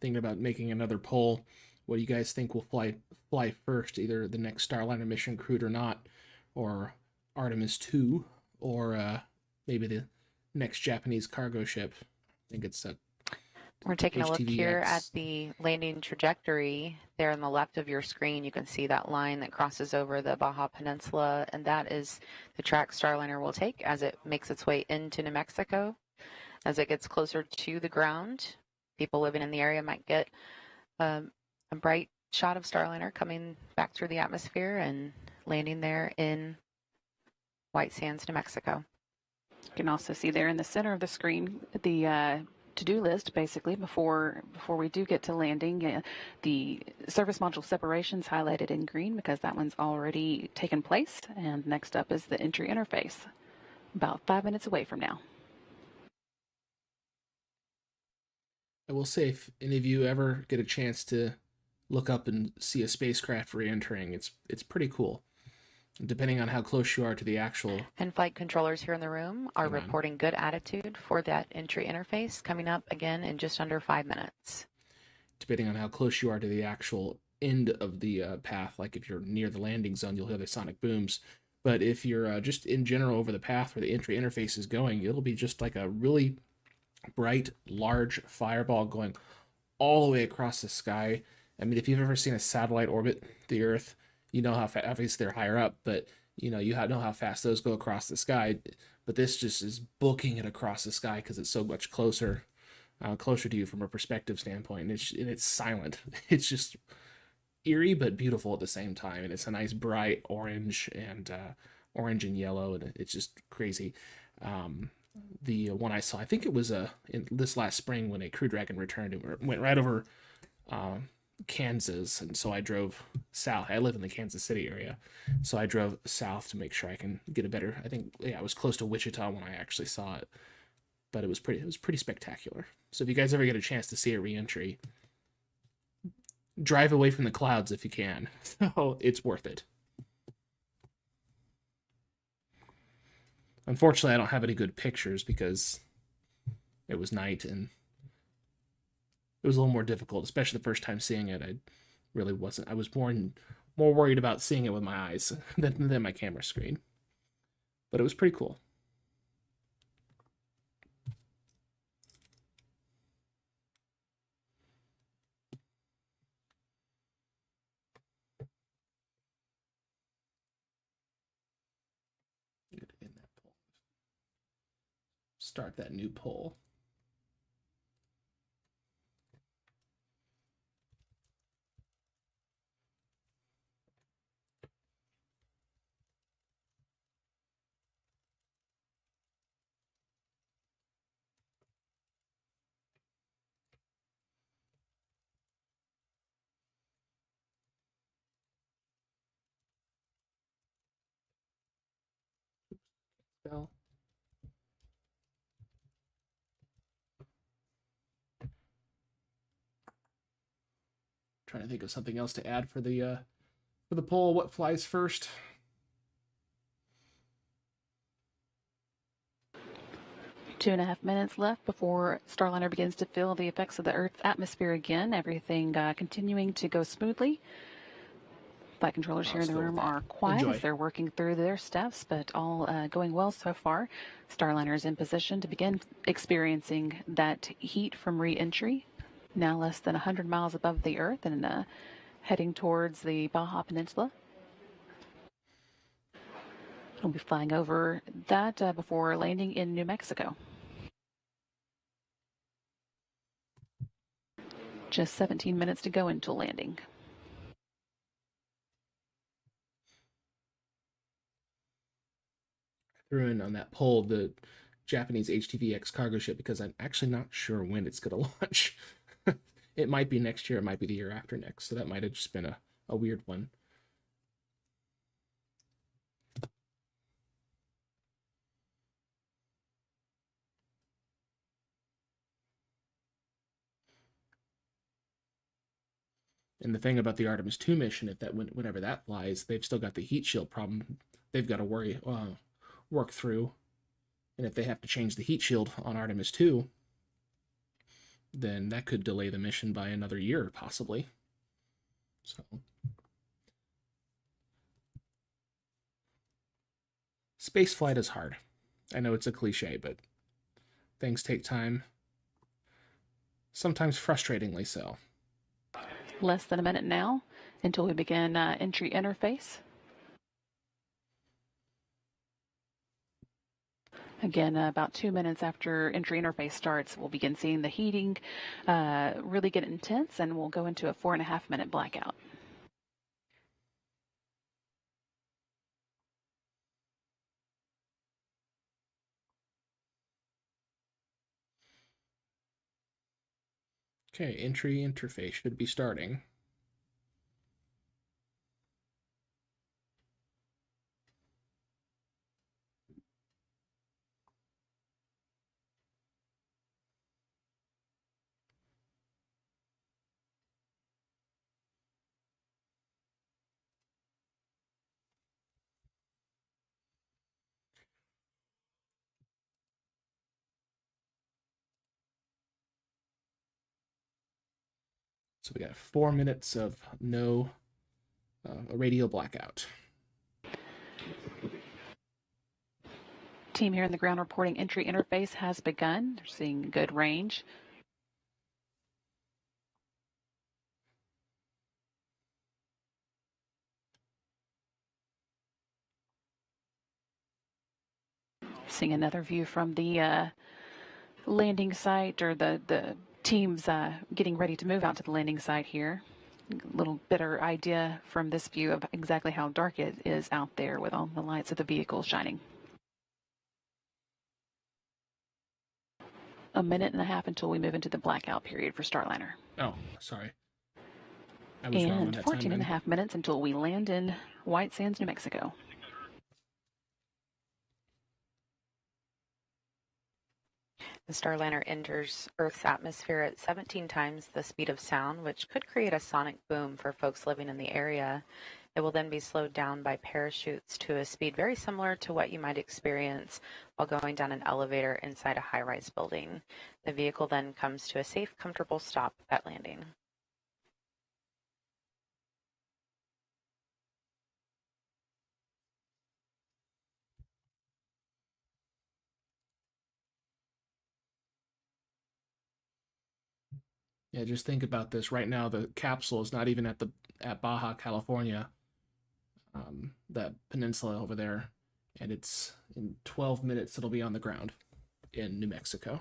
Speaker 1: Thinking about making another poll. What do you guys think will fly first? Either the next Starliner mission, crewed or not, or Artemis 2, or maybe the next Japanese cargo ship. I think it's
Speaker 5: We're taking a look here at
Speaker 1: HTVX.
Speaker 5: the landing trajectory. There on the left of your screen, you can see that line that crosses over the Baja Peninsula, and that is the track Starliner will take as it makes its way into New Mexico. As it gets closer to the ground, people living in the area might get a bright shot of Starliner coming back through the atmosphere and landing there in White Sands, New Mexico.
Speaker 9: You can also see there in the center of the screen the to-do list, basically, before we do get to landing. The service module separations highlighted in green because that one's already taken place. And next up is the entry interface, about 5 minutes away from now.
Speaker 1: I will say, if any of you ever get a chance to look up and see a spacecraft re-entering, it's pretty cool. Depending on how close you are to the actual...
Speaker 5: And flight controllers here in the room are reporting good attitude for that entry interface, coming up again in just under 5 minutes.
Speaker 1: Depending on how close you are to the actual end of the path, like if you're near the landing zone, you'll hear the sonic booms. But if you're just in general over the path where the entry interface is going, it'll be just like a really bright, large fireball going all the way across the sky. I mean, if you've ever seen a satellite orbit the Earth, you know how obviously they're higher up, but you know know how fast those go across the sky. But this just is booking it across the sky because it's so much closer to you from a perspective standpoint. And it's silent. It's just eerie but beautiful at the same time, and it's a nice bright orange and yellow, and it's just crazy. The one I saw, I think it was in this last spring when a Crew Dragon returned, it went right over Kansas, and so I drove south. I live in the Kansas City area, so I drove south to make sure I can get a better. I think I was close to Wichita when I actually saw it, but it was pretty spectacular. So if you guys ever get a chance to see a reentry, drive away from the clouds if you can. So it's worth it. Unfortunately, I don't have any good pictures because it was night and it was a little more difficult, especially the first time seeing it. I really wasn't. I was more worried about seeing it with my eyes than my camera screen. But it was pretty cool. Start that new poll. Spell. Trying to think of something else to add for the poll. What flies first?
Speaker 9: 2.5 minutes left before Starliner begins to feel the effects of the Earth's atmosphere again. Everything continuing to go smoothly. Flight controllers here in the room are quiet as they're working through their steps, but all going well so far. Starliner is in position to begin experiencing that heat from re-entry. Now less than 100 miles above the Earth and heading towards the Baja Peninsula. We'll be flying over that before landing in New Mexico. Just 17 minutes to go until landing.
Speaker 1: Threw in on that poll the Japanese HTVX cargo ship because I'm actually not sure when it's going to launch. It might be next year, it might be the year after next, so that might have just been a weird one. And the thing about the Artemis 2 mission, if that whenever that flies, they've still got the heat shield problem they've got to work through. And if they have to change the heat shield on Artemis 2, then that could delay the mission by another year, possibly. So, space flight is hard. I know it's a cliche, but things take time. sometimes frustratingly so.
Speaker 9: Less than a minute now until we begin entry interface. Again, about 2 minutes after entry interface starts, we'll begin seeing the heating really get intense, and we'll go into a 4.5-minute blackout.
Speaker 1: Okay, entry interface should be starting. So we got 4 minutes of no a radio blackout.
Speaker 9: Team here in the ground reporting entry interface has begun. They're seeing good range. Seeing another view from the landing site, or the teams getting ready to move out to the landing site here. A little better idea from this view of exactly how dark it is out there with all the lights of the vehicles shining. A minute and a half until we move into the blackout period for Starliner.
Speaker 1: Oh, sorry. I was wrong on
Speaker 9: And
Speaker 1: that
Speaker 9: 14
Speaker 1: time
Speaker 9: and a half minutes until we land in White Sands, New Mexico.
Speaker 5: The Starliner enters Earth's atmosphere at 17 times the speed of sound, which could create a sonic boom for folks living in the area. It will then be slowed down by parachutes to a speed very similar to what you might experience while going down an elevator inside a high-rise building. The vehicle then comes to a safe, comfortable stop at landing.
Speaker 1: Yeah, just think about this. Right now, the capsule is not even at Baja, California, that peninsula over there, and it's in 12 minutes it'll be on the ground in New Mexico.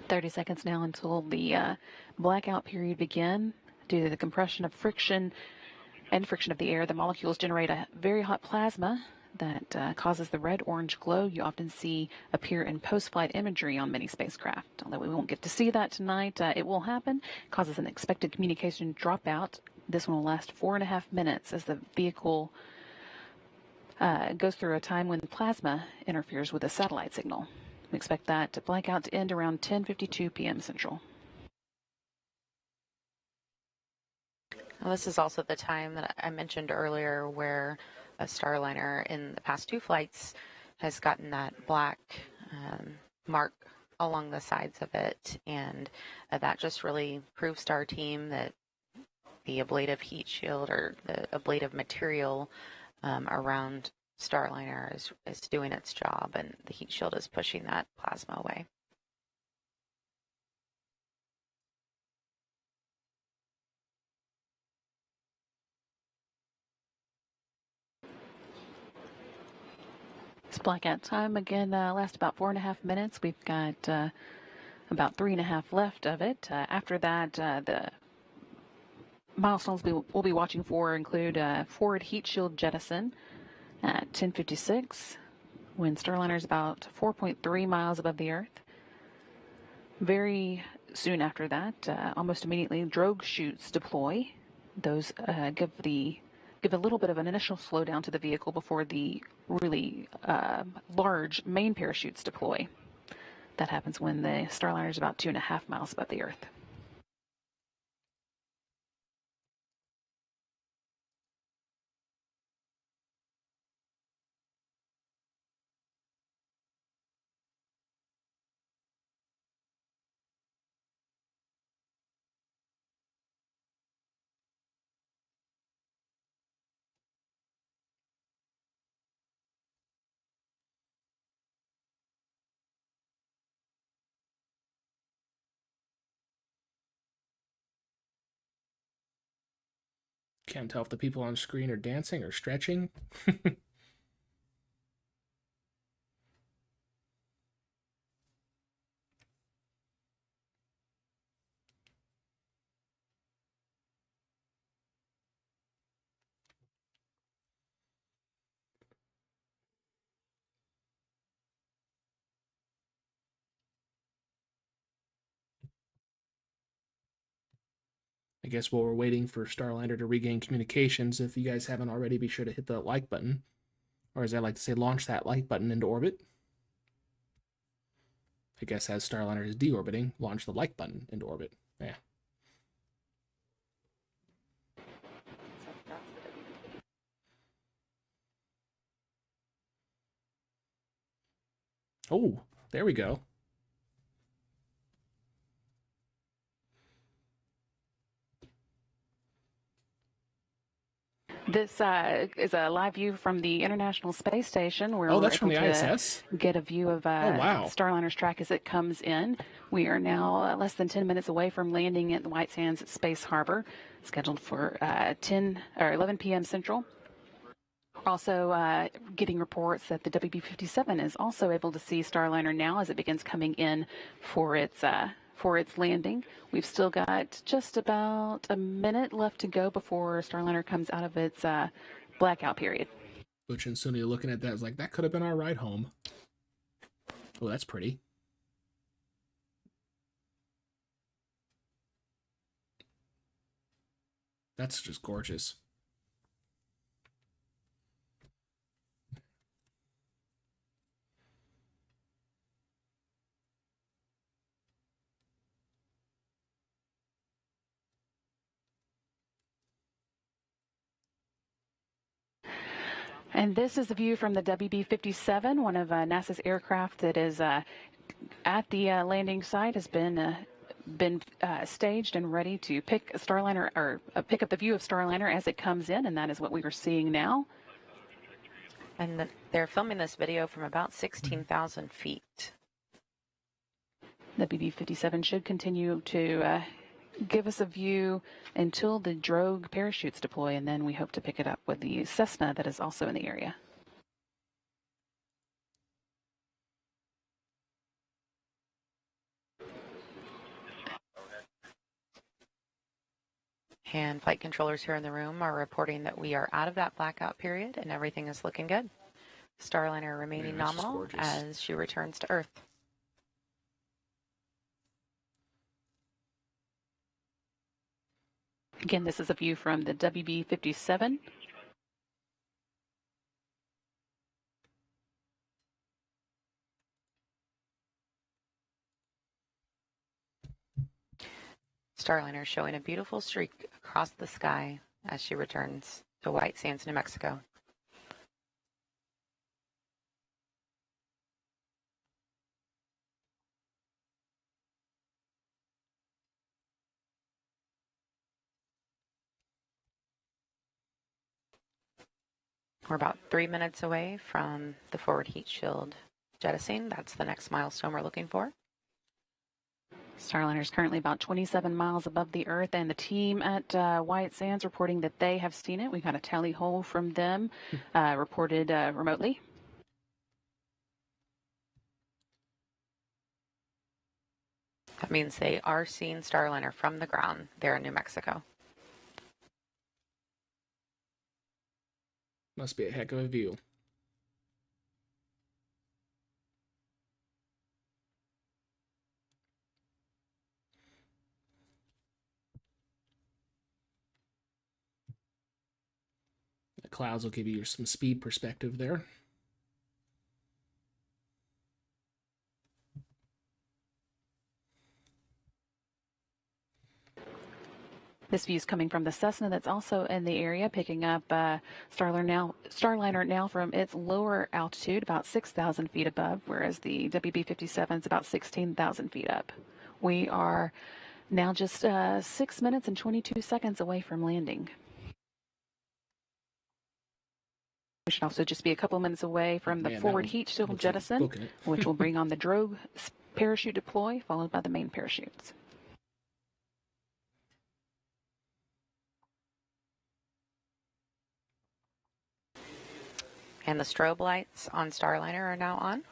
Speaker 9: .30 seconds now until the blackout period begin. Due to the compression of friction and friction of the air, the molecules generate a very hot plasma that causes the red-orange glow you often see appear in post-flight imagery on many spacecraft. Although we won't get to see that tonight, it will happen. Causes an expected communication dropout. This one will last 4.5 minutes as the vehicle goes through a time when plasma interferes with a satellite signal. We expect that blackout to end around 10:52 p.m. Central.
Speaker 5: Well, this is also the time that I mentioned earlier where a Starliner in the past 2 flights has gotten that black mark along the sides of it, and that just really proves to our team that the ablative heat shield, or the ablative material around Starliner is doing its job, and the heat shield is pushing that plasma away.
Speaker 9: This blackout time again lasts about 4.5 minutes. We've got about 3.5 left of it. After that, the milestones we'll be watching for include forward heat shield jettison at 10:56, when Starliner is about 4.3 miles above the Earth. Very soon after that, almost immediately, drogue chutes deploy. Those give a little bit of an initial slowdown to the vehicle before the really large main parachutes deploy. That happens when the Starliner is about 2.5 miles above the Earth.
Speaker 1: Can't tell if the people on screen are dancing or stretching. I guess while we're waiting for Starliner to regain communications, if you guys haven't already, be sure to hit the like button. Or as I like to say, launch that like button into orbit. I guess as Starliner is deorbiting, launch the like button into orbit. Yeah. Oh, there we go.
Speaker 9: This is a live view from the International Space Station where
Speaker 1: that's
Speaker 9: we're
Speaker 1: from
Speaker 9: able
Speaker 1: the
Speaker 9: to
Speaker 1: ISS?
Speaker 9: get a view of Starliner's track as it comes in. We are now less than 10 minutes away from landing at the White Sands Space Harbor, scheduled for 11 p.m. Central. Also getting reports that the WB-57 is also able to see Starliner now as it begins coming in for its landing. We've still got just about a minute left to go before Starliner comes out of its blackout period.
Speaker 1: Butch and Sunita looking at that is like, that could have been our ride home. Oh, that's pretty. That's just gorgeous.
Speaker 9: And this is a view from the WB-57, one of NASA's aircraft that is at the landing site, has been staged and ready to pick Starliner or pick up the view of Starliner as it comes in, and that is what we are seeing now.
Speaker 5: And they're filming this video from about 16,000 feet.
Speaker 9: The WB-57 should continue to give us a view until the drogue parachutes deploy, and then we hope to pick it up with the Cessna that is also in the area.
Speaker 5: And flight controllers here in the room are reporting that we are out of that blackout period and everything is looking good. Starliner remaining nominal as she returns to Earth.
Speaker 9: Again, this is a view from the WB-57.
Speaker 5: Starliner showing a beautiful streak across the sky as she returns to White Sands, New Mexico. We're about 3 minutes away from the forward heat shield jettisoning. That's the next milestone we're looking for.
Speaker 9: Starliner is currently about 27 miles above the Earth, and the team at White Sands reporting that they have seen it. We got a tally hole from them reported remotely.
Speaker 5: That means they are seeing Starliner from the ground there in New Mexico.
Speaker 1: Must be a heck of a view. The clouds will give you some speed perspective there.
Speaker 9: This view is coming from the Cessna that's also in the area, picking up Starliner now from its lower altitude, about 6,000 feet above, whereas the WB-57 is about 16,000 feet up. We are now just 6 minutes and 22 seconds away from landing. We should also just be a couple minutes away from the forward heat shield jettison, which will bring on the drogue parachute deploy, followed by the main parachutes.
Speaker 5: And the strobe lights on Starliner are now on.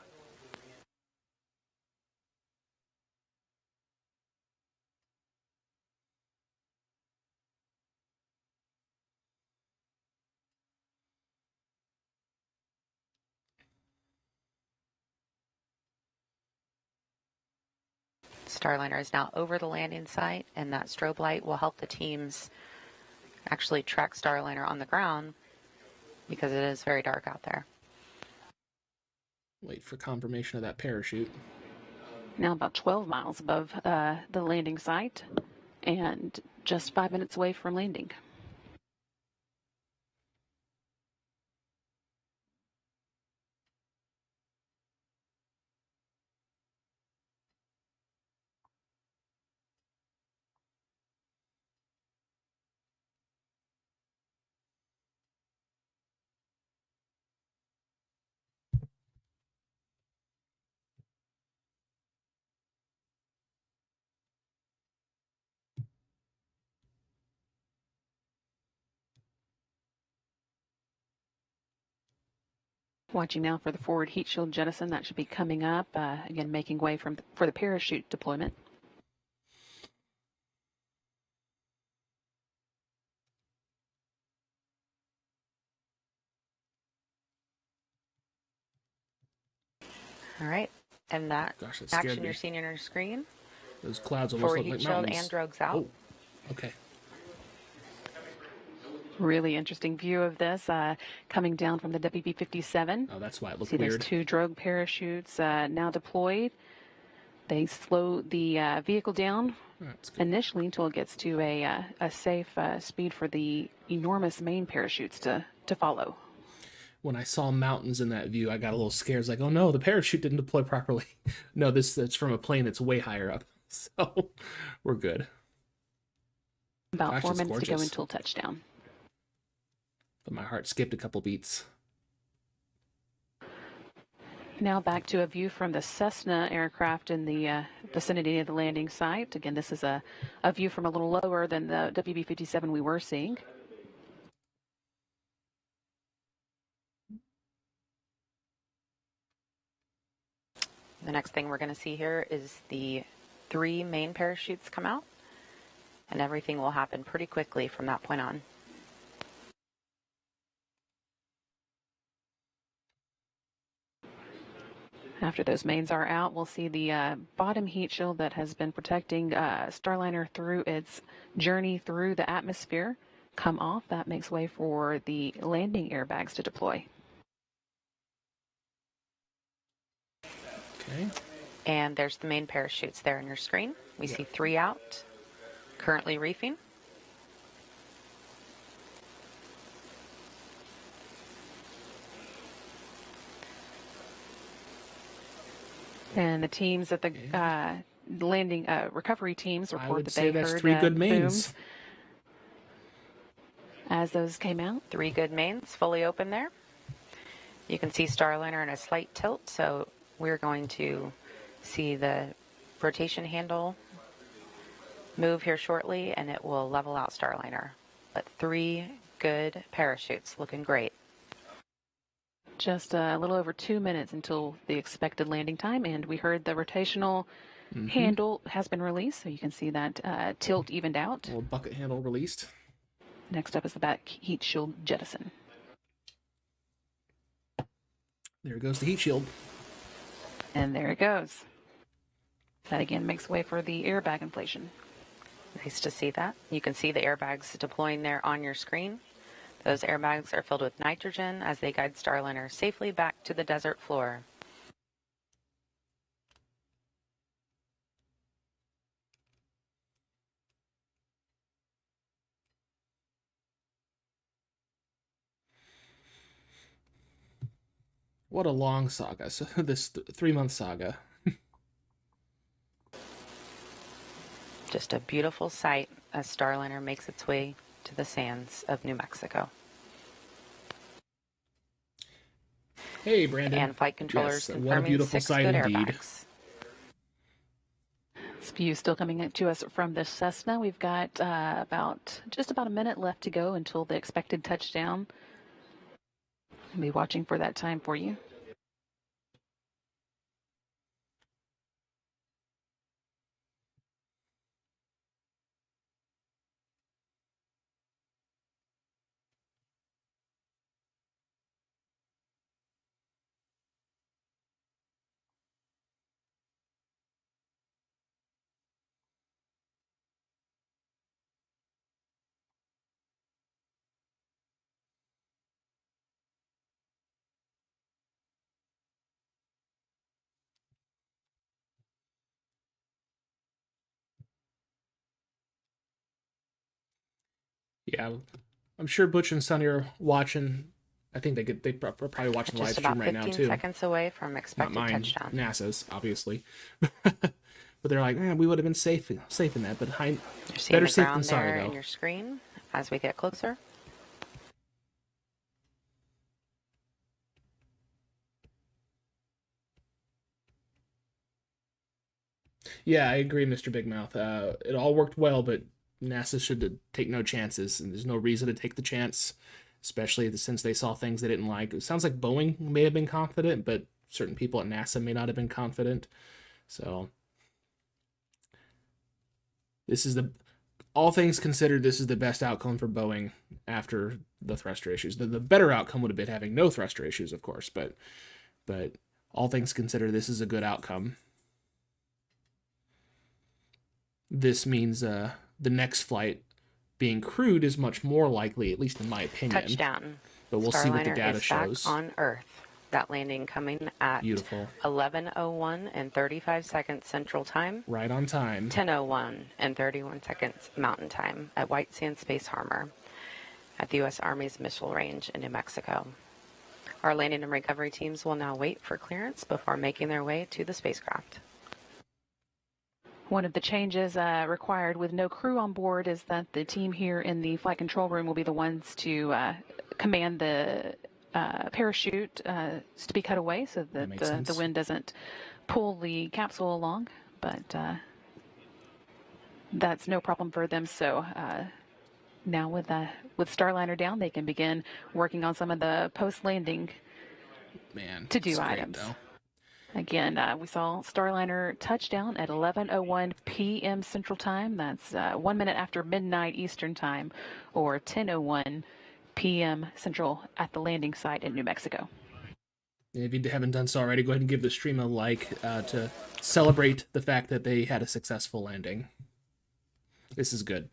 Speaker 5: Starliner is now over the landing site, and that strobe light will help the teams actually track Starliner on the ground because it is very dark out there.
Speaker 1: Wait for confirmation of that parachute.
Speaker 9: Now about 12 miles above the landing site and just 5 minutes away from landing. Watching now for the forward heat shield jettison. That should be coming up. Again, making way for the parachute deployment.
Speaker 5: All right. And that
Speaker 1: Gosh, that scared
Speaker 5: action
Speaker 1: me.
Speaker 5: you're seeing on your screen.
Speaker 1: Those clouds almost
Speaker 5: Forward
Speaker 1: look
Speaker 5: heat
Speaker 1: like
Speaker 5: shield
Speaker 1: mountains.
Speaker 5: and drogues out.
Speaker 1: Oh, okay.
Speaker 9: Really interesting view of this coming down from the WB-57.
Speaker 1: Oh, that's why it looked
Speaker 9: See,
Speaker 1: weird.
Speaker 9: there's two drogue parachutes now deployed. They slow the vehicle down initially until it gets to a safe speed for the enormous main parachutes to follow.
Speaker 1: When I saw mountains in that view, I got a little scared. It's like, oh no, the parachute didn't deploy properly. No, it's from a plane that's way higher up. So we're good.
Speaker 9: About
Speaker 1: Gosh,
Speaker 9: 4
Speaker 1: it's
Speaker 9: minutes to go
Speaker 1: gorgeous.
Speaker 9: until touchdown.
Speaker 1: But my heart skipped a couple beats.
Speaker 9: Now back to a view from the Cessna aircraft in the vicinity of the landing site. Again, this is a view from a little lower than the WB-57 we were seeing.
Speaker 5: The next thing we're going to see here is the 3 main parachutes come out, and everything will happen pretty quickly from that point on.
Speaker 9: After those mains are out, we'll see the bottom heat shield that has been protecting Starliner through its journey through the atmosphere come off. That makes way for the landing airbags to deploy.
Speaker 1: Okay.
Speaker 5: And there's the main parachutes there on your screen. We see 3 out, currently reefing.
Speaker 9: And the teams at the landing recovery teams
Speaker 1: I
Speaker 9: report
Speaker 1: would
Speaker 9: that
Speaker 1: say
Speaker 9: they
Speaker 1: that's
Speaker 9: heard
Speaker 1: 3 good
Speaker 9: booms
Speaker 1: mains.
Speaker 9: as those came out.
Speaker 5: 3 good mains fully open there. You can see Starliner in a slight tilt, so we're going to see the rotation handle move here shortly, and it will level out Starliner. But 3 good parachutes, looking great.
Speaker 9: Just a little over 2 minutes until the expected landing time, and we heard the rotational handle has been released, so you can see that tilt evened out.
Speaker 1: Little bucket handle released.
Speaker 9: Next up is the back heat shield jettison.
Speaker 1: There goes the heat shield.
Speaker 9: And there it goes. That again makes way for the airbag inflation.
Speaker 5: Nice to see that. You can see the airbags deploying there on your screen. Those airbags are filled with nitrogen as they guide Starliner safely back to the desert floor.
Speaker 1: What a long saga. So this 3-month saga.
Speaker 5: Just a beautiful sight as Starliner makes its way to the sands of New Mexico.
Speaker 1: Hey, Brandon.
Speaker 5: And flight controllers
Speaker 1: Yes, what a
Speaker 5: confirming
Speaker 1: beautiful
Speaker 5: 6
Speaker 1: sight
Speaker 5: good
Speaker 1: indeed.
Speaker 5: airbags.
Speaker 9: This view still coming to us from the Cessna. We've got just about a minute left to go until the expected touchdown. I'll be watching for that time for you.
Speaker 1: Yeah, I'm sure Butch and Sunny are watching. I think they are probably watching the live
Speaker 5: Just
Speaker 1: stream
Speaker 5: about
Speaker 1: right now
Speaker 5: 15
Speaker 1: too.
Speaker 5: seconds away from
Speaker 1: Not
Speaker 5: expected
Speaker 1: mine,
Speaker 5: touchdown.
Speaker 1: NASA's obviously. But they're like, man, we would have been safe in that. But
Speaker 5: You're seeing
Speaker 1: better
Speaker 5: the
Speaker 1: safe
Speaker 5: ground
Speaker 1: than sorry,
Speaker 5: there
Speaker 1: though.
Speaker 5: in your screen as we get closer.
Speaker 1: Yeah, I agree, Mr. Big Mouth. It all worked well, but NASA should take no chances, and there's no reason to take the chance, especially since they saw things they didn't like. It sounds like Boeing may have been confident, but certain people at NASA may not have been confident. So this is all things considered, this is the best outcome for Boeing after the thruster issues. The better outcome would have been having no thruster issues, of course, but all things considered, this is a good outcome. This means the next flight being crewed is much more likely, at least in my opinion.
Speaker 5: Touchdown.
Speaker 1: But we'll
Speaker 5: Starliner
Speaker 1: see what the data
Speaker 5: is
Speaker 1: shows.
Speaker 5: Back on Earth. That landing coming at
Speaker 1: Beautiful.
Speaker 5: 11:01 and 35 seconds Central Time.
Speaker 1: Right on time.
Speaker 5: 10:01 and 31 seconds Mountain Time at White Sands Space Harbor at the U.S. Army's Missile Range in New Mexico. Our landing and recovery teams will now wait for clearance before making their way to the spacecraft.
Speaker 9: One of the changes required with no crew on board is that the team here in the flight control room will be the ones to command the parachute to be cut away so that the wind doesn't pull the capsule along. But that's no problem for them. So now with Starliner down, they can begin working on some of the post-landing to-do items.
Speaker 1: Though.
Speaker 9: Again, we saw Starliner touchdown at 11:01 p.m. Central Time. That's 1 minute after midnight Eastern Time, or 10:01 p.m. Central at the landing site in New Mexico.
Speaker 1: If you haven't done so already, go ahead and give the stream a like to celebrate the fact that they had a successful landing. This is good.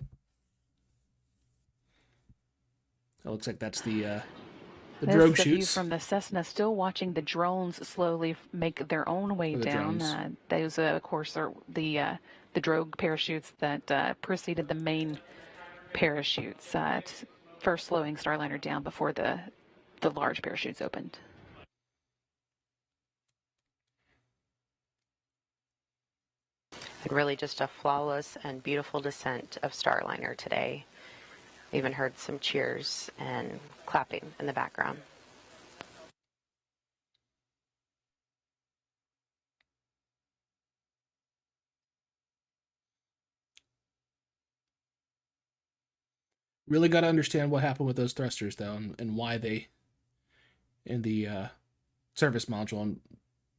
Speaker 1: It looks like that's the drogue
Speaker 9: shoots. View from the Cessna, still watching the drones slowly make their own way down. Those, of course, are the drogue parachutes that preceded the main parachutes, first slowing Starliner down before the large parachutes opened.
Speaker 5: And really just a flawless and beautiful descent of Starliner today. Even heard some cheers and clapping in the background.
Speaker 1: Really got to understand what happened with those thrusters, though, and why they, in the service module, and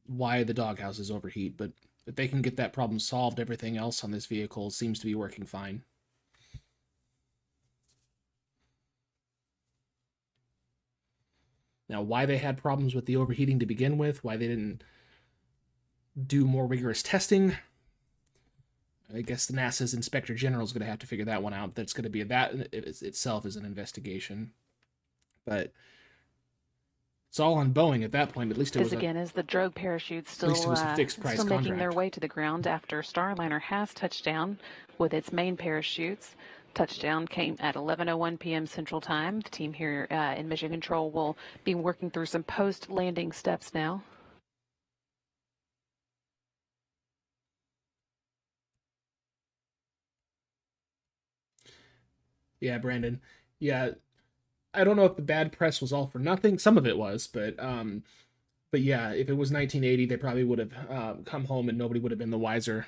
Speaker 1: why the doghouses overheat. But if they can get that problem solved, everything else on this vehicle seems to be working fine. Now, why they had problems with the overheating to begin with, why they didn't do more rigorous testing, I guess the NASA's Inspector General is going to have to figure that one out. That's going to be that itself is an investigation. But it's all on Boeing at that point. At least it was
Speaker 9: again, as the drogue parachutes still making their way to the ground after Starliner has touched down with its main parachutes. Touchdown came at 11:01 p.m. Central Time. The team here in Mission Control will be working through some post-landing steps now.
Speaker 1: Yeah, Brandon. Yeah, I don't know if the bad press was all for nothing. Some of it was, but yeah, if it was 1980, they probably would have come home and nobody would have been the wiser.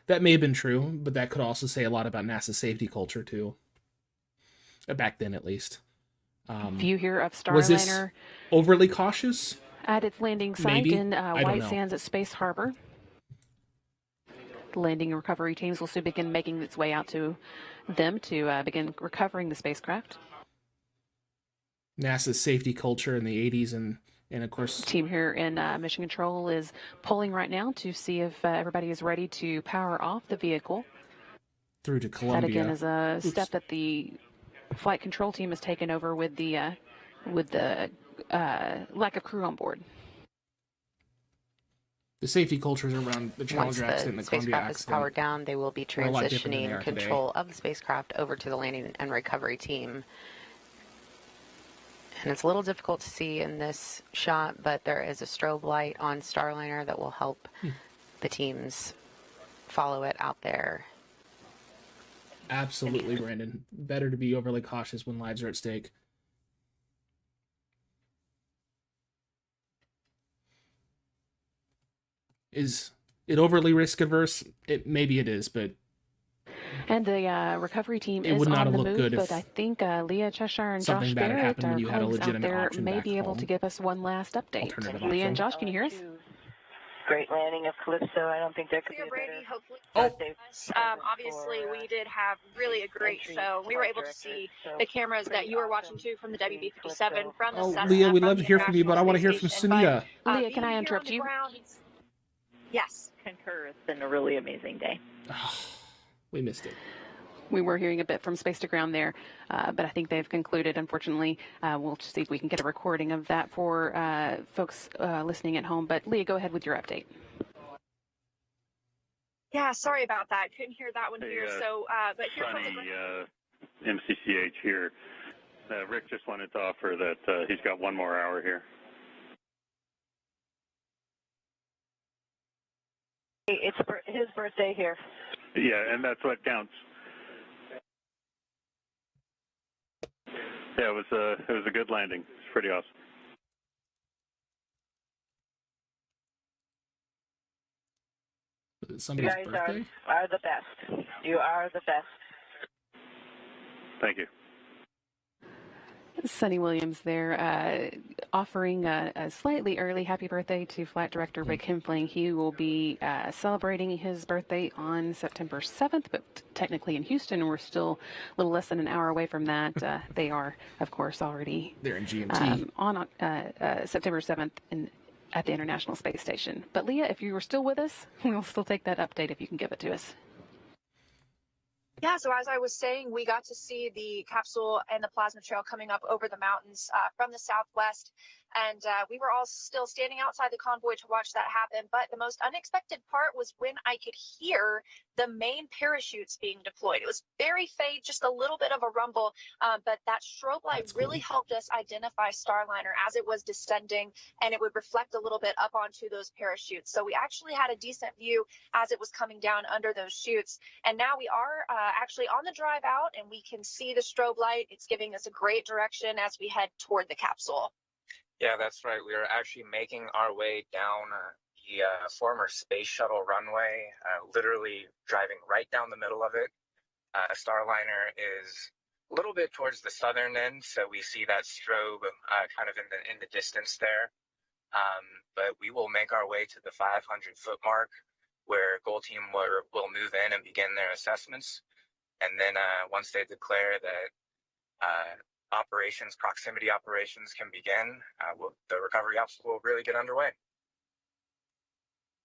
Speaker 1: That may have been true, but that could also say a lot about NASA's safety culture too. Back then, at least.
Speaker 9: View here of
Speaker 1: Was this
Speaker 9: Starliner
Speaker 1: overly cautious?
Speaker 9: at its landing site
Speaker 1: Maybe.
Speaker 9: in
Speaker 1: I don't
Speaker 9: White
Speaker 1: know.
Speaker 9: Sands at Space Harbor. The landing and recovery teams will soon begin making its way out to them to begin recovering the spacecraft.
Speaker 1: NASA's safety culture in the 80s and of course...
Speaker 9: Team here in Mission Control is polling right now to see if everybody is ready to power off the vehicle.
Speaker 1: Through to Columbia.
Speaker 9: That again is a step that the flight control team has taken over with the lack of crew on board.
Speaker 1: The safety cultures around the Challenger accident and the Columbia
Speaker 5: spacecraft is
Speaker 1: accident
Speaker 5: powered down, they will be
Speaker 1: are a lot different than they
Speaker 5: transitioning
Speaker 1: are today.
Speaker 5: control of the spacecraft over to the landing and recovery team. And it's a little difficult to see in this shot, but there is a strobe light on Starliner that will help the teams follow it out there.
Speaker 1: Absolutely, Brandon. Better to be overly cautious when lives are at stake. Is it overly risk averse? Maybe it is, but
Speaker 9: And the recovery team
Speaker 1: it
Speaker 9: is
Speaker 1: would not
Speaker 9: on
Speaker 1: have
Speaker 9: the
Speaker 1: looked
Speaker 9: move,
Speaker 1: good
Speaker 9: but
Speaker 1: if
Speaker 9: I think Leah Cheshire and
Speaker 1: something
Speaker 9: Josh
Speaker 1: bad had
Speaker 9: Barrett,
Speaker 1: happened when
Speaker 9: our
Speaker 1: you had a
Speaker 9: colleagues out
Speaker 1: legitimate
Speaker 9: there,
Speaker 1: option
Speaker 9: may
Speaker 1: back
Speaker 9: be able
Speaker 1: home.
Speaker 9: to give us one last update.
Speaker 1: Alternative
Speaker 9: Leah and
Speaker 1: option.
Speaker 9: Josh, can you hear us?
Speaker 2: Great landing of Calypso. I don't think there could be a
Speaker 10: Brady,
Speaker 2: better.
Speaker 10: hopefully.
Speaker 2: Oh.
Speaker 10: Obviously, we did have really a great show. We were able to see the cameras that you were watching too from the WB-57, from the Cessna,
Speaker 1: Leah, we'd
Speaker 10: from
Speaker 1: love
Speaker 10: the
Speaker 1: to hear from you, but I want to hear from
Speaker 10: International
Speaker 1: Sunita.
Speaker 10: Space Station.
Speaker 9: Leah, can I
Speaker 10: being
Speaker 9: interrupt
Speaker 10: here on
Speaker 9: you?
Speaker 10: the ground, yes.
Speaker 12: Concur. It's been a really amazing day.
Speaker 1: We missed it.
Speaker 9: We were hearing a bit from space to ground there, but I think they've concluded, unfortunately. We'll just see if we can get a recording of that for folks listening at home. But Leah, go ahead with your update.
Speaker 10: Yeah, sorry about that. Couldn't hear that one here. So, but here from the ground.
Speaker 13: MCCH here. Rick just wanted to offer that he's got one more hour here.
Speaker 2: It's his birthday here.
Speaker 13: Yeah, and that's what counts. Yeah, it was a good landing. It's pretty awesome.
Speaker 1: Was it
Speaker 2: You
Speaker 1: somebody's
Speaker 2: guys
Speaker 1: birthday?
Speaker 2: are the best. You are the best.
Speaker 13: Thank you.
Speaker 9: Sunny Williams there, offering a slightly early happy birthday to Flight Director Rick Hempling. He will be celebrating his birthday on September 7th, but technically in Houston, we're still a little less than an hour away from that. They are, of course, already
Speaker 1: They're in GMT.
Speaker 9: On September 7th at the International Space Station. But Leah, if you were still with us, we'll still take that update if you can give it to us.
Speaker 10: Yeah, so as I was saying, we got to see the capsule and the plasma trail coming up over the mountains from the southwest. And we were all still standing outside the convoy to watch that happen. But the most unexpected part was when I could hear the main parachutes being deployed. It was very faint, just a little bit of a rumble. But that strobe light really helped us identify Starliner as it was descending, and it would reflect a little bit up onto those parachutes. So we actually had a decent view as it was coming down under those chutes. And now we are actually on the drive out, and we can see the strobe light. It's giving us a great direction as we head toward the capsule.
Speaker 11: Yeah, that's right. We are actually making our way down the former space shuttle runway, literally driving right down the middle of it. Starliner is a little bit towards the southern end, so we see that strobe kind of in the distance there. But we will make our way to the 500-foot mark, where Gold Team will move in and begin their assessments. And then once they declare that proximity operations can begin, the recovery ops will really get underway.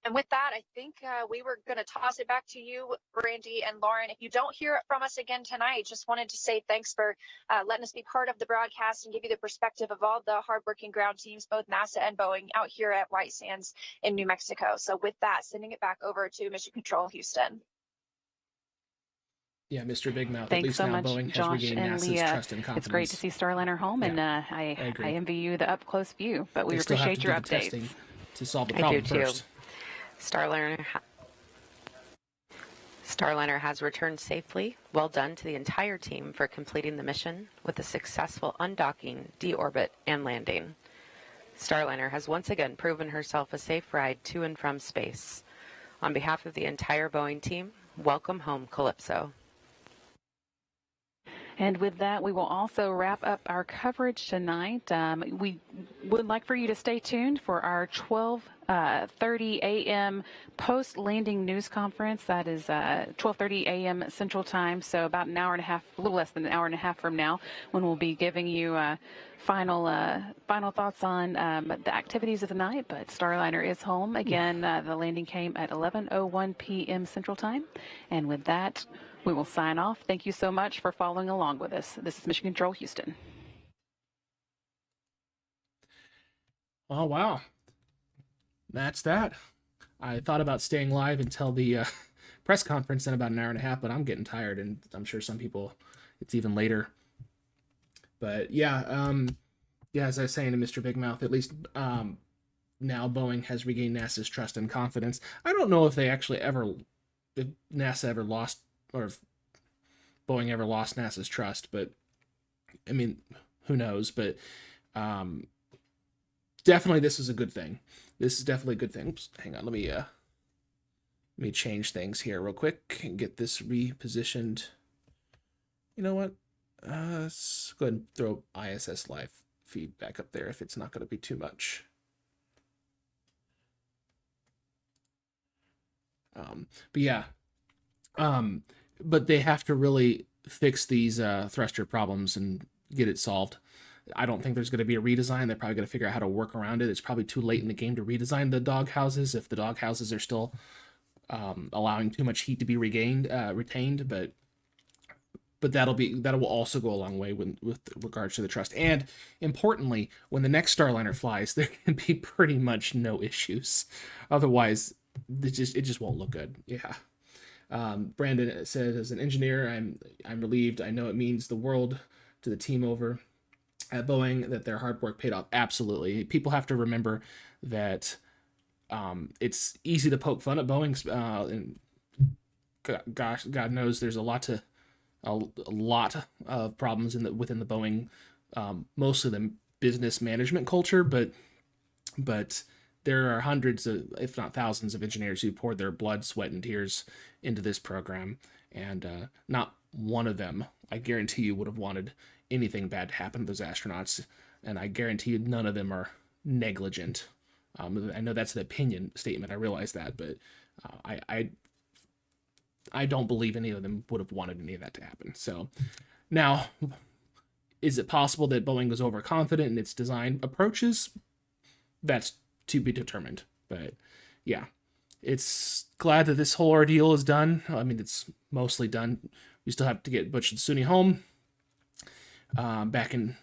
Speaker 10: And with that, I think we were going to toss it back to you, Brandy and Lauren. If you don't hear it from us again tonight, just wanted to say thanks for letting us be part of the broadcast and give you the perspective of all the hardworking ground teams, both NASA and Boeing, out here at White Sands in New Mexico. So with that, sending it back over to Mission Control Houston.
Speaker 1: Yeah, Mr. Big Mouth. At
Speaker 9: Thanks
Speaker 1: least
Speaker 9: so
Speaker 1: now
Speaker 9: much,
Speaker 1: Boeing has
Speaker 9: Josh
Speaker 1: regained
Speaker 9: and
Speaker 1: NASA's
Speaker 9: Leah.
Speaker 1: trust and confidence.
Speaker 9: It's great to see Starliner home, and I envy you the up-close view, but we
Speaker 1: They still have
Speaker 9: appreciate
Speaker 1: to
Speaker 9: your
Speaker 1: do the
Speaker 9: updates.
Speaker 1: testing to solve the
Speaker 5: I
Speaker 1: problem
Speaker 5: do too.
Speaker 1: first.
Speaker 5: Starliner has returned safely. Well done to the entire team for completing the mission with a successful undocking, deorbit, and landing. Starliner has once again proven herself a safe ride to and from space. On behalf of the entire Boeing team, welcome home, Calypso.
Speaker 9: And with that, we will also wrap up our coverage tonight. We would like for you to stay tuned for our 12:30 a.m. post-landing news conference. That is 12:30 a.m. Central Time, so about an hour and a half, a little less than an hour and a half from now, when we'll be giving you final thoughts on the activities of the night. But Starliner is home again. The landing came at 11:01 p.m. Central Time, and with that, we will sign off. Thank you so much for following along with us. This is Mission Control Houston.
Speaker 1: Oh, wow. That's that. I thought about staying live until the press conference in about an hour and a half, but I'm getting tired, and I'm sure some people, it's even later. But yeah, as I was saying to Mr. Big Mouth, at least now Boeing has regained NASA's trust and confidence. I don't know if if NASA ever lost, or if Boeing ever lost NASA's trust, but I mean, who knows? But definitely this is a good thing. This is definitely a good thing. Oops, hang on, let me change things here real quick and get this repositioned. You know what? Let's go ahead and throw ISS live feed back up there if it's not going to be too much. But yeah, but they have to really fix these thruster problems and get it solved. I don't think there's going to be a redesign. They're probably going to figure out how to work around it. It's probably too late in the game to redesign the dog houses if the dog houses are still allowing too much heat to be retained. But that will also go a long way with regards to the trust. And importantly, when the next Starliner flies, there can be pretty much no issues. Otherwise, it just won't look good. Yeah. Brandon said, as an engineer, I'm relieved. I know it means the world to the team over at Boeing that their hard work paid off. Absolutely. People have to remember that it's easy to poke fun at Boeing's, and gosh, God knows there's a lot of problems within the Boeing, most of them business management culture, but there are hundreds of, if not thousands, of engineers who poured their blood, sweat, and tears into this program, and not one of them, I guarantee you, would have wanted anything bad to happen to those astronauts, and I guarantee you none of them are negligent. I know that's an opinion statement, I realize that, but I don't believe any of them would have wanted any of that to happen. So now, is it possible that Boeing was overconfident in its design approaches? That's to be determined. But yeah, it's glad that this whole ordeal is done. I mean, it's mostly done. We still have to get Butch and Sunita home back in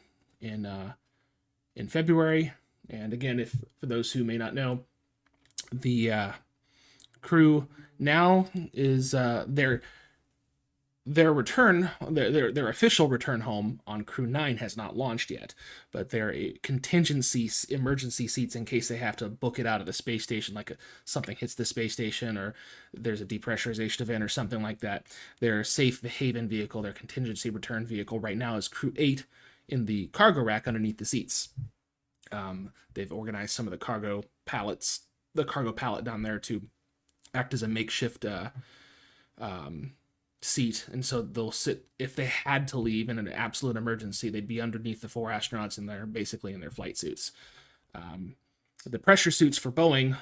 Speaker 1: February. And again, for those who may not know, the crew now is their return, their official return home on Crew 9 has not launched yet, but their contingency emergency seats in case they have to book it out of the space station, like something hits the space station or there's a depressurization event or something like that. Their safe haven vehicle, their contingency return vehicle right now is Crew 8 in the cargo rack underneath the seats. They've organized some of the cargo pallets, the cargo pallet down there to act as a makeshift seat, and so they'll sit, if they had to leave in an absolute emergency, they'd be underneath the 4 astronauts in their flight suits. The pressure suits for Boeing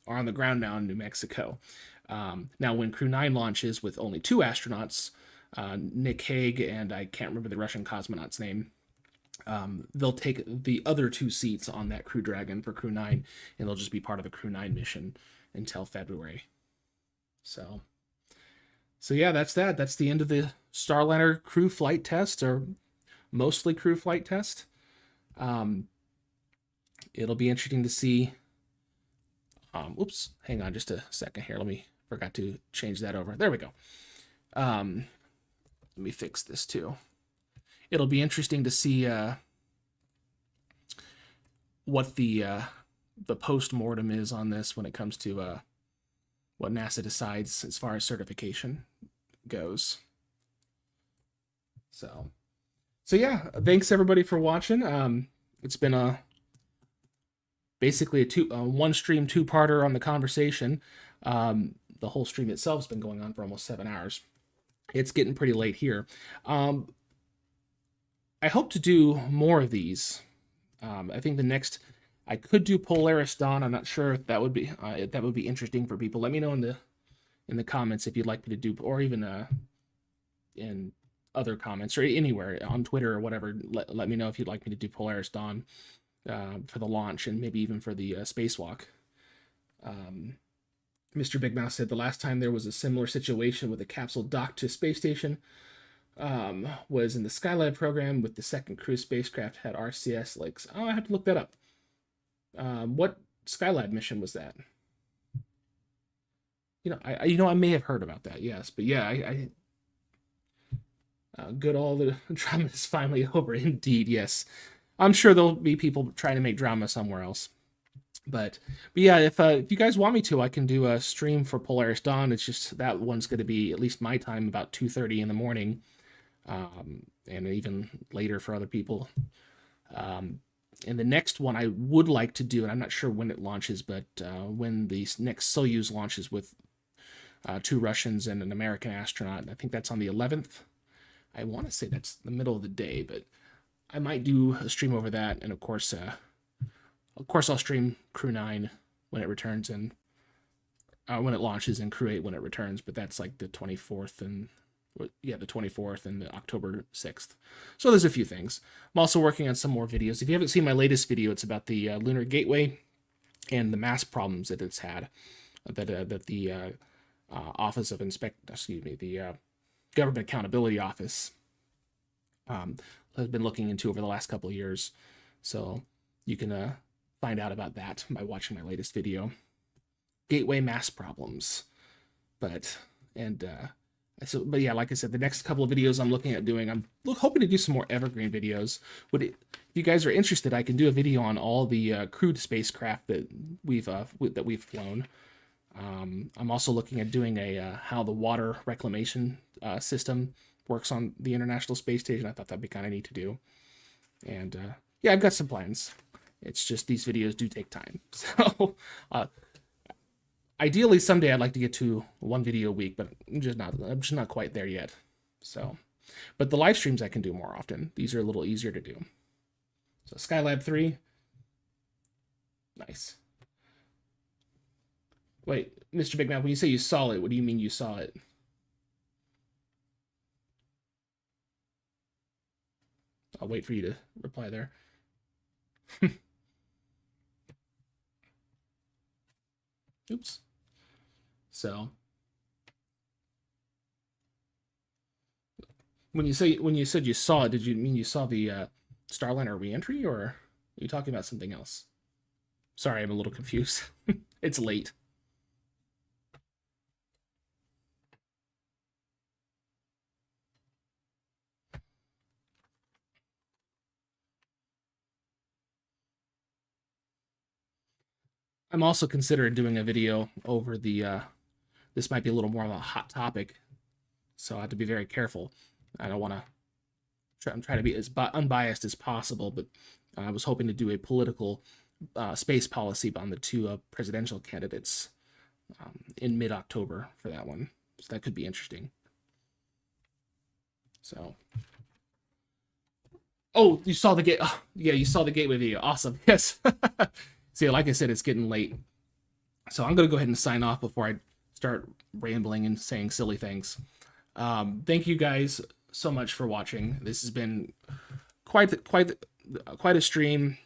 Speaker 1: are on the ground now in New Mexico. Now when Crew 9 launches with only 2 astronauts, Nick Hague and I can't remember the Russian cosmonaut's name, they'll take the other 2 seats on that Crew Dragon for Crew 9, and they'll just be part of the Crew 9 mission until February. So yeah, that's that. That's the end of the Starliner crew flight test, or mostly crew flight test. It'll be interesting to see. Oops, hang on just a second here. Forgot to change that over. There we go. Let me fix this too. It'll be interesting to see what the post-mortem is on this when it comes to what NASA decides as far as certification goes. So yeah, thanks everybody for watching. It's been basically a one stream 2-parter on the conversation. The whole stream itself has been going on for almost 7 hours. It's getting pretty late here. I hope to do more of these. I think the next I could do Polaris Dawn. I'm not sure if that would be interesting for people. Let me know in the comments if you'd like me to do, or even in other comments or anywhere on Twitter or whatever. Let me know if you'd like me to do Polaris Dawn for the launch and maybe even for the spacewalk. Mr. Big Mouse said the last time there was a similar situation with a capsule docked to a space station was in the Skylab program with the second cruise spacecraft had RCS leaks. Oh, I have to look that up. What Skylab mission was that? I may have heard about that, yes, but yeah, good, all the drama is finally over. Indeed, yes. I'm sure there'll be people trying to make drama somewhere else. But yeah, if you guys want me to, I can do a stream for Polaris Dawn. It's just that one's going to be, at least my time, about 2:30 in the morning, and even later for other people. And the next one I would like to do, and I'm not sure when it launches, but when the next Soyuz launches with 2 Russians and an American astronaut. I think that's on the 11th. I want to say that's the middle of the day, but I might do a stream over that. And of course I'll stream Crew 9 when it returns, and when it launches, and Crew 8 when it returns. But that's like the 24th and the 24th and the October 6th. So there's a few things. I'm also working on some more videos. If you haven't seen my latest video, it's about the Lunar Gateway and the mass problems that it's had. That the Office of the Government Accountability Office has been looking into over the last couple of years. So you can find out about that by watching my latest video, Gateway Mass Problems. But yeah, like I said, the next couple of videos I'm looking at doing, I'm hoping to do some more evergreen videos. If you guys are interested, I can do a video on all the crewed spacecraft that we've flown. I'm also looking at doing how the water reclamation system works on the International Space Station. I thought that'd be kind of neat to do. And yeah, I've got some plans. It's just these videos do take time. So ideally someday I'd like to get to 1 video a week, but I'm just not quite there yet. So, but the live streams I can do more often. These are a little easier to do. So Skylab 3. Nice. Wait, Mr. Big Man, when you say you saw it, what do you mean you saw it? I'll wait for you to reply there. Oops. So, when you said you saw it, did you mean you saw the Starliner Reentry, or are you talking about something else? Sorry, I'm a little confused. It's late. I'm also considering doing a video over the, this might be a little more of a hot topic, so I have to be very careful. I don't want to, I'm trying to be as unbiased as possible, but I was hoping to do a political space policy on the 2 presidential candidates in mid-October for that one. So that could be interesting. So, oh, you saw the gate. Oh, yeah, you saw the gateway video. Awesome. Yes. See, like I said, it's getting late. So I'm going to go ahead and sign off before I start rambling and saying silly things. Thank you guys so much for watching. This has been quite a stream,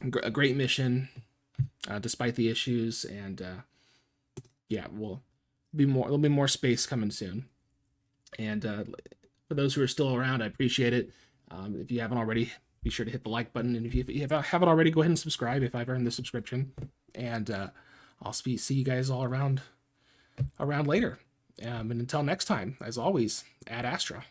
Speaker 1: a great mission, despite the issues. And yeah, there'll be more space coming soon. And for those who are still around, I appreciate it. If you haven't already, be sure to hit the like button, and if you haven't already, go ahead and subscribe if I've earned the subscription. And I'll see you guys all around later. And until next time, as always, Ad Astra.